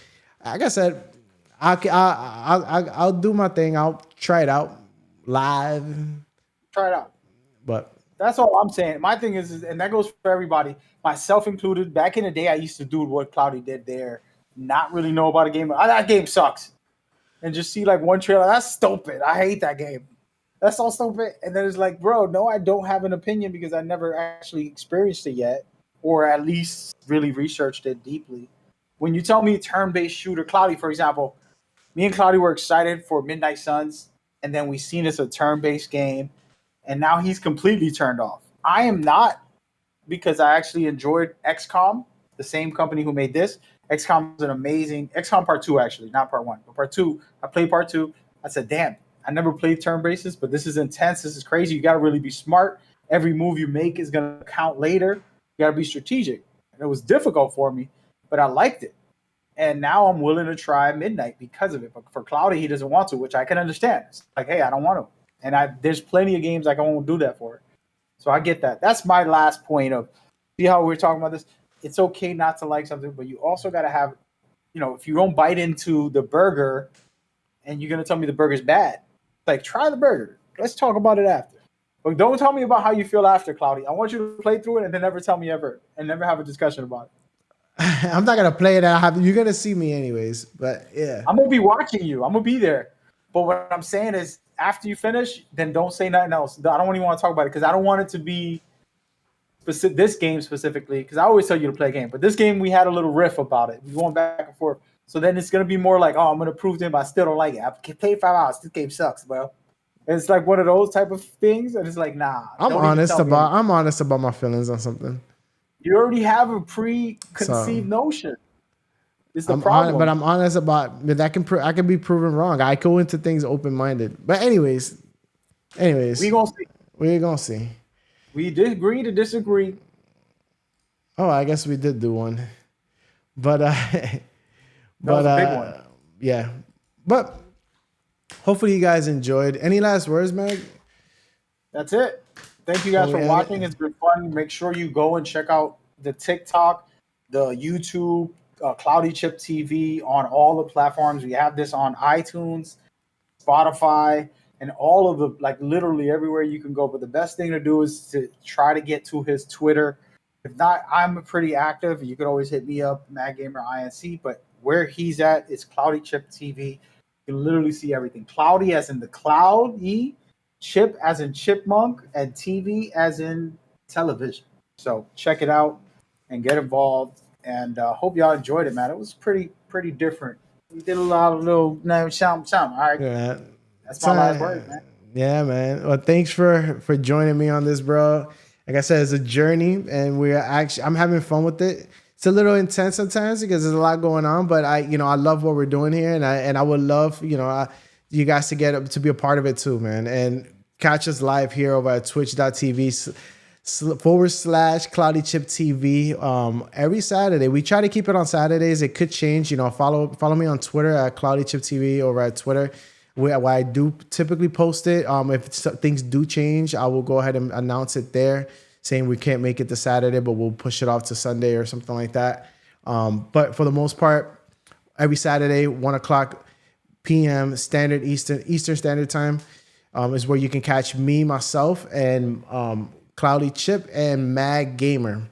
like I said, I'll do my thing. I'll try it out live. Try it out. But that's all I'm saying. My thing is, and that goes for everybody, myself included. Back in the day, I used to do what Cloudy did there, not really know about a game. That game sucks. And just see like one trailer. That's stupid. I hate that game. That's all stupid. And then it's like, bro, no, I don't have an opinion because I never actually experienced it yet, or at least really researched it deeply. When you tell me turn-based shooter, Cloudy, for example, me and Cloudy were excited for Midnight Suns, and then we seen it's a turn-based game, and now he's completely turned off. I am not, because I actually enjoyed XCOM, the same company who made this. XCOM is an amazing XCOM Part 2, actually, not Part 1, but Part 2. I played Part 2. I said, damn, I never played turn bases, but this is intense. This is crazy. You got to really be smart. Every move you make is going to count later. You got to be strategic. And it was difficult for me, but I liked it. And now I'm willing to try Midnight because of it. But for Cloudy, he doesn't want to, which I can understand. It's like, hey, I don't want to. And there's plenty of games I won't do that for. So I get that. That's my last point of, see how we're talking about this? It's okay not to like something, but you also got to have, if you don't bite into the burger and you're going to tell me the burger's bad, like, try the burger. Let's talk about it after. But don't tell me about how you feel after, Cloudy. I want you to play through it and then never tell me ever, and never have a discussion about it. I'm not going to play it. You're going to see me anyways, but yeah. I'm going to be watching you. I'm going to be there. But what I'm saying is, after you finish, then don't say nothing else. I don't even want to talk about it because I don't want it to be this game specifically, because I always tell you to play a game. But this game, we had a little riff about it. We're going back and forth. So then it's going to be more like, oh, I'm going to prove to him I still don't like it. I played 5 hours. This game sucks, bro. It's like one of those type of things. And it's like, nah. I'm honest about my feelings on something. You already have a preconceived notion. It's the problem. But I'm honest about that. I can be proven wrong. I go into things open-minded. But anyways. We're going to see. We did agree to disagree. Oh, I guess we did do one. But that was a big one. Yeah. But hopefully you guys enjoyed. Any last words, Meg? That's it. Thank you guys for watching. It's been fun. Make sure you go and check out the TikTok, the YouTube, CloudyChiptv on all the platforms. We have this on iTunes, Spotify, and all of the, like, literally everywhere you can go. But the best thing to do is to try to get to his Twitter. If not, I'm pretty active. You can always hit me up, MadGamerINC. But where he's at is CloudyChiptv. You can literally see everything. Cloudy as in the cloud, Chip as in chipmunk, and TV as in television. So check it out and get involved. And hope y'all enjoyed it, man. It was pretty different. We did a lot of little no chomp. All right, Yeah. that's my last So, word, man. yeah, man. Well, thanks for joining me on this, bro. Like I said, it's a journey, and I'm having fun with it. It's a little intense sometimes because there's a lot going on, but I love what we're doing here, and I would love, you guys to be a part of it too, man. And catch us live here over at twitch.tv /CloudyChiptv every Saturday. We try to keep it on Saturdays. It could change. Follow me on Twitter at CloudyChiptv over at Twitter, where I do typically post it. If things do change, I will go ahead and announce it there, saying we can't make it to Saturday, but we'll push it off to Sunday or something like that. But for the most part, every Saturday, 1:00 p.m. Standard Eastern Standard Time is where you can catch me, myself, and Cloudy Chip and Mag Gamer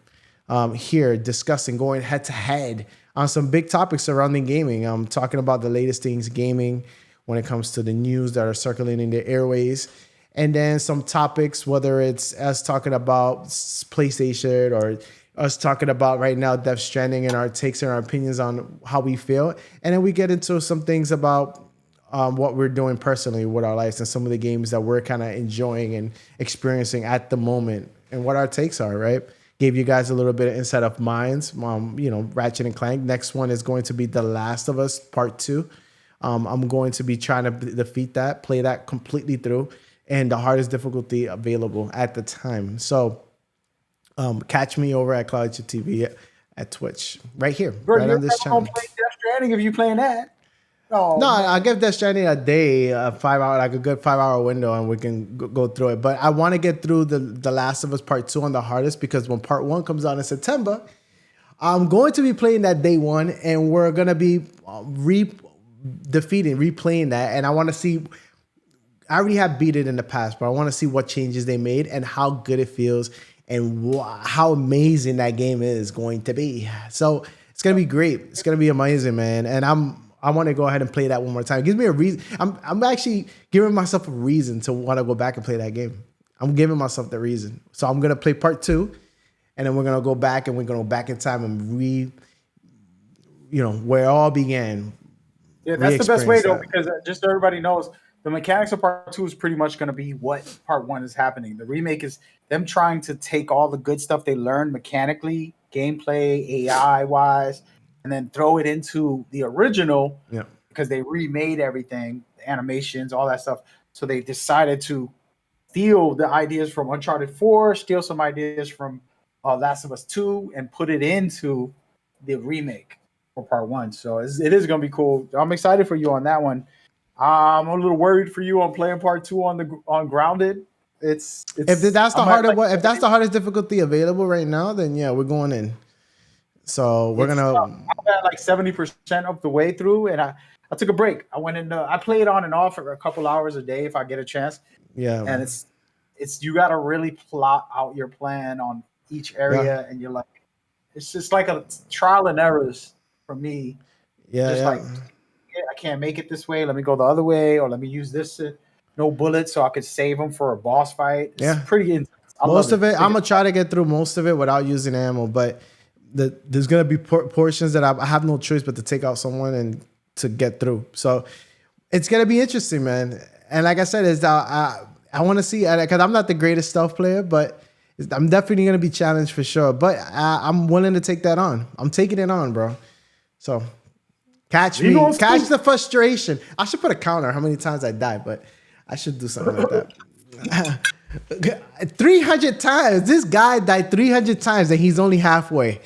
here discussing, going head to head on some big topics surrounding gaming. I'm talking about the latest things gaming when it comes to the news that are circulating the airways. And then some topics, whether it's us talking about PlayStation or us talking about right now Death Stranding and our takes and our opinions on how we feel. And then we get into some things about what we're doing personally with our lives and some of the games that we're kind of enjoying and experiencing at the moment and what our takes are, right? Gave you guys a little bit of insight of minds, Ratchet and Clank. Next one is going to be The Last of Us Part 2. I'm going to be trying to defeat that, play that completely through, and the hardest difficulty available at the time. So catch me over at CloudyChiptv at Twitch, right here, Bro, right on this channel. Play Death Stranding if you playing that. Oh, no, I'll give Death Stranding a day, a 5 hour, like a good 5 hour window, and we can go through it. But I want to get through the Last of Us Part 2 on the hardest, because when Part 1 comes out in September, I'm going to be playing that day one, and we're going to be replaying that. And I want to see, I already have beat it in the past, but I want to see what changes they made and how good it feels and how amazing that game is going to be. So it's going to be great. It's going to be amazing, man. And I want to go ahead and play that one more time. It gives me a reason. I'm actually giving myself a reason to want to go back and play that game. I'm giving myself the reason. So I'm going to play Part 2, and then we're going to go back, and we're going to go back in time and where it all began. Yeah, that's the best way, though, because just so everybody knows, the mechanics of Part 2 is pretty much going to be what Part 1 is happening. The remake is them trying to take all the good stuff they learned mechanically, gameplay, AI-wise, and then throw it into the original, because they remade everything, the animations, all that stuff. So they decided to steal the ideas from Uncharted 4, steal some ideas from Last of Us 2, and put it into the remake for Part 1. So it is going to be cool. I'm excited for you on that one. I'm a little worried for you on playing Part 2 on Grounded. It's if that's the hardest difficulty available right now, then yeah, we're going in. So we're I'm at like 70% of the way through, and I took a break. I went into I play it on and off for a couple hours a day if I get a chance. Yeah, and it's you got to really plot out your plan on each area, and you're like, it's just like a trial and errors for me. Like, I can't make it this way. Let me go the other way, or let me use this no bullets so I could save them for a boss fight. It's pretty intense. Most of it, I'm gonna try to get through most of it without using ammo, but there's gonna be portions that I have no choice but to take out someone and to get through. So it's gonna be interesting, man. And like I said, I want to see, because I'm not the greatest stealth player, but I'm definitely gonna be challenged for sure. But I'm willing to take that on. I'm taking it on, bro. So catch the frustration. I should put a counter how many times I die, but I should do something like that. 300 times. This guy died 300 times, and he's only halfway.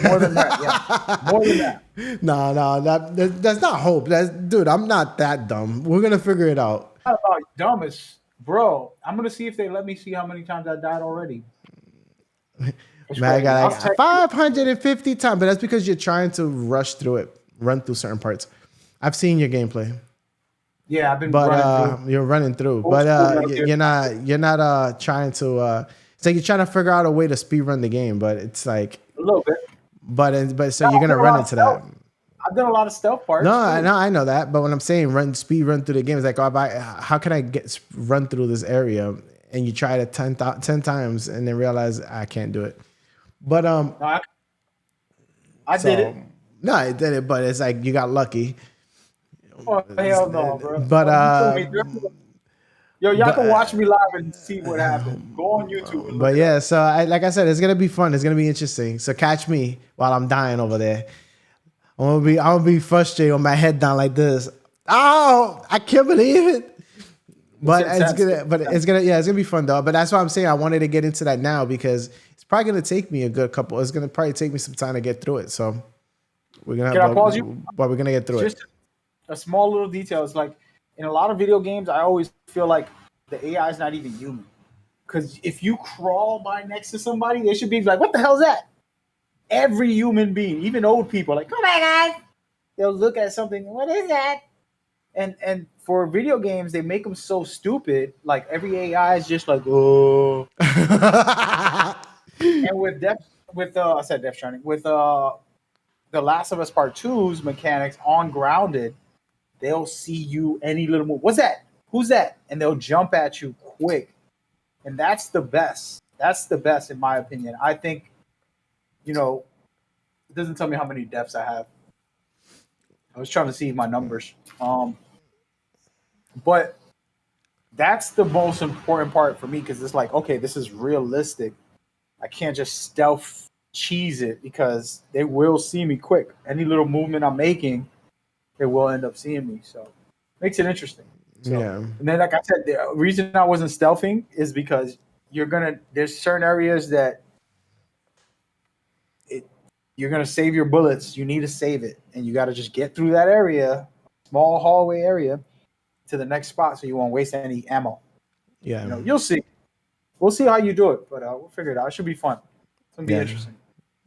More than that, yeah. More than that. No, that's not hope. Dude, I'm not that dumb. We're gonna figure it out. Not about dumb, it's bro. I'm gonna see if they let me see how many times I died already. Man, I got like 550 times, but that's because you're trying to rush through it, run through certain parts. I've seen your gameplay. Yeah, I've been running through. You're running through, but you're not trying to. It's like you're trying to figure out a way to speed run the game, but it's like a little bit. But so you're gonna run into that. I've done a lot of stealth parts. No, too. I know that. But when I'm saying speed run through the game, it's like, how can I run through this area? And you try it 10 times and then realize I can't do it. But No, I did it. No, I did it, but it's like you got lucky. Oh hell no, bro! But yo, y'all can watch me live and see what happened. Go on YouTube. And look but it yeah, up. so like I said, it's gonna be fun. It's gonna be interesting. So catch me while I'm dying over there. I'm gonna be frustrated with my head down like this. Oh, I can't believe it. But it's gonna be fun though. But that's why I'm saying I wanted to get into that now because it's probably gonna take me a good couple. It's gonna probably take me some time to get through it. So we're gonna. Can I pause you? But we're gonna get through it. A small little detail is like in a lot of video games, I always feel like the AI is not even human. Because if you crawl by next to somebody, they should be like, "What the hell is that?" Every human being, even old people, like, "Come on, guys!" They'll look at something. What is that? And for video games, they make them so stupid. Like every AI is just like, "Oh." And with I said Death Stranding with The Last of Us Part 2's mechanics on Grounded. They'll see you any little move. What's that? Who's that? And they'll jump at you quick. And that's the best. That's the best, in my opinion. I think, it doesn't tell me how many deaths I have. I was trying to see my numbers. But that's the most important part for me because it's like, okay, this is realistic. I can't just stealth cheese it because they will see me quick. Any little movement I'm making, they will end up seeing me. So makes it interesting. So, yeah. And then, like I said, the reason I wasn't stealthing is because there's certain areas that you're going to save your bullets. You need to save it. And you got to just get through that area, small hallway area, to the next spot so you won't waste any ammo. Yeah. You'll see. We'll see how you do it, but we'll figure it out. It should be fun. It's going to be interesting.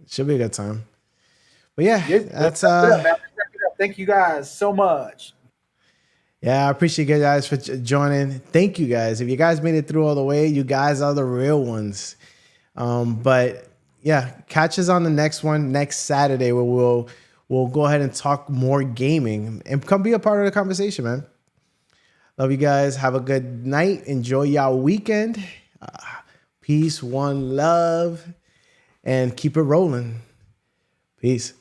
It should be a good time. But yeah, that's Thank you guys so much. Yeah, I appreciate you guys for joining. Thank you guys. If you guys made it through all the way, you guys are the real ones. But yeah, catch us on the next one next Saturday where we'll go ahead and talk more gaming and come be a part of the conversation, man. Love you guys. Have a good night. Enjoy y'all weekend. Peace, one love, and keep it rolling. Peace.